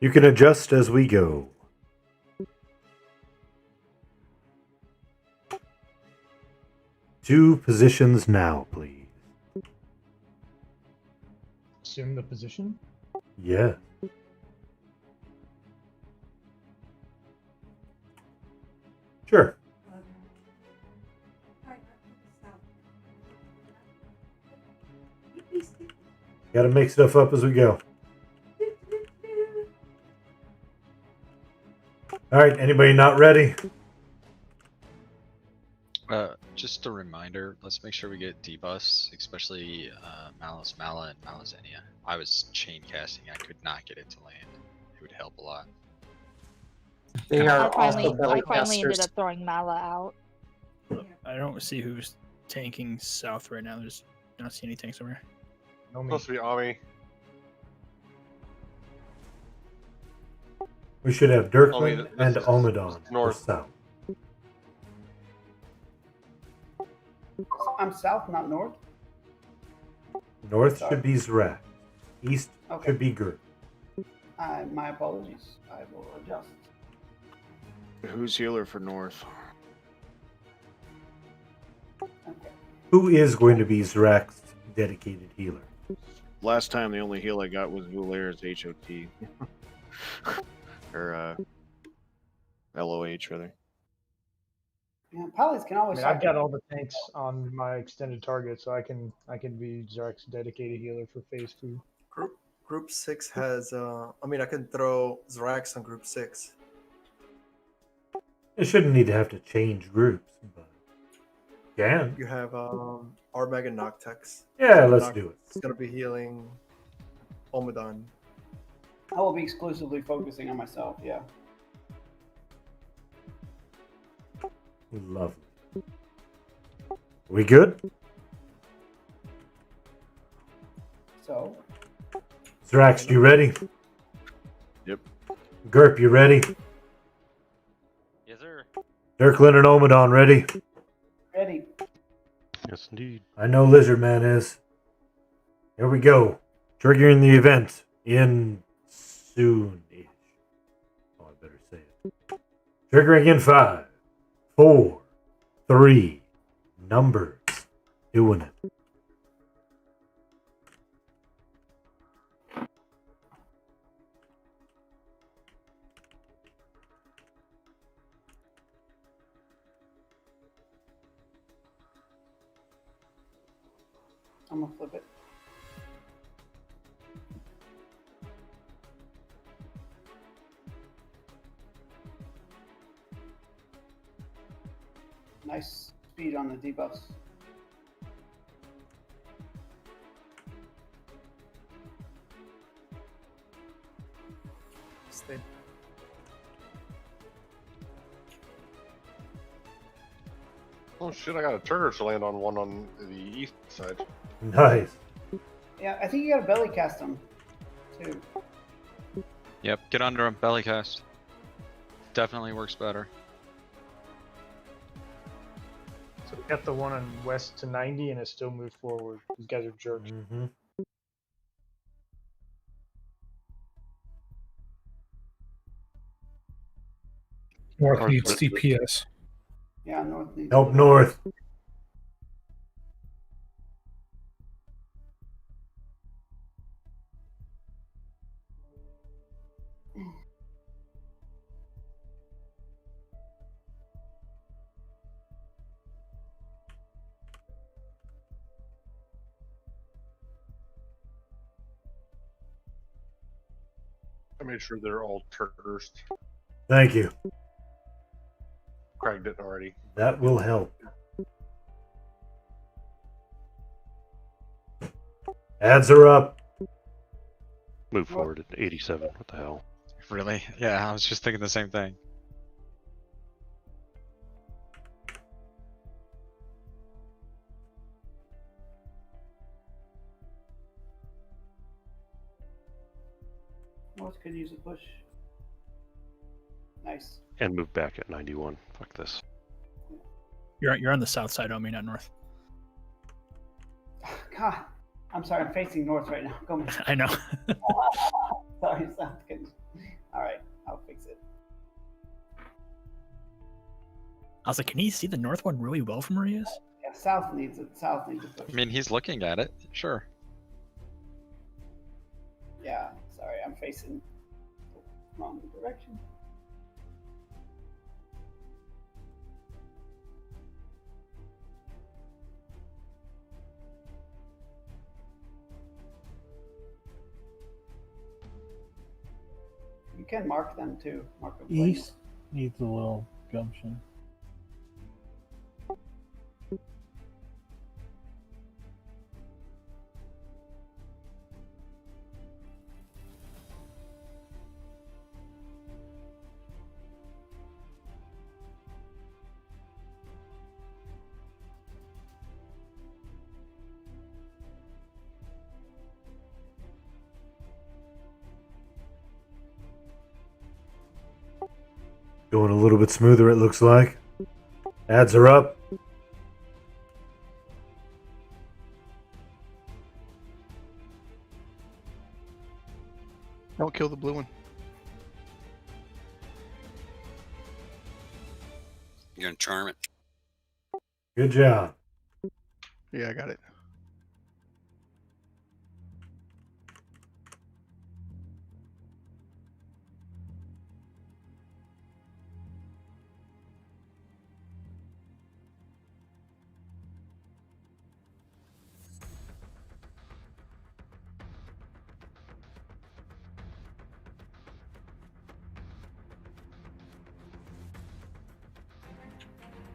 You can adjust as we go. Two positions now, please.
Assume the position.
Yeah. Sure. Gotta make stuff up as we go. Alright, anybody not ready?
Just a reminder, let's make sure we get debuffs, especially Malus Mala and Malazenia. I was chain casting, I could not get it to land. It would help a lot.
They are
I
also belly
finally ended
casters.
up throwing Mala out.
I don't see who's tanking south right now. There's I don't see any tanks over here.
No me.
Supposed to be Ami.
We should have Deathknell and Omadon
north.
south.
I'm south, not north.
North should be Zrak. East should be Gert.
My apologies. I will adjust.
Who's healer for North?
Who is going to be Zrak's dedicated healer?
Last time the only heal I got was Vulair's HOT. Or LOH rather.
Yeah, Pallies can
I
always.
mean, I've got all the tanks on my extended target, so I can be Zarek's dedicated healer for phase 2.
Group 6 has. I mean, I can throw Zrax on Group 6.
It shouldn't need to have to change groups, but can.
You have Armag and Noctex.
Yeah, let's do it.
It's gonna be healing Omadon.
I will be exclusively focusing on myself. Yeah.
Lovely. We good?
So.
Zrax, you ready?
Yep.
Gerp, you ready?
Yes, sir.
Dirklin and Omadon, ready?
Ready.
Yes, indeed.
I know Lizard Man is. Here we go. Triggering the event in soon-ish. Oh, I better say it. Triggering in 5, 4, 3, numbers. Doing it.
I'm gonna flip it. Nice speed on the debuffs.
Stay.
Oh shit! I got a turret to land on one on the east side.
Nice.
Yeah, I think you got to belly cast them too.
Yep, get under him, belly cast. Definitely works better.
So we got the one on west to 90 and it still moved forward. These guys are jerks.
Mm-hmm.
North
North
needs
with-
DPS.
Yeah, north needs.
Help north.
I made sure they're all turters.
Thank you.
Craig didn't already.
That will help. Ads are up.
Move forward at 87. What the hell?
Really? Yeah, I was just thinking the same thing.
North could use a push. Nice.
And move back at 91. Fuck this.
You're on the south side, Omi, not north.
God, I'm sorry. I'm facing north right now. Go man.
I know.
Sorry, sounds good. All right, I'll fix it.
I was like, can he see the north one really well from where he is?
Yeah, south needs it. South needs a push.
I mean, he's looking at it. Sure.
Yeah, sorry, I'm facing the wrong direction. You can mark them too. Mark them.
East needs a little gumption.
Going a little bit smoother, it looks like. Ads are up.
Don't kill the blue one.
You're gonna charm it.
Good job.
Yeah, I got it.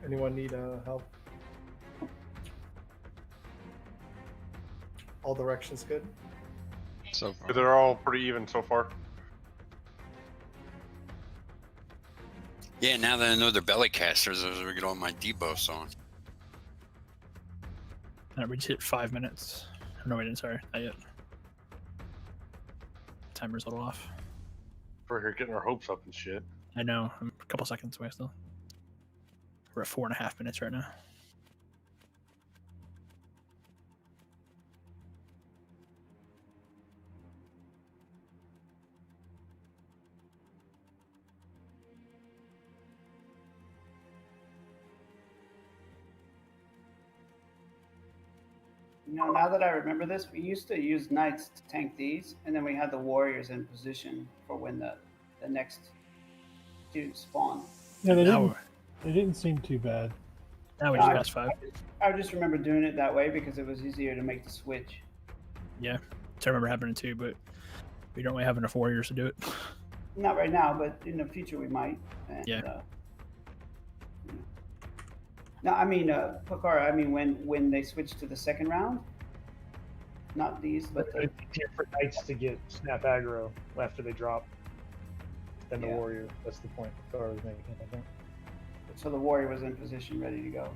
Anyone need help? All directions good?
So far.
They're all pretty even so far.
Yeah, now that I know they're belly casters, as we get all my debuffs on.
We just hit 5 minutes. No, we didn't. Sorry, not yet. Timer's a little off.
We're here getting our hopes up and shit.
I know. I'm a couple seconds away still. We're at 4.5 minutes right now.
You know, now that I remember this, we used to use knights to tank these, and then we had the warriors in position for when the next dude spawned.
Yeah, they didn't seem too bad.
Now we just passed 5.
I just remember doing it that way because it was easier to make the switch.
Yeah, I remember happening too, but we don't really have enough warriors to do it.
Not right now, but in the future we might. And,
Yeah.
No, I mean, Pakara, I mean, when they switch to the second round, not these, but the,
It's easier for knights to get snap aggro after they drop than the
Yeah.
warrior. That's the point Pakara was making, I think.
so the warrior was in position, ready to go.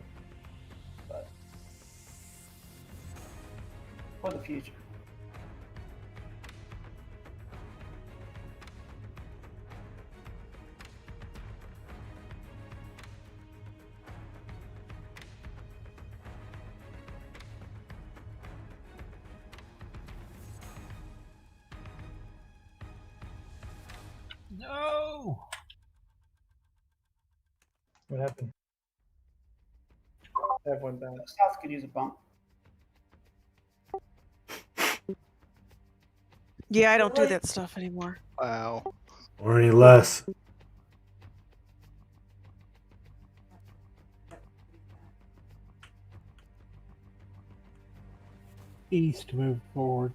For the future.
No.
What happened?
Everyone down.
South could use a bump.
Yeah, I don't do that stuff anymore.
Wow.
Or any less.
East move forward.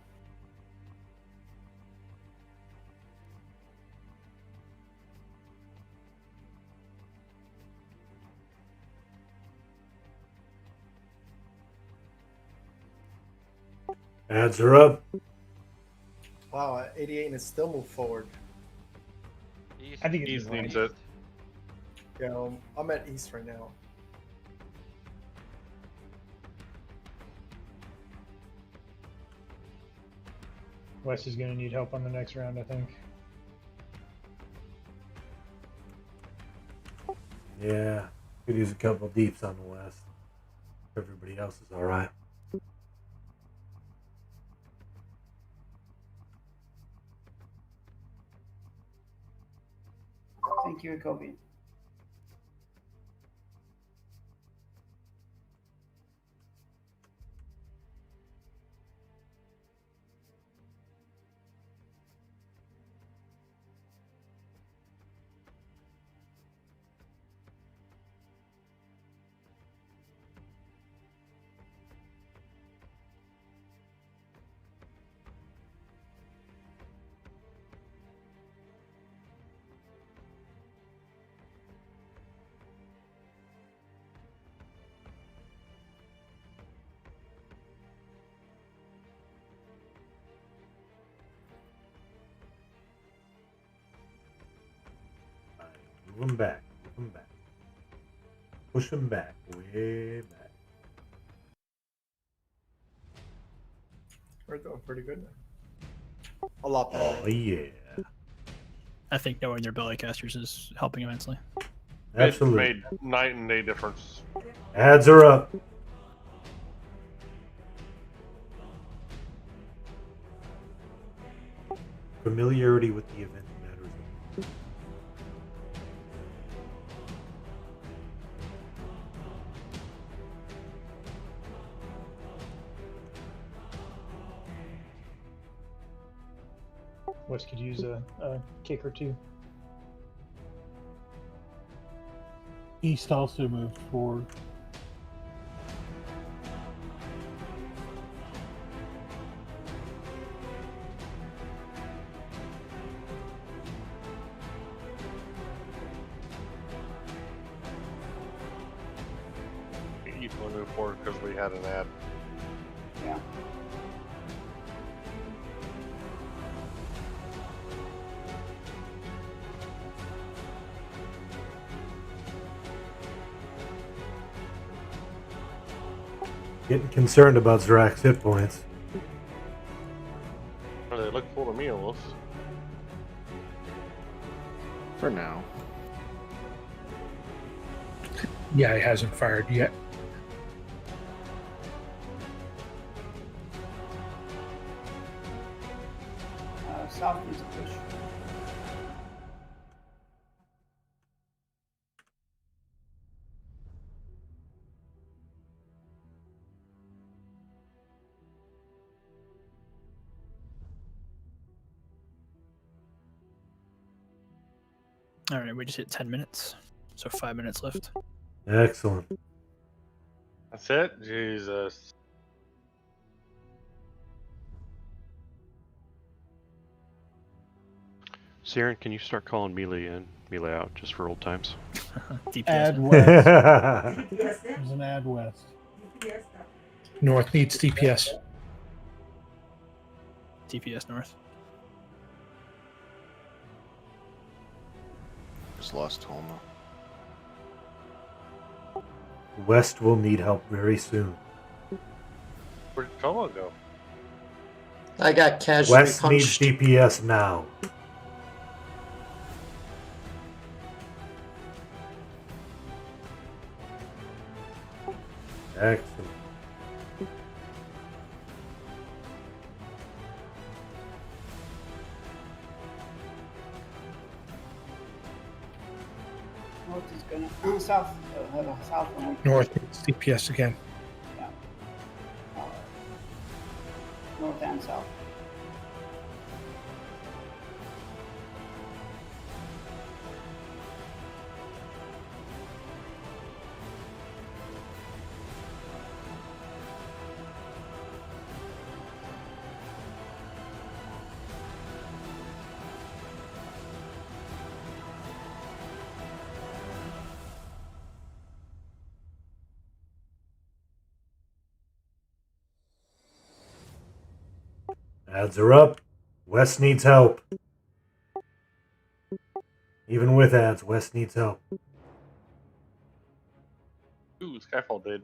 Ads are up.
Wow, at 88 and it still moved forward.
I think it's
East
right.
needs it.
Yeah, I'm at East right now.
West is going to need help on the next round, I think.
Yeah. Could use a couple deeps on the west. Everybody else is alright.
Thank you, Kobe.
Move them back. Move them back. Push them back. Way back.
We're doing pretty good now. A lot better.
Oh, yeah.
I think knowing their bellycasters is helping immensely.
Absolutely.
It made night and day difference.
Ads are up. Familiarity with the event matters.
West could use a kick or two.
East also moved forward.
East will move forward because we had an ad.
Yeah.
Getting concerned about Zrak's hit points.
They look full to me almost.
For now.
Yeah, he hasn't fired yet.
South needs a push.
All right, we just hit 10 minutes, so 5 minutes left.
Excellent.
That's it? Jesus.
Siren, can you start calling melee in, melee out, just for old times?
Add west. There's an add west.
North needs DPS.
DPS north.
Just lost Homa.
West will need help very soon.
Where'd Toma go?
I got casually
West needs
punched.
DPS now. Excellent.
North is gonna south. South one.
North needs DPS again.
Yeah. North and south.
Ads are up. West needs help. Even with ads, West needs help.
Ooh, Skyfall did.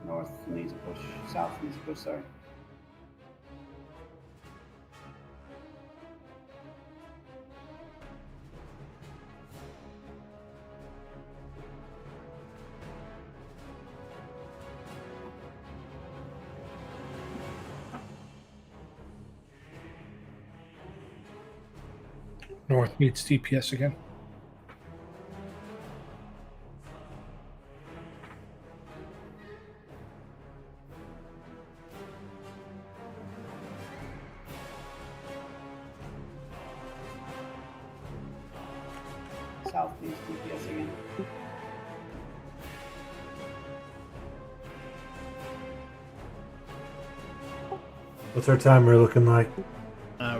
North needs to push. South needs to push. Sorry.
North needs DPS again.
South needs DPS again.
What's our timer looking like?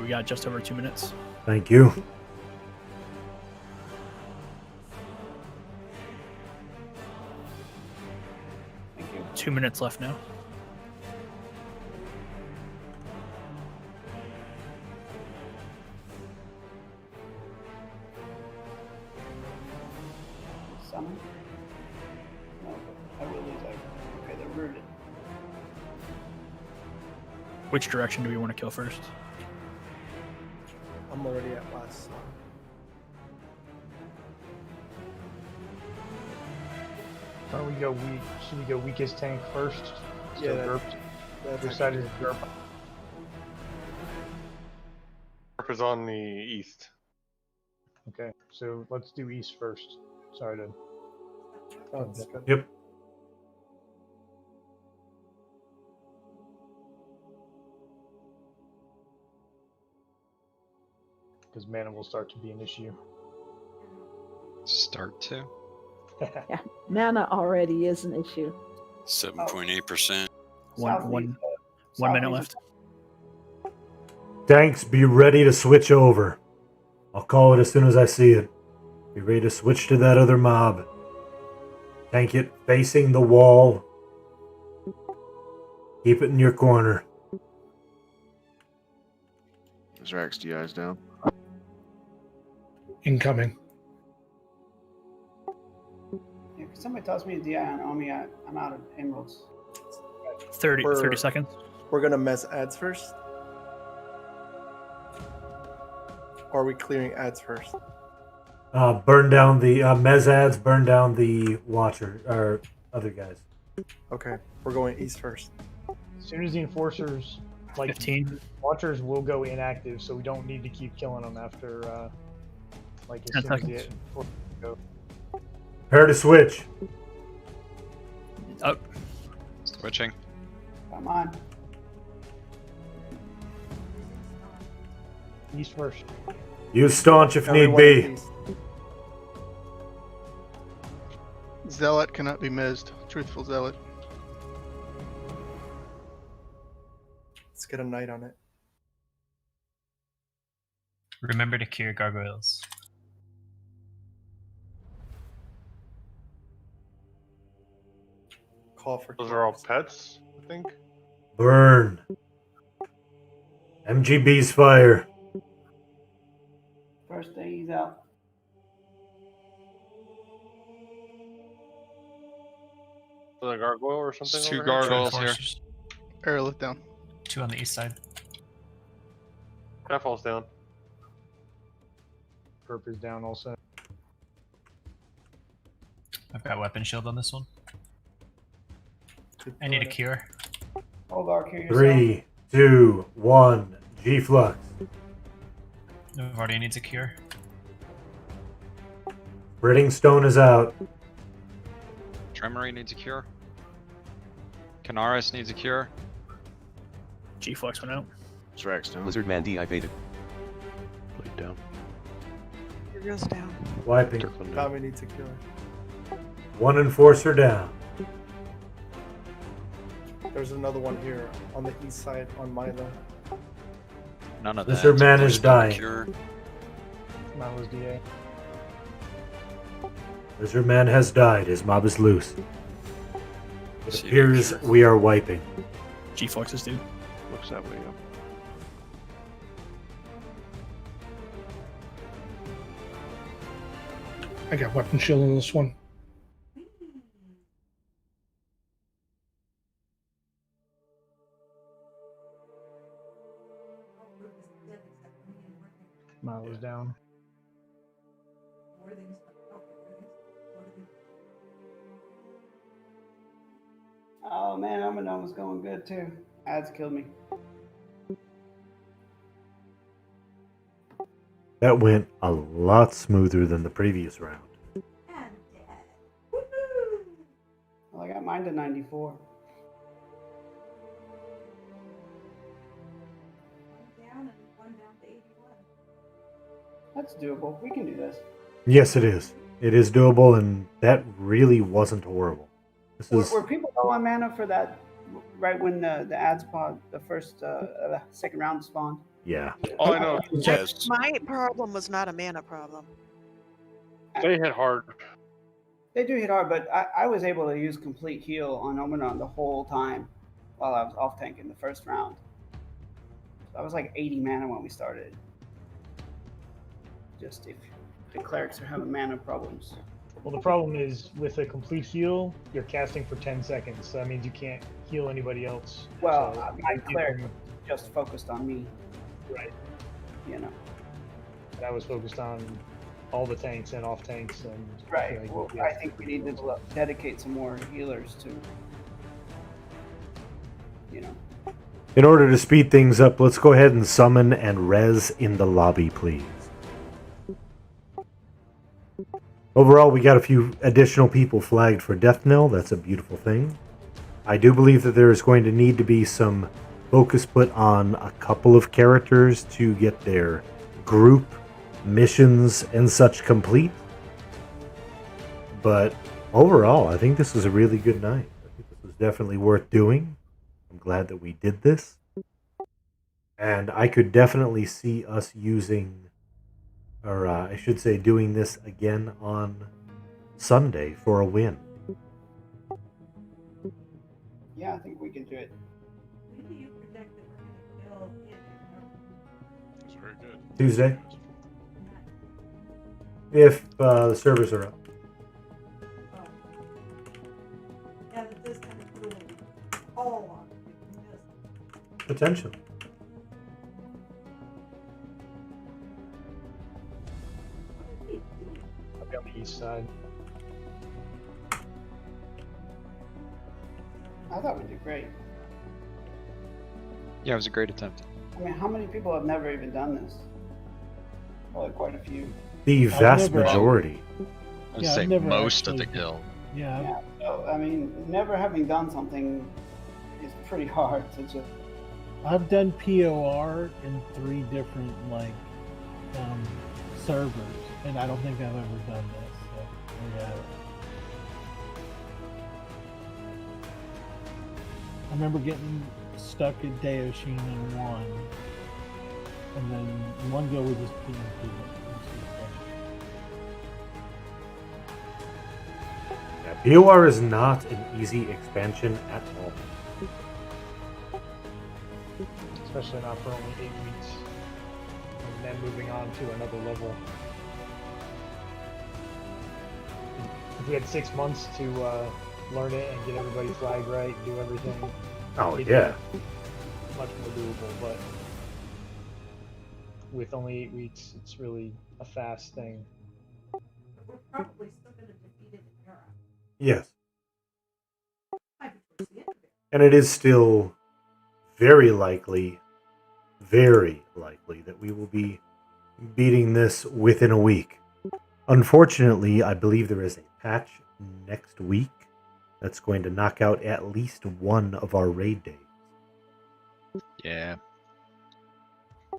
We got just over 2 minutes.
Thank you.
Thank you.
2 minutes left now.
Summon. No, but I will lose. Okay, they're rooted.
Which direction do we want to kill first?
I'm already at last.
Why don't we go weak? Should we go weakest tank first? So
Yeah,
Derp.
that's
Which side is
actually-
Derp?
Derp is on the east.
Okay, so let's do east first. Sorry to.
Oh, that's good.
Yep.
Because mana will start to be an issue.
Start to?
Yeah, mana already is an issue.
7.8%.
One
South
minute
needs-
left.
Tanks, be ready to switch over. I'll call it as soon as I see it. Be ready to switch to that other mob. Tank it facing the wall. Keep it in your corner.
Is Rax DI's down?
Incoming.
Yeah, if somebody tells me DI on Omi, I'm out of emeralds.
30 seconds.
We're gonna mess ads first. Or are we clearing ads first?
Burn down the Mez ads, burn down the Watcher, or other guys.
Okay, we're going east first.
As soon as the enforcers, like
15.
Watchers, will go inactive, so we don't need to keep killing them after, like as
10
soon as
seconds.
the enforcers go.
Prepare to switch.
Up.
Switching.
Come on.
East first.
Use staunch if need
Everyone
be.
east.
Zealot cannot be missed. Truthful Zealot.
Let's get a knight on it.
Remember to cure gargoyles.
Call for
Those are all pets, I think.
Burn. MGB's fire.
Try First day he's out.
The gargoyle or something?
There's two
over here?
gargoyles here.
Enforcers.
Arrow, look down.
2 on the east side.
That falls down.
Perp is down also.
I've got weapon shield on this one. I need a cure.
Hold our cure yourself.
3, 2, 1. G-Flux.
Novardia needs a cure.
Spreading Stone is out.
Tremory needs a cure. Canaris needs a cure.
G-Flex went out.
Strax down.
Lizard Man DI faded.
Blade down.
Here goes down.
Wiping.
Tommy needs a killer.
1 Enforcer down.
There's another one here on the east side on my left.
None of that.
Lizard Man is dying.
Milo's DA.
Lizard Man has died. His mob is loose. It appears we are wiping.
G-Flex is due.
Looks that way, yeah.
I got weapon shield on this one.
Milo's down.
Oh man, Armadon was going good too. Ads killed me.
That went a lot smoother than the previous round.
Well, I got mine to 94. That's doable. We can do this.
Yes, it is. It is doable, and that really wasn't horrible. This is
Were people low on mana for that right when the ads pod, the second round spawned?
yeah.
All I know
Yes. My problem was not a mana problem.
they hit hard.
They do hit hard, but I was able to use complete heal on Omenon the whole time while I was off tanking the first round. So I was like 80 mana when we started. Just if the clerics are having mana problems.
Well, the problem is with a complete heal, you're casting for 10 seconds. So that means you can't heal anybody else.
Well,
So
my cleric just focused on me.
Right.
You know.
And I was focused on all the tanks and off tanks and
Right.
like,
Well,
yeah.
I think we need to dedicate some more healers to, you know.
In order to speed things up, let's go ahead and summon and res in the lobby, please. Overall, we got a few additional people flagged for Deathknell. That's a beautiful thing. I do believe that there is going to need to be some focus put on a couple of characters to get their group missions and such complete. But overall, I think this was a really good night. I think this was definitely worth doing. I'm glad that we did this. And I could definitely see us using, or I should say doing this again on Sunday for a win.
Yeah, I think we can do it.
It's very good.
Tuesday? If the servers are up.
Yeah, but this kind of cool. All on
Potentially.
I'll be on the east side.
I thought we did great.
Yeah, it was a great attempt.
I mean, how many people have never even done this? Probably quite a few.
The vast majority.
I'd
Yeah,
say
I've never
most of the
actually-
guild.
Yeah,
Yeah. So I mean, never having done something is pretty hard to just.
I've done POR in 3 different servers, and I don't think I've ever done this. So, yeah. I remember getting stuck at Daoshin in 1, and then in 1 go we just PvP'd it.
POR is not an easy expansion at all.
Especially not for only 8 weeks. And then moving on to another level. If we had 6 months to learn it and get everybody's flag right, do everything.
Oh,
it'd
yeah.
be much more doable, but with only 8 weeks, it's really a fast thing.
We're probably still going to defeat it in Europe.
Yes.
Maybe towards the end of it.
And it is still very likely that we will be beating this within a week. Unfortunately, I believe there is a patch next week that's going to knock out at least one of our raid days.
Yeah.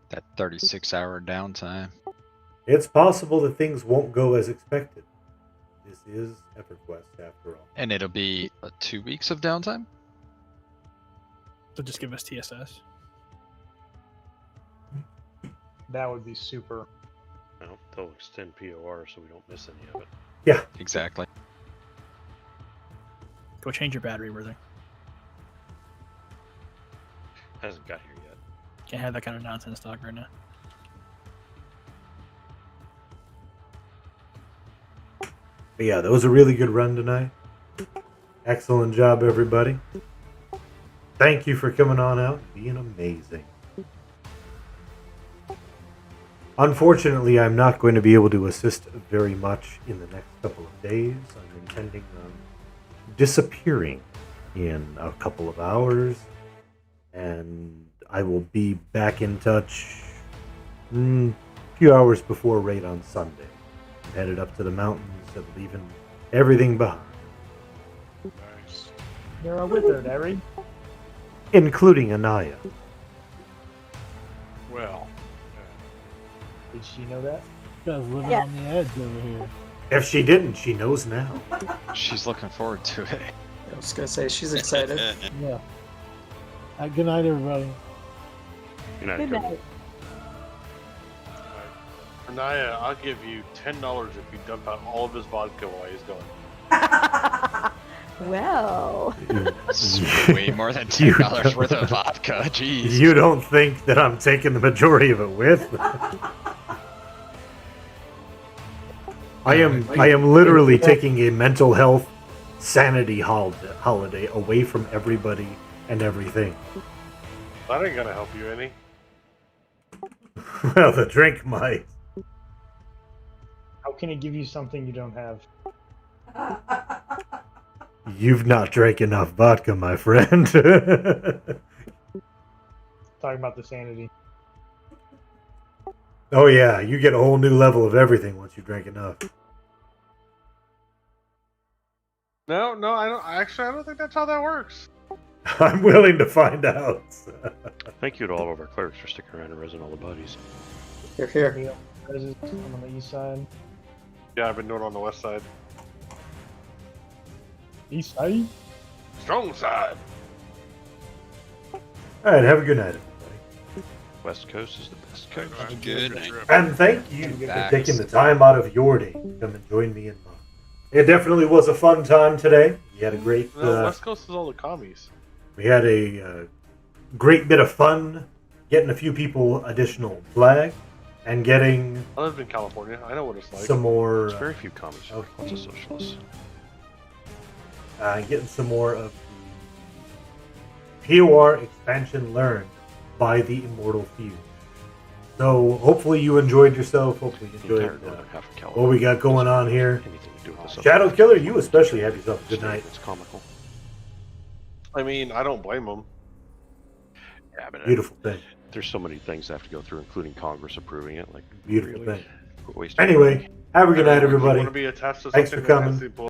That 36-hour downtime.
It's possible that things won't go as expected. This is Everquest, after all.
And it'll be 2 weeks of downtime?
So just give us TSS.
That would be super.
Well, they'll extend POR so we don't miss any of it.
Yeah.
Exactly.
Go change your battery, Worthing.
Hasn't got here yet.
Can't have that kind of nonsense stock right now.
But yeah, that was a really good run tonight. Excellent job, everybody. Thank you for coming on out and being amazing. Unfortunately, I'm not going to be able to assist very much in the next couple of days. I'm intending on disappearing in a couple of hours, and I will be back in touch a few hours before raid on Sunday. I'm headed up to the mountains and leaving everything behind.
Nice.
You're a wizard, Harry.
Including Anaya.
Well,
Did she know that?
You guys living
Yeah.
on the edge over here.
If she didn't, she knows now.
She's looking forward to it.
I was gonna say she's excited.
Yeah. Good night, everybody.
Good night,
Good
Cody.
night.
Anaya, I'll give you $10 if you dump out all of his vodka while he's going.
Well.
It's way more than $10 worth of vodka. Jeez.
You don't think that I'm taking the majority of it with? I am literally taking a mental health sanity holiday away from everybody and everything.
That ain't gonna help you any.
Well, the drink might.
How can it give you something you don't have?
You've not drank enough vodka, my friend.
Talking about the sanity.
Oh yeah, you get a whole new level of everything once you drink enough.
No, I don't. Actually, I don't think that's how that works.
I'm willing to find out.
Thank you to all of our clerics for sticking around and resing all the bodies.
Here.
I'm on the east side.
Yeah, I've been doing it on the west side.
East side?
Strong side.
Alright, have a good night, everybody.
West Coast is the best coast.
Have a
good night.
And thank you for
Facts.
taking the time out of your day to come and join me in mine. It definitely was a fun time today. We had a great
No, West Coast is all the commies.
we had a great bit of fun getting a few people additional flag and getting
I lived in California. I know what it's like.
some more
There's very few commies. Lots of socialists.
getting some more of the POR expansion learned by the Immortal Few. So hopefully you enjoyed yourself. Hopefully you
The
enjoyed
entire northern half of
what we
California.
got going on here.
Anything to do with the
Shadow Killer, you especially have yourself a good night.
It's comical.
I mean, I don't blame them.
Yeah, but
Beautiful thing.
there's so many things I have to go through, including Congress approving it. Like
Beautiful
really?
thing.
Quit wasting
Anyway, have a good night,
If you
everybody.
want to be attached to
Thanks for
something that
coming.
has the